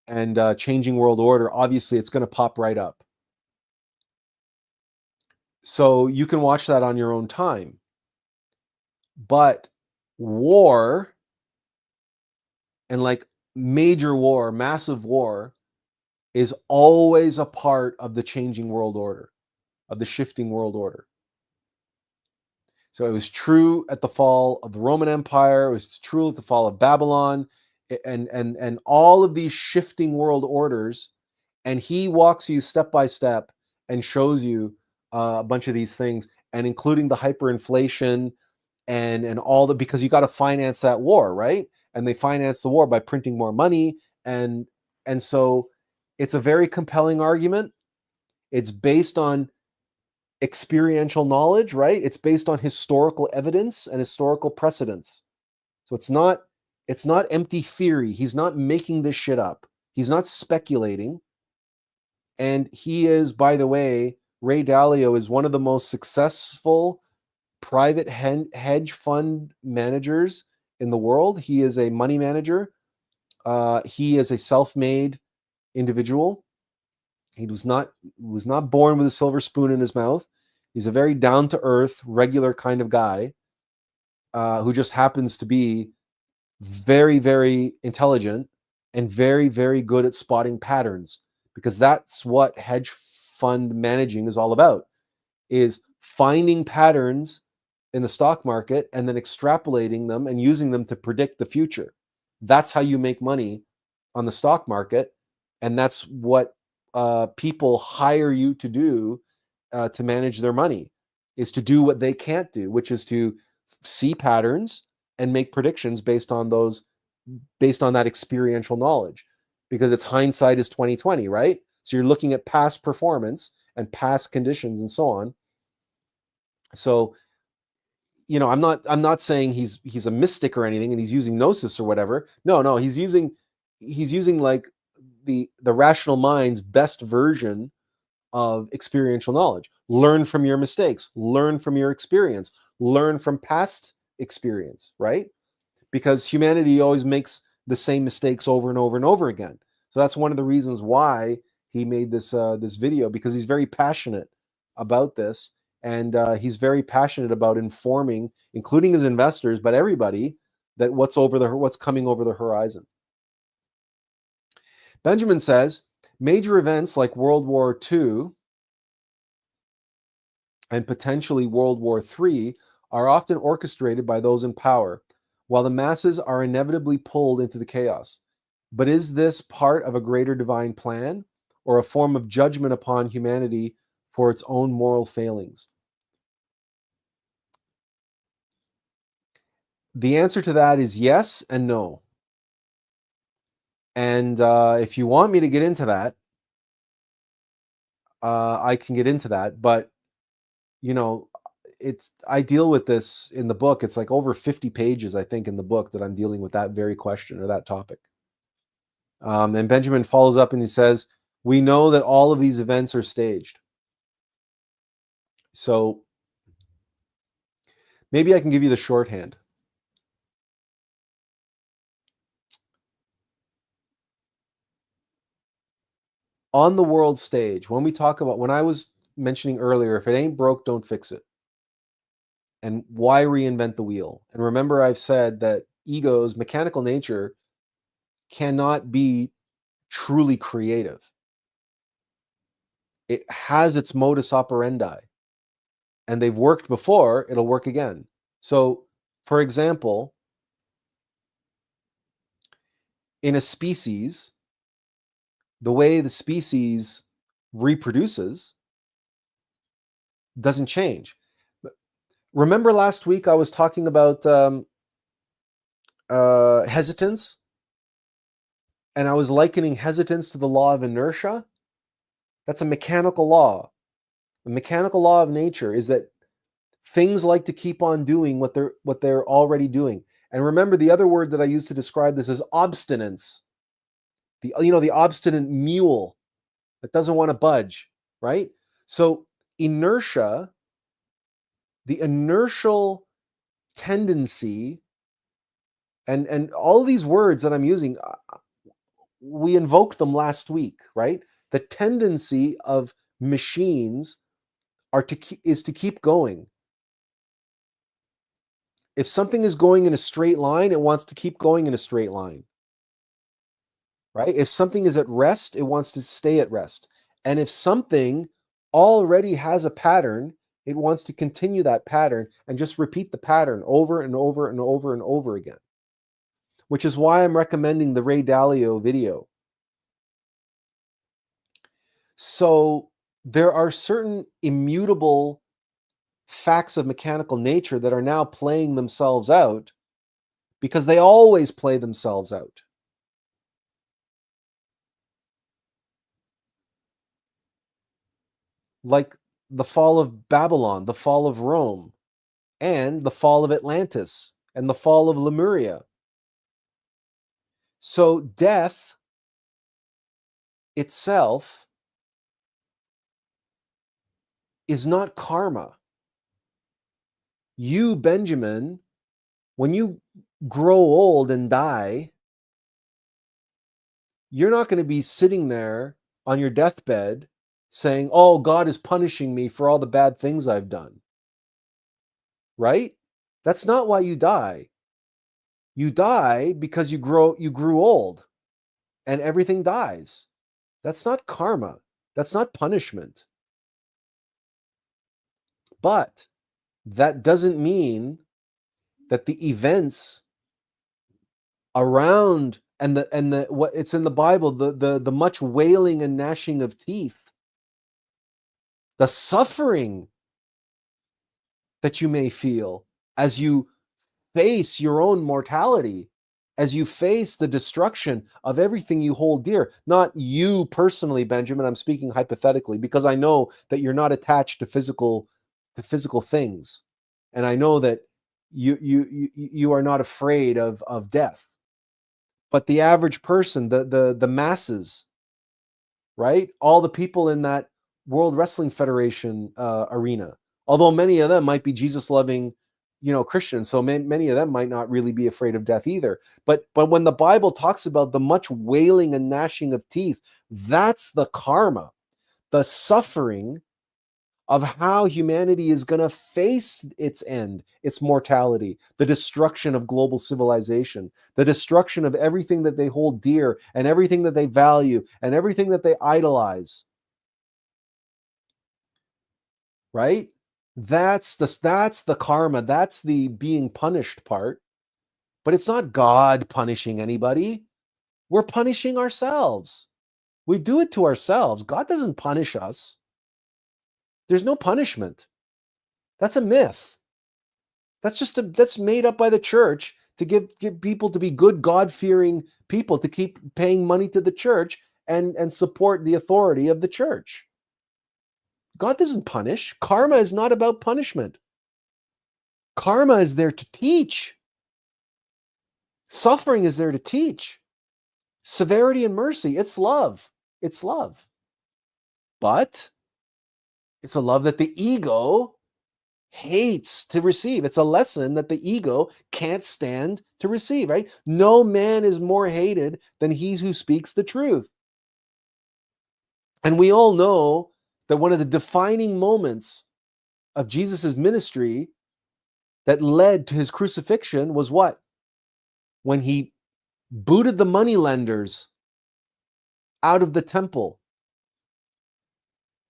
and Changing World Order, obviously it's going to pop right up. So you can watch that on your own time. But war, and like major war, massive war, is always a part of the changing world order, of the shifting world order. So it was true at the fall of the Roman Empire. It was true at the fall of Babylon, and all of these shifting world orders. And he walks you step by step and shows you a bunch of these things, and including the hyperinflation and all the, because you got to finance that war, right? And they finance the war by printing more money, and so it's a very compelling argument. It's based on experiential knowledge, right? It's based on historical evidence and historical precedents. So it's not empty theory. He's not making this shit up. He's not speculating. And he is, by the way, Ray Dalio is one of the most successful private hedge fund managers in the world. He is a money manager. He is a self-made individual. He was not born with a silver spoon in his mouth. He's a very down-to-earth, regular kind of guy who just happens to be very, very intelligent and very, very good at spotting patterns, because that's what hedge fund managing is all about, is finding patterns in the stock market and then extrapolating them and using them to predict the future. That's how you make money on the stock market, and that's what people hire you to do to manage their money, is to do what they can't do, which is to see patterns and make predictions based on that experiential knowledge, because it's hindsight is 2020, right? So you're looking at past performance and past conditions and so on. So, you know, I'm not saying he's a mystic or anything and he's using gnosis or whatever. No, he's using like the rational mind's best version of experiential knowledge. Learn from your mistakes, learn from your experience, learn from past experience, right? Because humanity always makes the same mistakes over and over and over again. So that's one of the reasons why he made this video, because he's very passionate about this, and he's very passionate about informing, including his investors, but everybody, that what's coming over the horizon. Benjamin says, major events like World War II and potentially World War III are often orchestrated by those in power, while the masses are inevitably pulled into the chaos. But is this part of a greater divine plan, or a form of judgment upon humanity for its own moral failings? The answer to that is yes and no. And if you want me to get into that, I can get into that. But, you know, I deal with this in the book. It's like over 50 pages, I think, in the book that I'm dealing with that very question or that topic. And Benjamin follows up and he says, we know that all of these events are staged. So maybe I can give you the shorthand. On the world stage, when I was mentioning earlier, if it ain't broke, don't fix it. And why reinvent the wheel? And remember, I've said that ego's mechanical nature cannot be truly creative. It has its modus operandi, and they've worked before, it'll work again. So, for example, in a species, the way the species reproduces doesn't change. Remember last week I was talking about hesitance, and I was likening hesitance to the law of inertia. That's a mechanical law. The mechanical law of nature is that things like to keep on doing what they're already doing. And remember, the other word that I use to describe this is obstinance. The obstinate mule that doesn't want to budge, right? So inertia the inertial tendency, and all of these words that I'm using, we invoked them last week, right? The tendency of machines is to keep going. If something is going in a straight line, it wants to keep going in a straight line, right? If something is at rest, it wants to stay at rest. And if something already has a pattern, it wants to continue that pattern and just repeat the pattern over and over and over and over again, which is why I'm recommending the Ray Dalio video. So there are certain immutable facts of mechanical nature that are now playing themselves out because they always play themselves out. Like the fall of Babylon, the fall of Rome, and the fall of Atlantis, and the fall of Lemuria. So death itself is not karma. You, Benjamin, when you grow old and die, you're not going to be sitting there on your deathbed saying, oh, God is punishing me for all the bad things I've done. Right? That's not why you die. You die because you grew old and everything dies. That's not karma. That's not punishment. But that doesn't mean that the events around and the what it's in the Bible, the much wailing and gnashing of teeth, the suffering that you may feel as you face your own mortality, as you face the destruction of everything you hold dear. Not you personally, Benjamin, I'm speaking hypothetically, because I know that you're not attached to physical things. And I know that you are not afraid of death. But the average person, the masses, right? All the people in that World Wrestling Federation arena, although many of them might be Jesus-loving, Christians, so many of them might not really be afraid of death either. But when the Bible talks about the much wailing and gnashing of teeth, that's the karma, the suffering of how humanity is going to face its end, its mortality, the destruction of global civilization, the destruction of everything that they hold dear and everything that they value and everything that they idolize. Right? That's the karma. That's the being punished part. But it's not God punishing anybody. We're punishing ourselves. We do it to ourselves. God doesn't punish us. There's no punishment. That's a myth. That's made up by the church to give people to be good, God-fearing people, to keep paying money to the church and support the authority of the church. God doesn't punish. Karma is not about punishment. Karma is there to teach. Suffering is there to teach. Severity and mercy, it's love. It's love. But it's a love that the ego hates to receive. It's a lesson that the ego can't stand to receive, right? No man is more hated than he who speaks the truth. And we all know that one of the defining moments of Jesus's ministry that led to his crucifixion was what? When he booted the moneylenders out of the temple.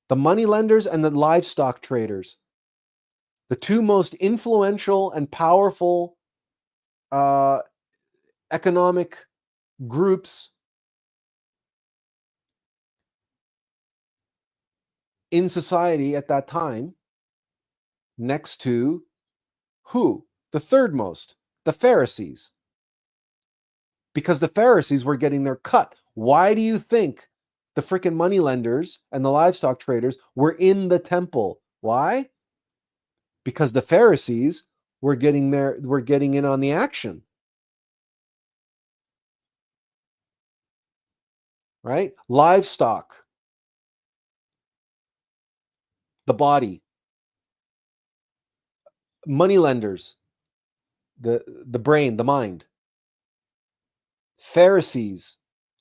The moneylenders and the livestock traders. The two most influential and powerful economic groups in society at that time, next to who? The third most, the Pharisees. Because the Pharisees were getting their cut. Why do you think the freaking moneylenders and the livestock traders were in the temple? Why? Because the Pharisees were getting in on the action. Right? Livestock. The body. moneylenders, the brain, the mind. Pharisees,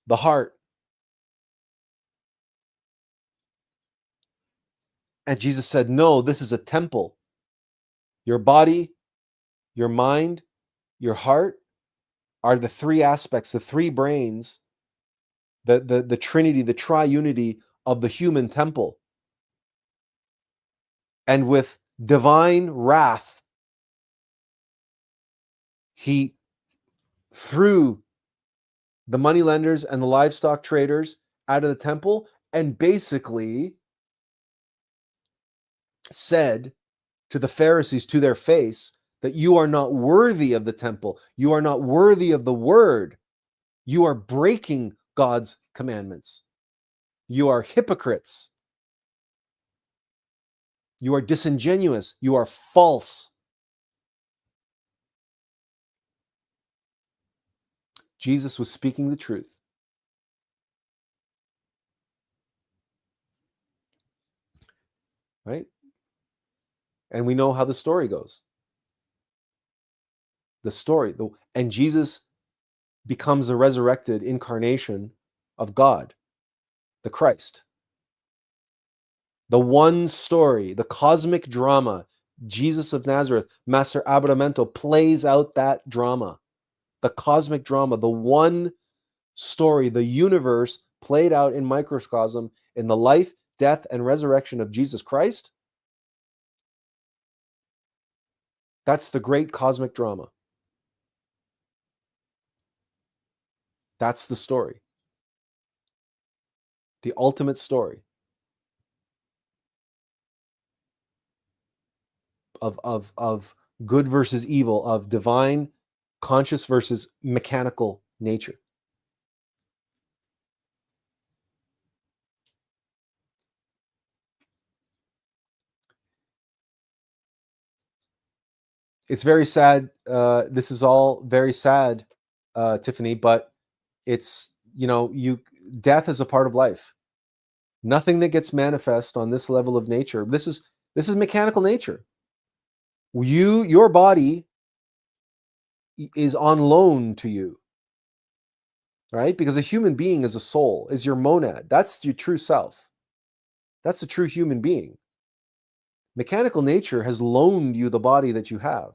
the heart. And Jesus said, no, this is a temple. Your body, your mind, your heart are the three aspects, the three brains, the Trinity, the triunity of the human temple. And with divine wrath, he threw the moneylenders and the livestock traders out of the temple and basically said to the Pharisees to their face that you are not worthy of the temple. You are not worthy of the word. You are breaking God's commandments. You are hypocrites. You are disingenuous. You are false. Jesus was speaking the truth. Right? And we know how the story goes. And Jesus becomes the resurrected incarnation of God, the Christ. The one story, the cosmic drama, Jesus of Nazareth, Master Abbramento plays out that drama. The cosmic drama, the one story, the universe played out in microcosm in the life, death, and resurrection of Jesus Christ. That's the great cosmic drama. That's the story. The ultimate story of good versus evil, of divine conscious versus mechanical nature. It's very sad. This is all very sad, Tiffany, but it's, death is a part of life. Nothing that gets manifest on this level of nature. This is mechanical nature. Your body is on loan to you, right? Because a human being is a soul, is your monad. That's your true self. That's the true human being. Mechanical nature has loaned you the body that you have.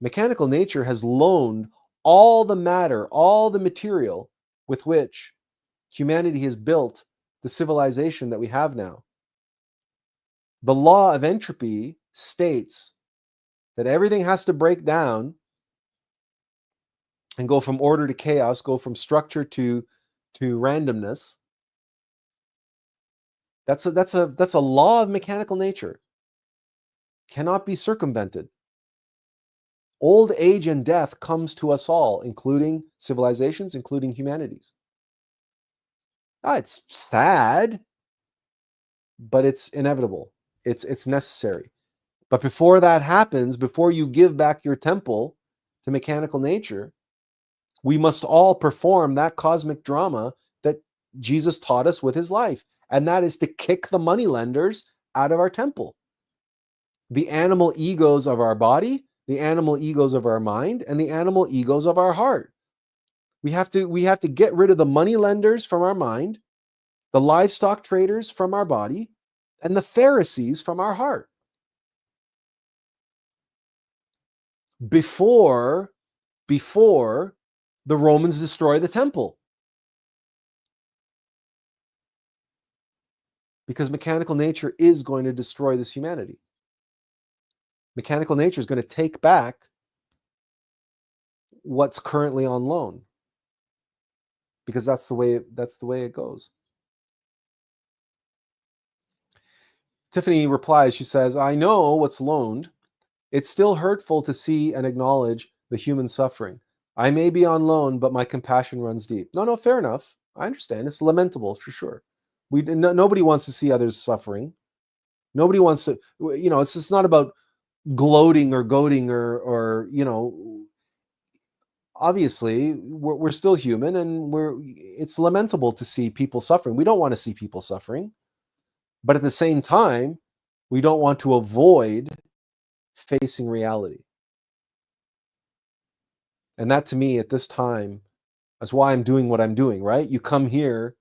Mechanical nature has loaned all the matter, all the material with which humanity has built the civilization that we have now. The law of entropy states that everything has to break down and go from order to chaos, go from structure to randomness. That's a law of mechanical nature. Cannot be circumvented. Old age and death comes to us all, including civilizations, including humanities. It's sad, but it's inevitable. It's necessary. But before that happens, before you give back your temple to mechanical nature, we must all perform that cosmic drama that Jesus taught us with his life. And that is to kick the moneylenders out of our temple. The animal egos of our body, the animal egos of our mind, and the animal egos of our heart. We have to get rid of the moneylenders from our mind, the livestock traders from our body, and the Pharisees from our heart. Before the Romans destroy the temple. Because mechanical nature is going to destroy this humanity. Mechanical nature is going to take back what's currently on loan. Because that's the way it goes. Tiffany replies, she says, I know what's loaned. It's still hurtful to see and acknowledge the human suffering. I may be on loan, but my compassion runs deep. No, fair enough. I understand. It's lamentable for sure. Nobody wants to see others suffering. Nobody wants to, it's just not about gloating or goading or obviously we're still human and it's lamentable to see people suffering. We don't want to see people suffering. But at the same time, we don't want to avoid facing reality. And that, to me, at this time, that's why I'm doing what I'm doing, right? You come here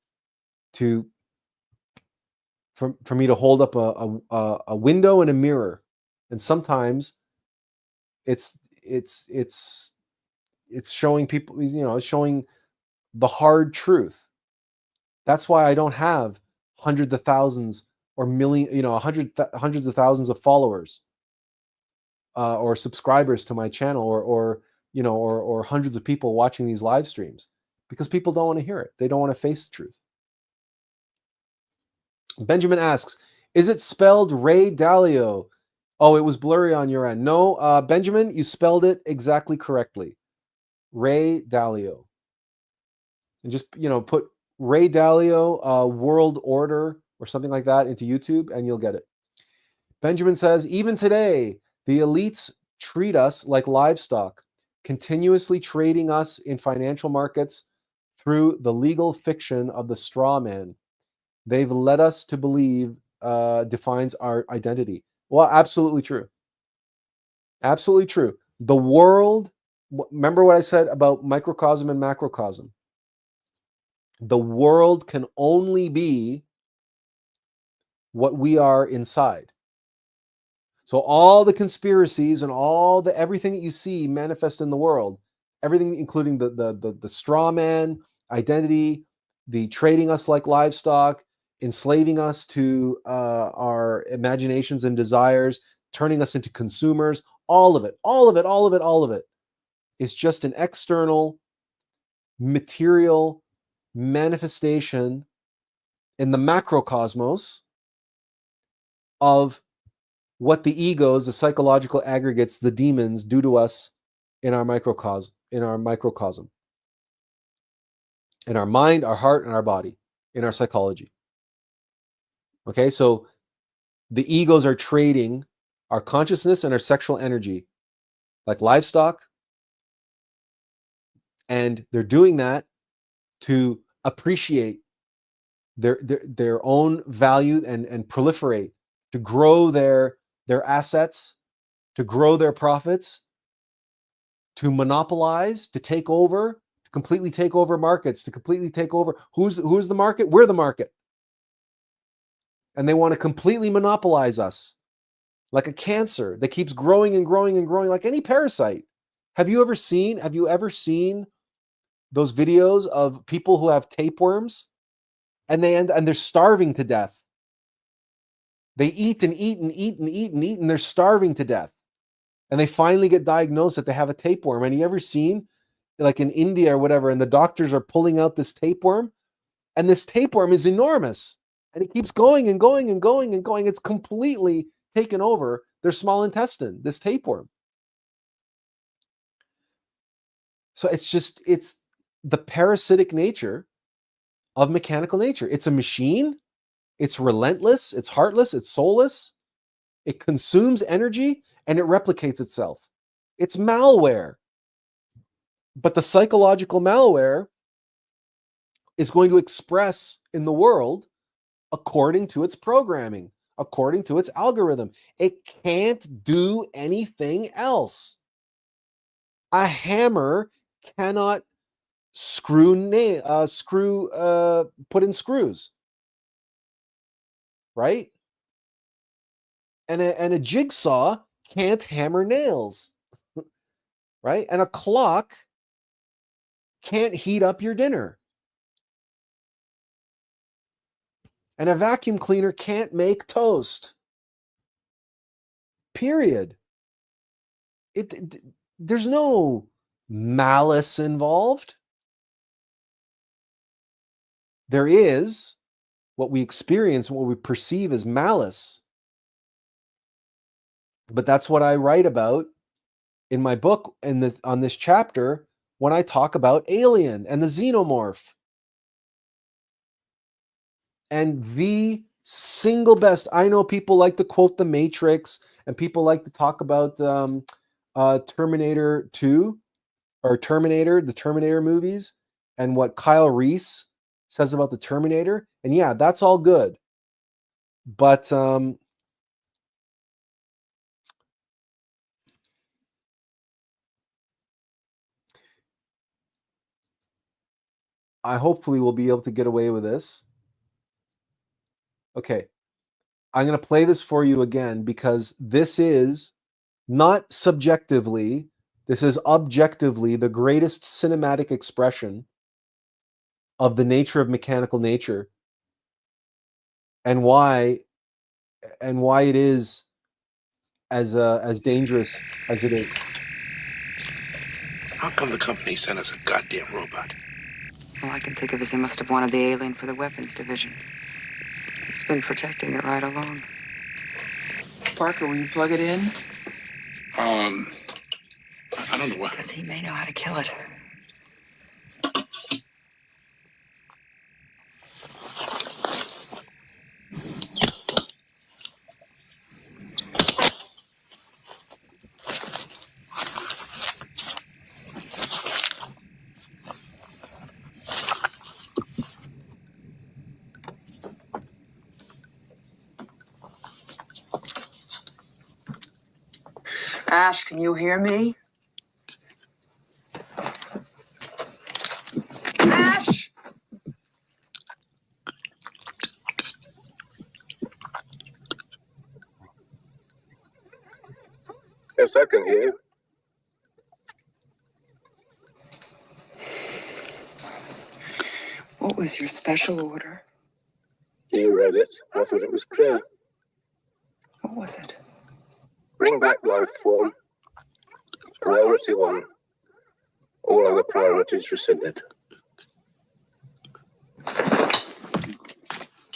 for me to hold up a window and a mirror, and sometimes it's showing people, it's showing the hard truth. That's why I don't have hundreds of thousands or hundreds of thousands of followers or subscribers to my channel, or hundreds of people watching these live streams, because people don't want to hear it. They don't want to face the truth. Benjamin asks, is it spelled Ray Dalio? Oh, it was blurry on your end. No, Benjamin, you spelled it exactly correctly. Ray Dalio. And just, put Ray Dalio World Order or something like that into YouTube and you'll get it. Benjamin says, even today, the elites treat us like livestock, continuously trading us in financial markets through the legal fiction of the straw man. They've led us to believe defines our identity. Well, absolutely true. Absolutely true. The world, remember what I said about microcosm and macrocosm. The world can only be what we are inside. So all the conspiracies and everything that you see manifest in the world, everything including the straw man identity, the trading us like livestock, enslaving us to our imaginations and desires, turning us into consumers, all of it is just an external material manifestation in the macrocosmos of what the egos, the psychological aggregates, the demons do to us in our microcosm, in our mind, our heart, and our body, in our psychology. Okay, so the egos are trading our consciousness and our sexual energy like livestock, and they're doing that to appreciate their own value and proliferate, to grow their assets, to grow their profits, to monopolize, to take over, to completely take over markets, to completely take over. Who's the market? We're the market. And they want to completely monopolize us like a cancer that keeps growing and growing and growing, like any parasite. Have you ever seen those videos of people who have tapeworms and they're starving to death? They eat and eat and eat and eat and eat, and they're starving to death. And they finally get diagnosed that they have a tapeworm. And you ever seen, like in India or whatever, and the doctors are pulling out this tapeworm, and this tapeworm is enormous. And it keeps going and going and going and going. It's completely taken over their small intestine, this tapeworm. So it's the parasitic nature of mechanical nature. It's a machine. It's relentless. It's heartless. It's soulless. It consumes energy and it replicates itself. It's malware. But the psychological malware is going to express in the world according to its programming, according to its algorithm. It can't do anything else. A hammer cannot put in screws, right? And a jigsaw can't hammer nails, right? And a clock can't heat up your dinner. And a vacuum cleaner can't make toast. Period. There's no malice involved. There is what we experience, what we perceive as malice. But that's what I write about in my book on this chapter when I talk about Alien and the xenomorph. And the single best, I know people like to quote The Matrix, and people like to talk about Terminator 2 or Terminator, the Terminator movies, and what Kyle Reese says about the Terminator. And yeah, that's all good. But I hopefully will be able to get away with this. Okay. I'm going to play this for you again because this is not subjectively, this is objectively the greatest cinematic expression of the nature of mechanical nature and why it is as dangerous as it is. How come the company sent us a goddamn robot? All I can think of is they must have wanted the alien for the weapons division. He's been protecting it right along. Parker, will you plug it in? I don't know why. Because he may know how to kill it. Ash, can you hear me? Ash! Yes, I can hear you. What was your special order? You read it. I thought it was clear. What was it? Bring back life form. Priority 1. All other priorities rescinded.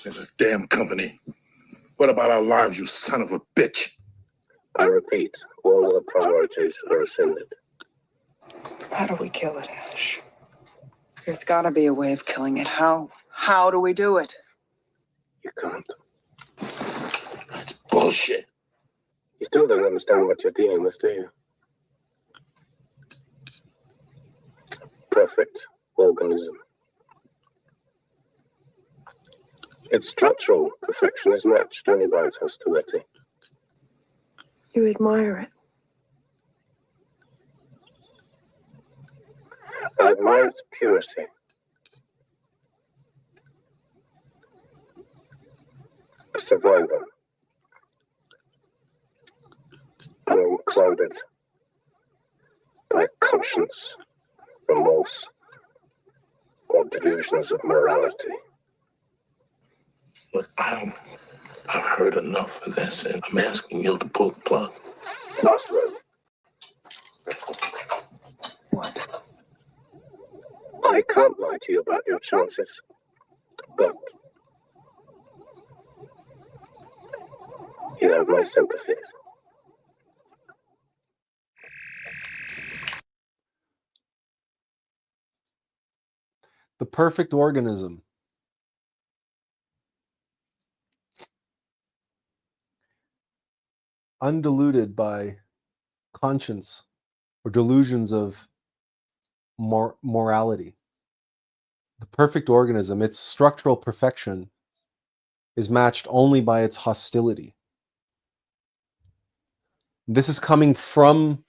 There's a damn company. What about our lives, you son of a bitch? I repeat, all other priorities are rescinded. How do we kill it, Ash? There's gotta be a way of killing it. How? How do we do it? You can't. That's bullshit. You still don't understand what you're dealing with, do you? Perfect organism. Its structural perfection is matched only by its hostility. You admire it. I admire its purity. A survivor. Unclouded by conscience, remorse, or delusions of morality. Look, I've heard enough of this, and I'm asking you to pull the plug. Last word. What? I can't lie to you about your chances, but you have my sympathies. The perfect organism. Undiluted by conscience or delusions of morality. The perfect organism, its structural perfection, is matched only by its hostility. This is coming from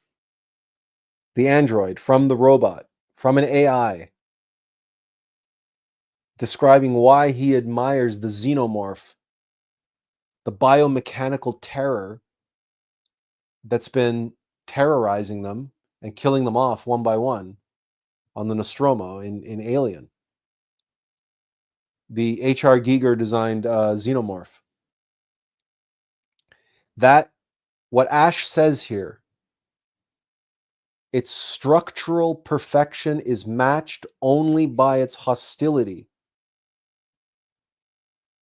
the android, from the robot, from an AI, describing why he admires the xenomorph, the biomechanical terror that's been terrorizing them and killing them off one by one on the Nostromo in Alien. The H.R. Giger designed xenomorph. That, what Ash says here, its structural perfection is matched only by its hostility.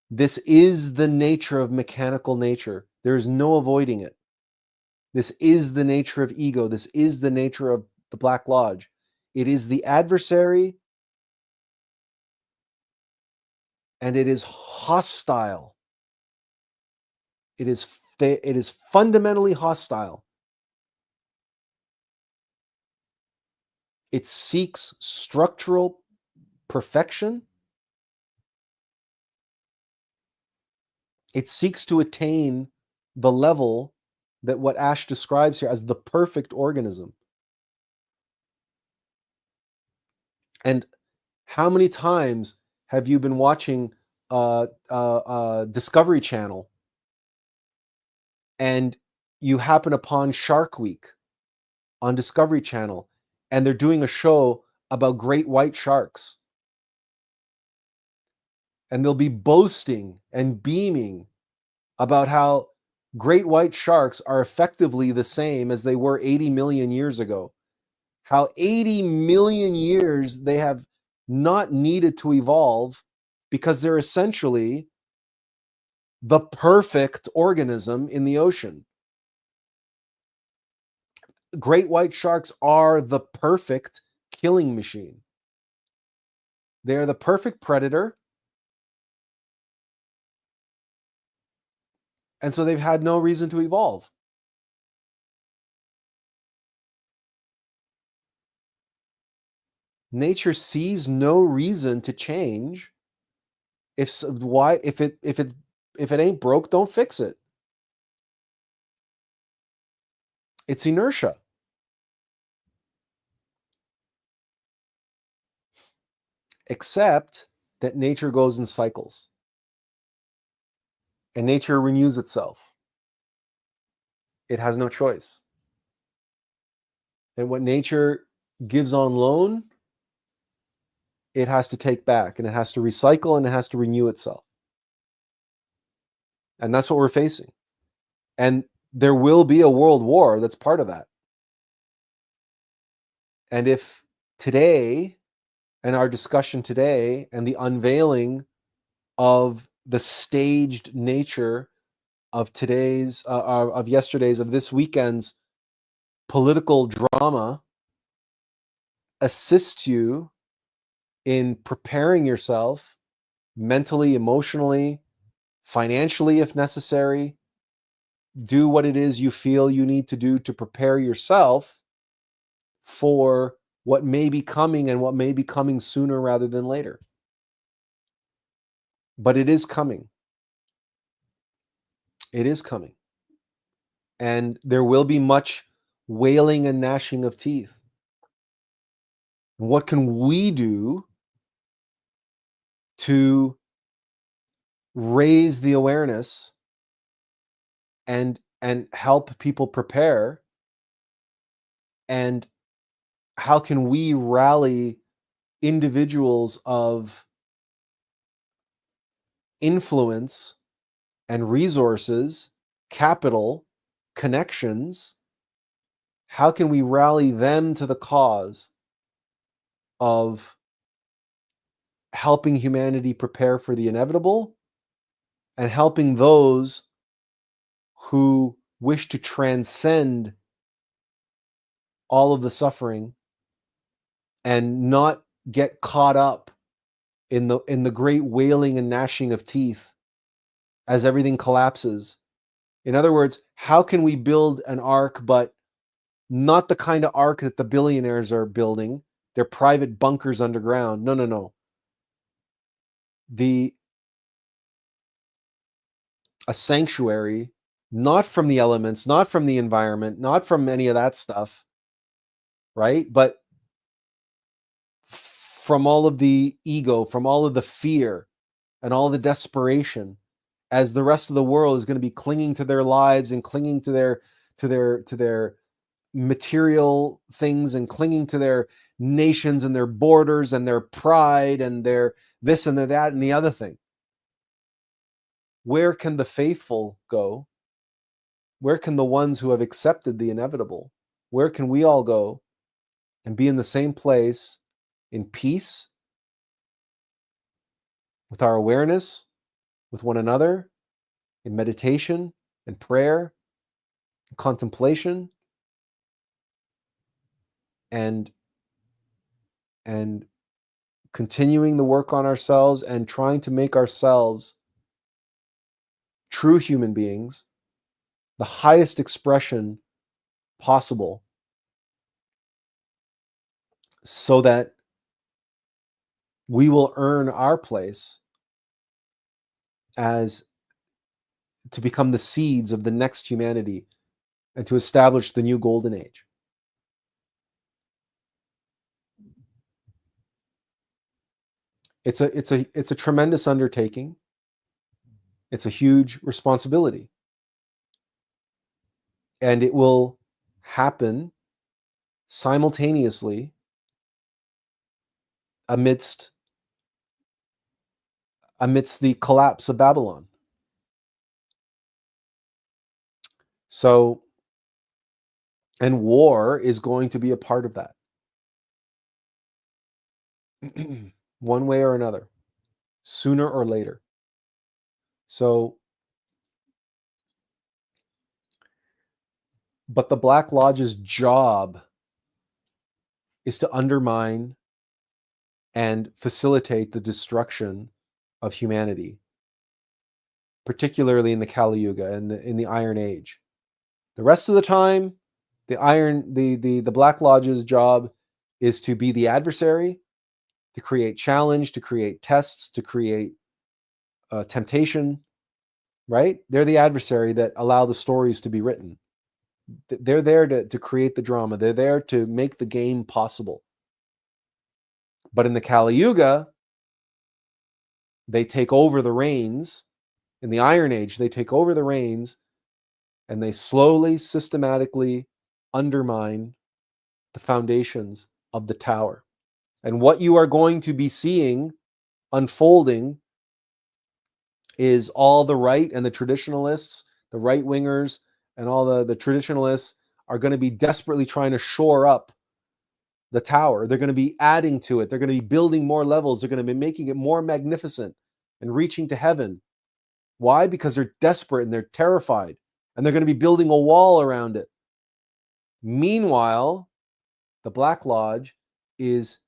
This is the nature of mechanical nature. There is no avoiding it. This is the nature of ego. This is the nature of the Black Lodge. It is the adversary, and it is hostile. It is fundamentally hostile. It seeks structural perfection. It seeks to attain the level that what Ash describes here as the perfect organism. And How many times have you been watching Discovery Channel and you happen upon Shark Week on Discovery Channel and they're doing a show about great white sharks? And they'll be boasting and beaming about how great white sharks are effectively the same as they were 80 million years ago. How 80 million years they have not needed to evolve because they're essentially the perfect organism in the ocean. Great white sharks are the perfect killing machine. They are the perfect predator. And so they've had no reason to evolve. Nature sees no reason to change. If it ain't broke, don't fix it. It's inertia. Except that nature goes in cycles. And nature renews itself. It has no choice. And what nature gives on loan, it has to take back, and it has to recycle, and it has to renew itself. And that's what we're facing. And there will be a world war that's part of that. And if today, and our discussion today, and the unveiling of the staged nature of today's, of yesterday's, of this weekend's political drama assists you in preparing yourself mentally, emotionally, financially, if necessary, do what it is you feel you need to do to prepare yourself for what may be coming, and what may be coming sooner rather than later. But it is coming. It is coming. And there will be much wailing and gnashing of teeth. What can we do to raise the awareness and help people prepare? And how can we rally individuals of influence and resources, capital, connections? How can we rally them to the cause of helping humanity prepare for the inevitable, and helping those who wish to transcend all of the suffering and not get caught up in the great wailing and gnashing of teeth as everything collapses? In other words, how can we build an ark, but not the kind of ark that the billionaires are building, their private bunkers underground? No. A sanctuary, not from the elements, not from the environment, not from any of that stuff, right? But from all of the ego, from all of the fear and all the desperation, as the rest of the world is going to be clinging to their lives and clinging to their material things and clinging to their nations and their borders and their pride and their this and their that and the other thing. Where can the faithful go? Where can the ones who have accepted the inevitable? Where can we all go and be in the same place, in peace, with our awareness, with one another, in meditation and prayer, and contemplation, and continuing the work on ourselves and trying to make ourselves true human beings, the highest expression possible, so that we will earn our place as to become the seeds of the next humanity and to establish the new golden age. It's a tremendous undertaking. It's a huge responsibility. And it will happen simultaneously amidst the collapse of Babylon. So, and war is going to be a part of that. One way or another, sooner or later. So, but the Black Lodge's job is to undermine and facilitate the destruction of humanity, particularly in the Kali Yuga and in the Iron Age. The rest of the time, the Black Lodge's job is to be the adversary, to create challenge, to create tests, to create temptation, right? They're the adversary that allow the stories to be written. They're there to create the drama. They're there to make the game possible. But in the Kali Yuga, they take over the reins. In the Iron Age, they take over the reins and they slowly, systematically undermine the foundations of the tower. And what you are going to be seeing unfolding is all the right and the traditionalists, the right-wingers, and all the traditionalists are going to be desperately trying to shore up the tower. They're going to be adding to it. They're going to be building more levels. They're going to be making it more magnificent and reaching to heaven. Why? Because they're desperate and they're terrified. And they're going to be building a wall around it. Meanwhile, the Black Lodge is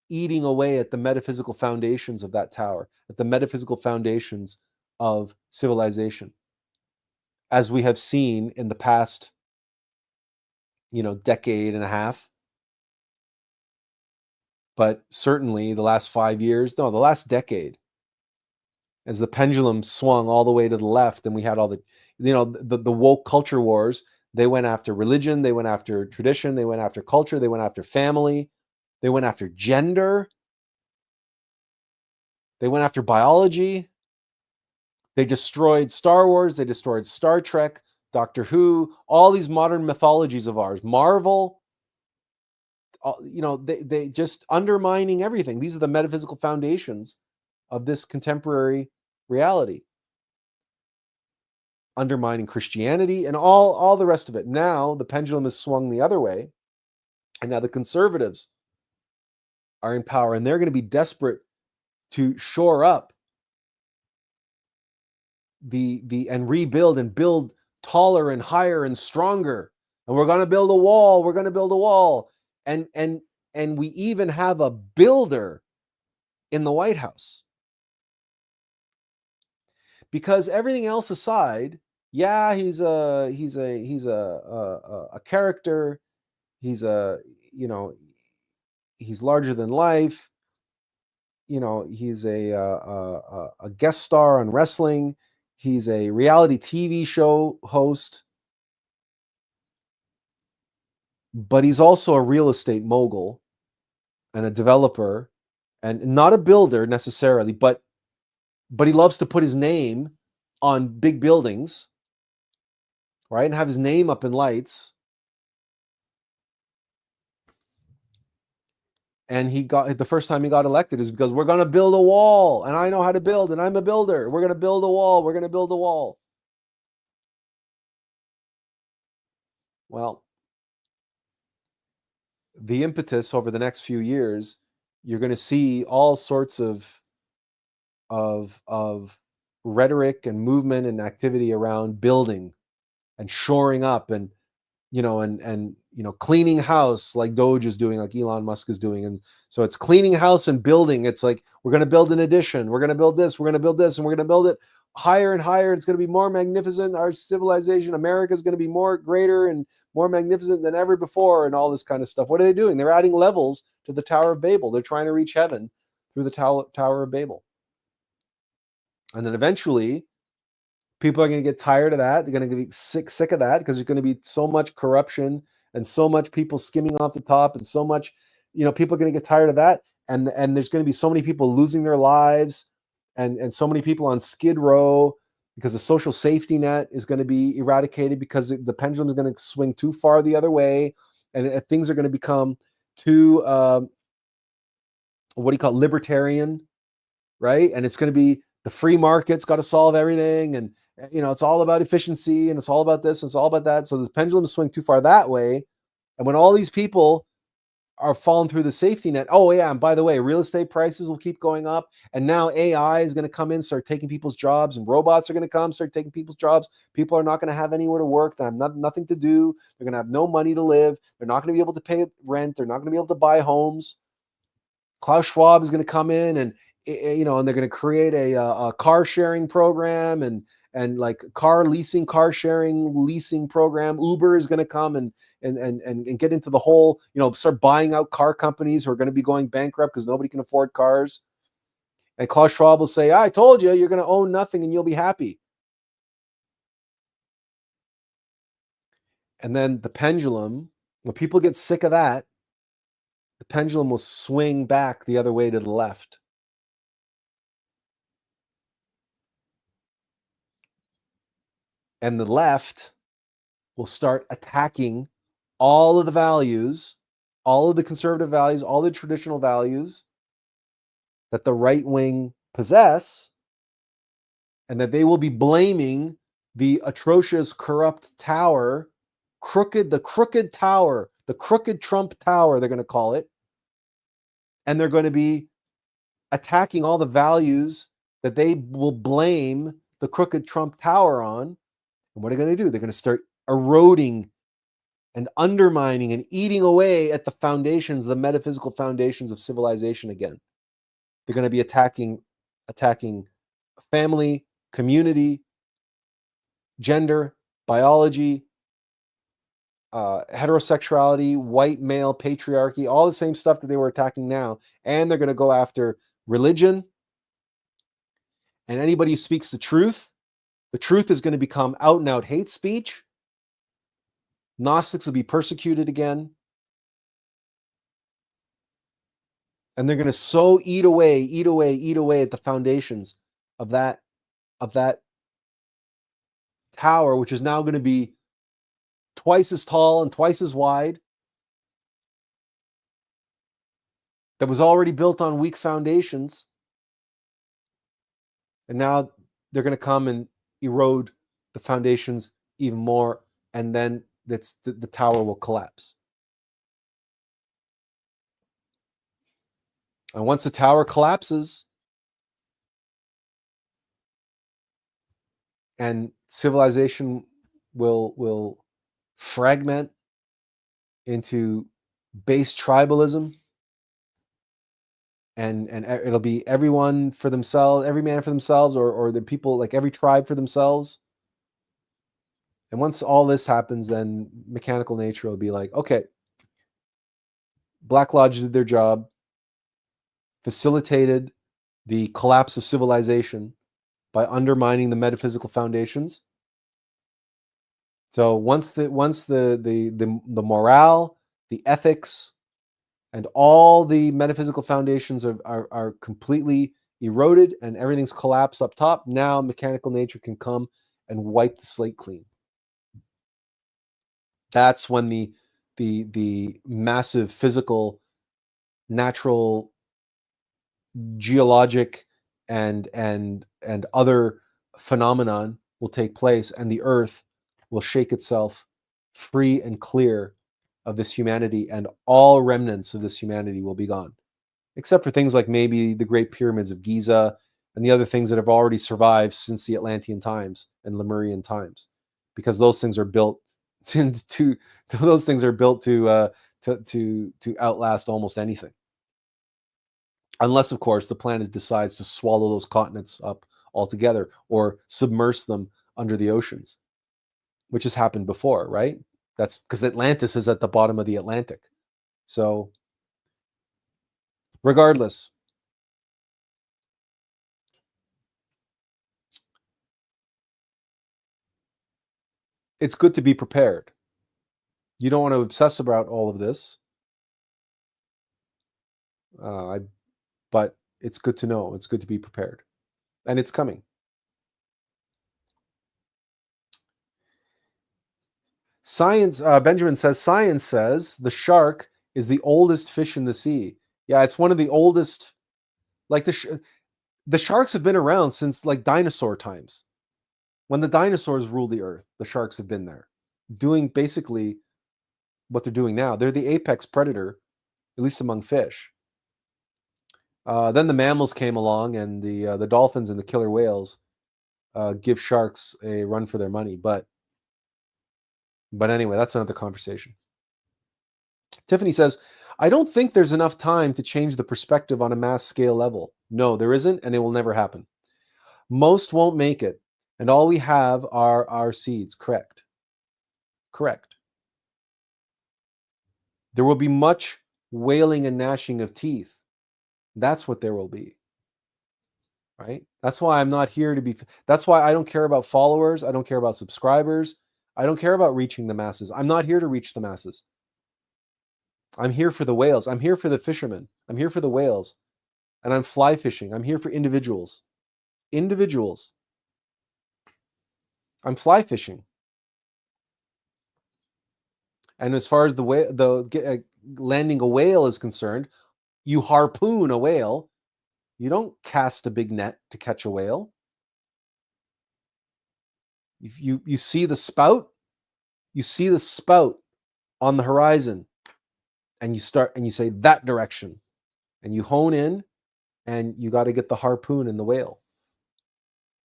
eating away at the metaphysical foundations of that tower, at the metaphysical foundations of civilization, as we have seen in the past, decade and a half. But certainly the last 5 years, no, the last decade, as the pendulum swung all the way to the left, and we had all the woke culture wars. They went after religion, they went after tradition, they went after culture, they went after family, they went after gender, they went after biology. They destroyed Star Wars, they destroyed Star Trek, Doctor Who, all these modern mythologies of ours, Marvel. They just undermining everything. These are the metaphysical foundations of this contemporary reality. Undermining Christianity and all the rest of it. Now the pendulum has swung the other way, and now the conservatives are in power, and they're going to be desperate to shore up and rebuild and build taller and higher and stronger. And we're going to build a wall. We're going to build a wall. And we even have a builder in the White House. Because everything else aside, yeah, he's a character. He's he's larger than life. He's a guest star on wrestling. He's a reality TV show host. But he's also a real estate mogul and a developer, and not a builder necessarily, but he loves to put his name on big buildings, right? And have his name up in lights. And the first time he got elected is because we're going to build a wall, and I know how to build, and I'm a builder. We're going to build a wall. We're going to build a wall. Well, the impetus over the next few years, you're going to see all sorts of rhetoric and movement and activity around building and shoring up and cleaning house, like Doge is doing, like Elon Musk is doing. And so it's cleaning house and building. It's like, we're going to build an addition. We're going to build this. We're going to build this, and we're going to build it higher and higher. It's going to be more magnificent. Our civilization, America, is going to be more greater and more magnificent than ever before, and all this kind of stuff. What are they doing? They're adding levels to the Tower of Babel. They're trying to reach heaven through the Tower of Babel. And then eventually, people are going to get tired of that. They're going to be sick of that, because there's going to be so much corruption and so much people skimming off the top, and so much, people are going to get tired of that. and there's going to be so many people losing their lives, and so many people on skid row because the social safety net is going to be eradicated because the pendulum is going to swing too far the other way, and things are going to become too what do you call it, libertarian, right? And it's going to be the free market's got to solve everything, and it's all about efficiency, and it's all about this, and it's all about that. So the pendulum swing too far that way, and when all these people are falling through the safety net. Oh yeah, and by the way, real estate prices will keep going up, and now AI is going to come in, start taking people's jobs, and robots are going to come, start taking people's jobs. People are not going to have anywhere to work. They have nothing to do. They're going to have no money to live. They're not going to be able to pay rent. They're not going to be able to buy homes. Klaus Schwab is going to come in, and and they're going to create a car sharing program, and like car sharing leasing program. Uber is going to come and get into the whole, start buying out car companies who are going to be going bankrupt because nobody can afford cars. And Klaus Schwab will say, I told you, you're going to own nothing and you'll be happy. And then the pendulum, when people get sick of that, the pendulum will swing back the other way to the left. And the left will start attacking all of the values, all of the conservative values, all the traditional values that the right wing possess, and that they will be blaming the atrocious, corrupt tower, the crooked tower, the crooked Trump tower, they're going to call it. And they're going to be attacking all the values that they will blame the crooked Trump tower on. And what are they going to do? They're going to start eroding and undermining and eating away at the foundations, the metaphysical foundations of civilization again. They're going to be attacking family, community, gender, biology, heterosexuality, white male patriarchy, all the same stuff that they were attacking now. And they're going to go after religion and anybody who speaks the truth. The truth is going to become out and out hate speech. Gnostics will be persecuted again. And they're going to so eat away at the foundations of that tower, which is now going to be twice as tall and twice as wide, that was already built on weak foundations. And now they're going to come and erode the foundations even more, and then the tower will collapse. And once the tower collapses and civilization will fragment into base tribalism, and it'll be everyone for themselves, every man for themselves, or the people, like every tribe for themselves. And once all this happens, then mechanical nature will be like, okay, Black Lodge did their job, facilitated the collapse of civilization by undermining the metaphysical foundations. So once the morale, the ethics, and all the metaphysical foundations are completely eroded and everything's collapsed up top, now mechanical nature can come and wipe the slate clean. That's when the massive physical, natural, geologic, and other phenomenon will take place, and the earth will shake itself free and clear of this humanity, and all remnants of this humanity will be gone, except for things like maybe the Great Pyramids of Giza and the other things that have already survived since the Atlantean times and Lemurian times, because those things are built to outlast almost anything, unless of course the planet decides to swallow those continents up altogether or submerge them under the oceans, which has happened before, right? That's because Atlantis is at the bottom of the Atlantic. So regardless, it's good to be prepared. You don't want to obsess about all of this. But it's good to know. It's good to be prepared. And it's coming. Science, Benjamin says, science says the shark is the oldest fish in the sea. Yeah, it's one of the oldest. Like the sharks have been around since like dinosaur times. When the dinosaurs ruled the earth, the sharks have been there, doing basically what they're doing now. They're the apex predator, at least among fish. Then the mammals came along, and the dolphins and the killer whales give sharks a run for their money. But anyway, that's another conversation. Tiffany says, I don't think there's enough time to change the perspective on a mass scale level. No, there isn't, and it will never happen. Most won't make it, and all we have are our seeds. Correct. There will be much wailing and gnashing of teeth. That's what there will be. Right? That's why I'm not here to be... That's why I don't care about followers. I don't care about subscribers. I don't care about reaching the masses. I'm not here to reach the masses. I'm here for the whales. I'm here for the fishermen. I'm here for the whales. And I'm fly fishing. I'm here for individuals. Individuals. I'm fly fishing. And as far as landing a whale is concerned, you harpoon a whale. You don't cast a big net to catch a whale. You see the spout. You see the spout on the horizon, and you say that direction, and you hone in, and you got to get the harpoon in the whale.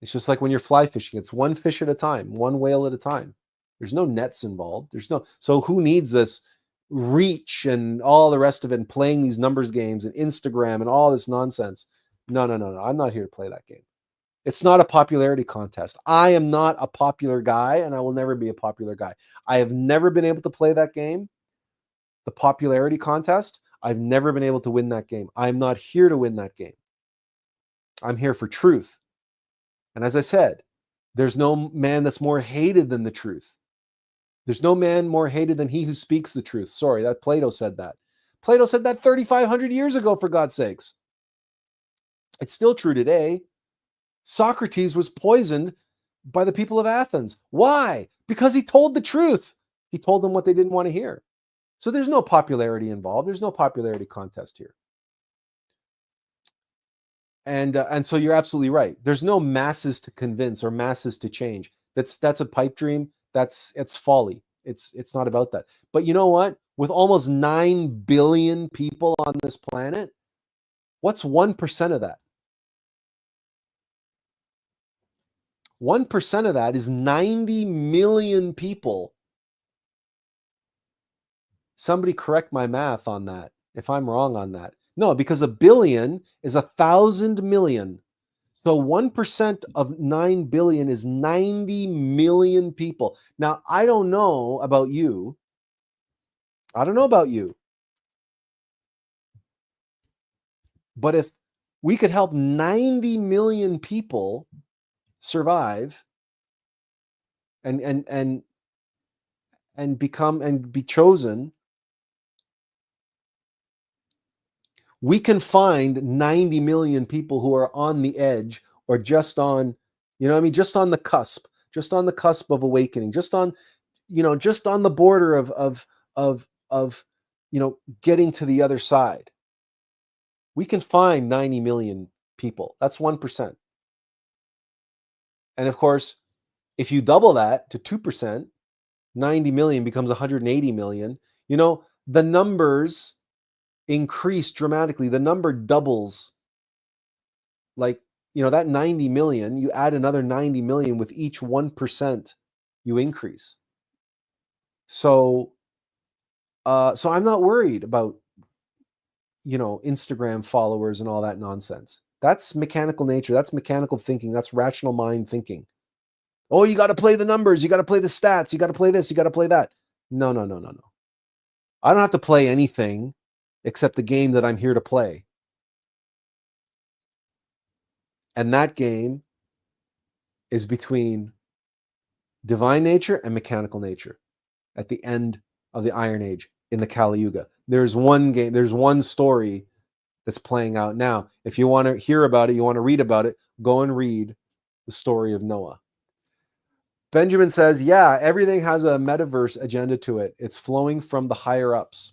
It's just like when you're fly fishing. It's one fish at a time, one whale at a time. There's no nets involved. So who needs this reach and all the rest of it and playing these numbers games and Instagram and all this nonsense? No. I'm not here to play that game. It's not a popularity contest. I am not a popular guy, and I will never be a popular guy. I have never been able to play that game, the popularity contest. I've never been able to win that game. I'm not here to win that game. I'm here for truth. And as I said, there's no man that's more hated than the truth. There's no man more hated than he who speaks the truth. Sorry, that Plato said that. Plato said that 3,500 years ago, for God's sakes. It's still true today. Socrates was poisoned by the people of Athens. Why? Because he told the truth. He told them what they didn't want to hear. So there's no popularity involved. There's no popularity contest here. And so you're absolutely right. There's no masses to convince or masses to change. That's a pipe dream. It's folly. It's not about that. But you know what? With almost 9 billion people on this planet, what's 1% of that? 1% of that is 90 million people. Somebody correct my math on that if I'm wrong on that. No, because a billion is 1,000 million. So 1% of 9 billion is 90 million people. Now, I don't know about you. But if we could help 90 million people survive and become and be chosen, we can find 90 million people who are on the edge or just on, just on the cusp of awakening, just on the border of getting to the other side. We can find 90 million people. That's 1%. And of course, if you double that to 2%, 90 million becomes 180 million. The numbers increase dramatically. The number doubles. Like, that 90 million, you add another 90 million with each 1% you increase. So I'm not worried about, Instagram followers and all that nonsense. That's mechanical nature. That's mechanical thinking. That's rational mind thinking. Oh, you got to play the numbers. You got to play the stats. You got to play this. You got to play that. No. I don't have to play anything except the game that I'm here to play. And that game is between divine nature and mechanical nature at the end of the Iron Age in the Kali Yuga. There's one game, there's one story that's playing out now. If you want to hear about it, you want to read about it, go and read the story of Noah. Benjamin says, yeah, everything has a metaverse agenda to it. It's flowing from the higher ups.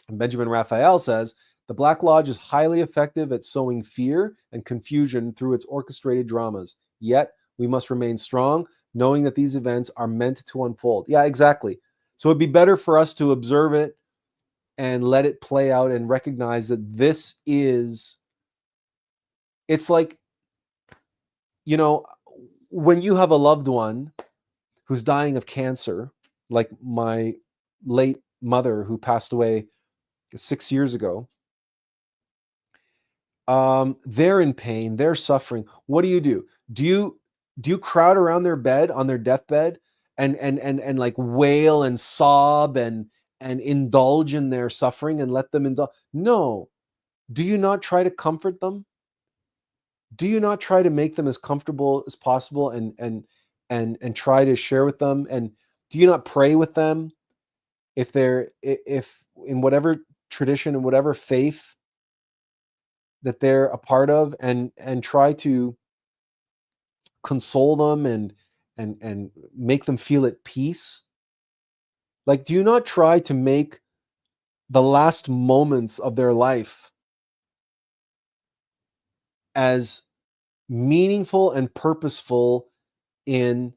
And Benjamin Raphael says, the Black Lodge is highly effective at sowing fear and confusion through its orchestrated dramas. Yet, we must remain strong, knowing that these events are meant to unfold. Yeah, exactly. So it'd be better for us to observe it and let it play out and recognize that this is, it's like, you know, when you have a loved one who's dying of cancer, like my late mother who passed away 6 years ago, they're in pain, they're suffering. What do? Do you crowd around their bed on their deathbed and like wail and sob and indulge in their suffering and let them indulge? No. Do you not try to comfort them? Do you not try to make them as comfortable as possible and try to share with them? And do you not pray with them if in whatever tradition and whatever faith that they're a part of, and try to console them and make them feel at peace? Like, do you not try to make the last moments of their life as meaningful and purposeful in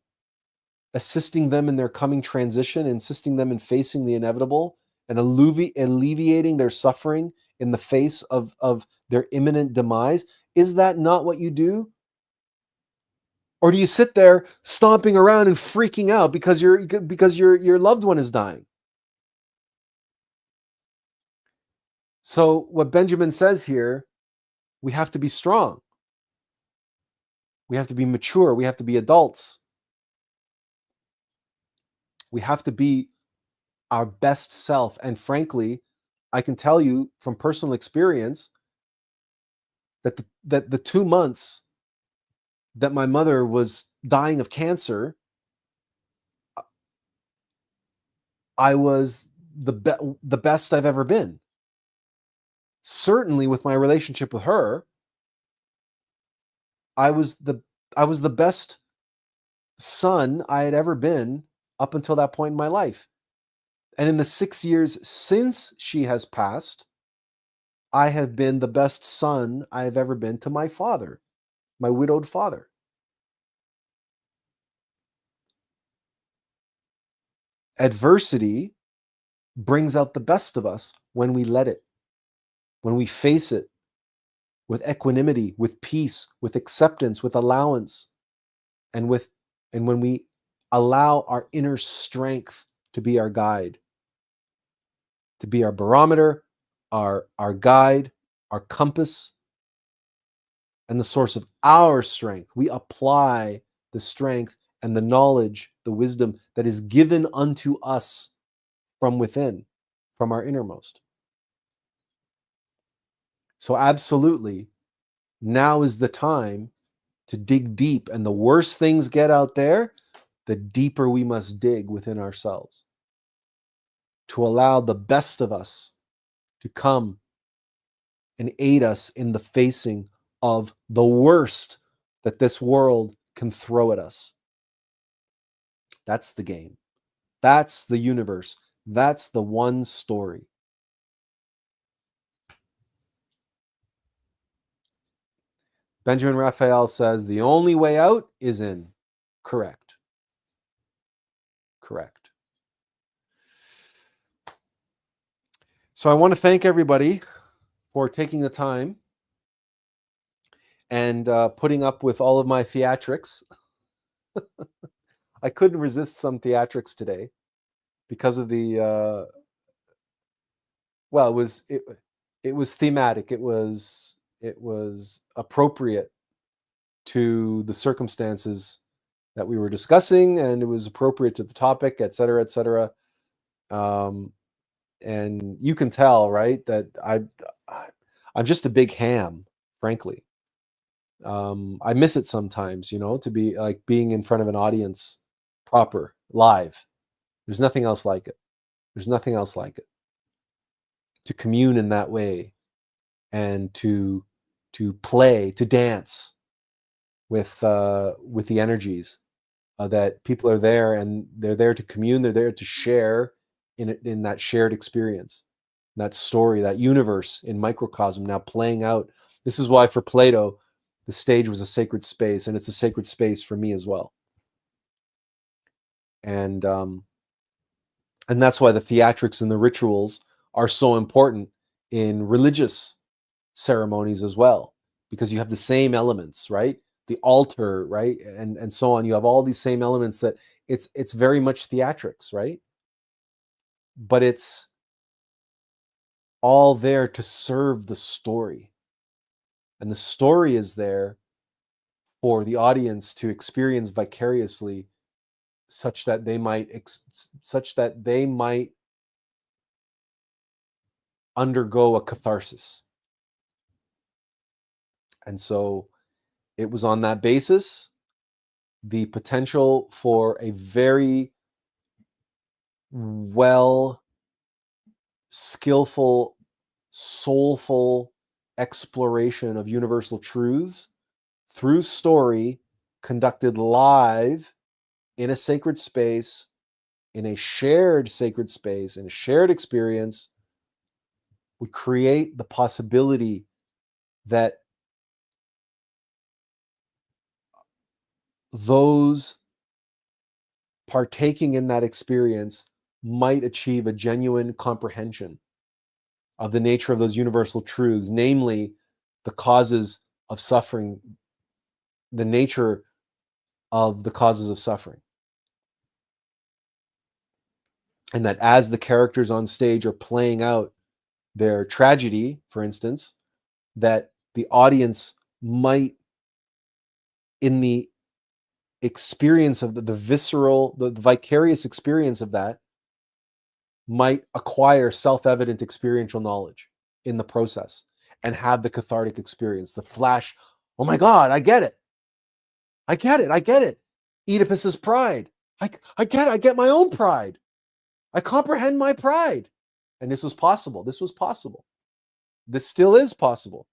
assisting them in their coming transition, assisting them in facing the inevitable, and alleviating their suffering in the face of their imminent demise? Is that not what you do? Or do you sit there stomping around and freaking out because your loved one is dying? So what Benjamin says here, we have to be strong. We have to be mature. We have to be adults. We have to be our best self. And frankly, I can tell you from personal experience that the 2 months that my mother was dying of cancer, I was the best I've ever been. Certainly with my relationship with her, I was the best son I had ever been up until that point in my life. And in the 6 years since she has passed, I have been the best son I have ever been to my father, my widowed father. Adversity brings out the best of us when we let it, when we face it with equanimity, with peace, with acceptance, with allowance, and when we allow our inner strength to be our guide, to be our barometer, our guide, our compass, and the source of our strength. We apply the strength and the knowledge, the wisdom that is given unto us from within, from our innermost. So absolutely, now is the time to dig deep. And the worse things get out there, the deeper we must dig within ourselves to allow the best of us to come and aid us in the facing of the worst that this world can throw at us. That's the game. That's the universe. That's the one story. Benjamin Raphael says, the only way out is in. Correct. Correct. So I want to thank everybody for taking the time and putting up with all of my theatrics. I couldn't resist some theatrics today because of the well, it was thematic. It was appropriate to the circumstances that we were discussing, and it was appropriate to the topic, et cetera, et cetera. And you can tell, right, that I'm just a big ham, frankly. I miss it sometimes, to be like being in front of an audience proper, live. There's nothing else like it. There's nothing else like it. To commune in that way and to play, to dance with the energies, that people are there, and they're there to commune, they're there to share in that shared experience, that story, that universe in microcosm now playing out. This is why for Plato, the stage was a sacred space, and it's a sacred space for me as well. And that's why the theatrics and the rituals are so important in religious ceremonies as well, because you have the same elements, right? The altar, right? And so on. You have all these same elements that it's very much theatrics, right? But it's all there to serve the story. And the story is there for the audience to experience vicariously, such that they might undergo a catharsis. And so it was on that basis, the potential for a very well, skillful, soulful exploration of universal truths through story, conducted live in a sacred space, in a shared sacred space, in a shared experience, would create the possibility that those partaking in that experience might achieve a genuine comprehension of the nature of those universal truths, namely the causes of suffering, the nature of the causes of suffering. And that as the characters on stage are playing out their tragedy, for instance, that the audience might, in the experience of the visceral, the vicarious experience of that, might acquire self-evident experiential knowledge in the process and have the cathartic experience, the flash, oh my God, I get it. I get it. Oedipus's pride. I get my own pride. I comprehend my pride. And this was possible. This still is possible.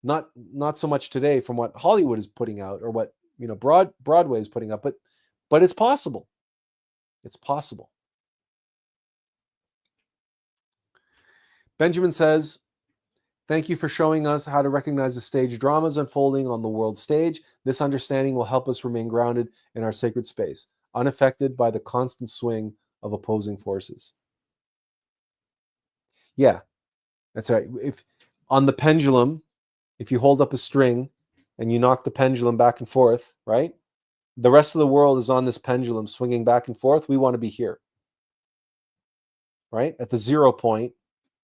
Not so much today from what Hollywood is putting out, or what, Broadway is putting up, but it's possible. It's possible. Benjamin says, thank you for showing us how to recognize the stage dramas unfolding on the world stage. This understanding will help us remain grounded in our sacred space, unaffected by the constant swing of opposing forces. Yeah, that's right. If on the pendulum, if you hold up a string and you knock the pendulum back and forth, right? The rest of the world is on this pendulum swinging back and forth. We want to be here, right? At the 0 point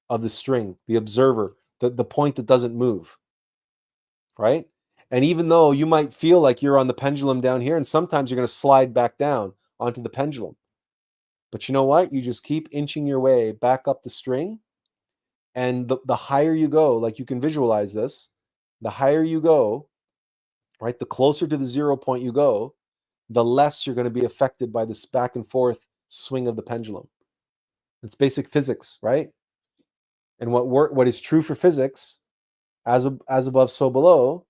of the string, the observer, the point that doesn't move, right? And even though you might feel like you're on the pendulum down here, and sometimes you're going to slide back down onto the pendulum, but you know what? You just keep inching your way back up the string, and the higher you go, like you can visualize this, the higher you go, right? The closer to the 0 point you go, the less you're going to be affected by this back and forth swing of the pendulum. It's basic physics, right? And what is true for physics, as above, so below,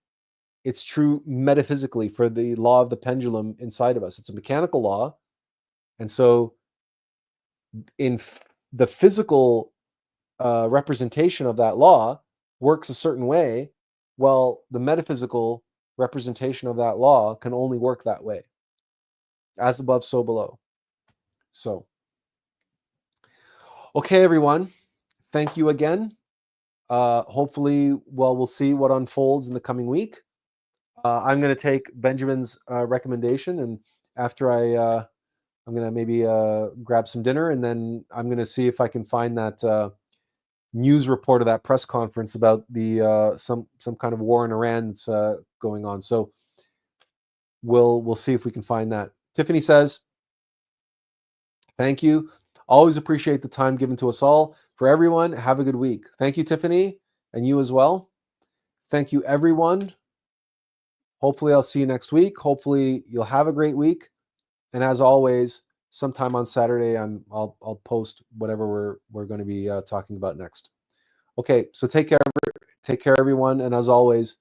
it's true metaphysically for the law of the pendulum inside of us. It's a mechanical law. And so in the physical representation of that law works a certain way, well, the metaphysical representation of that law can only work that way. As above, so below. So, okay, everyone. Thank you again. Hopefully, we'll see what unfolds in the coming week. I'm going to take Benjamin's recommendation, and after I'm going to maybe grab some dinner, and then I'm going to see if I can find that news report of that press conference about the some kind of war in Iran that's going on. So we'll see if we can find that. Tiffany says, thank you. Always appreciate the time given to us all. For everyone, have a good week. Thank you, Tiffany, and you as well. Thank you, everyone. Hopefully, I'll see you next week. Hopefully, you'll have a great week. And as always, sometime on Saturday, I'll post whatever we're going to be talking about next. Okay, so take care, everyone, and as always,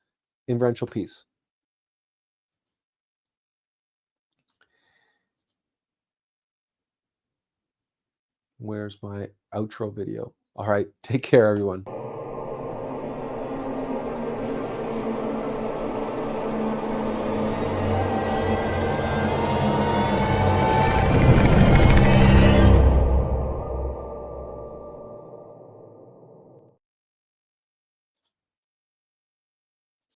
inferential peace. Where's my outro video? All right, take care, everyone.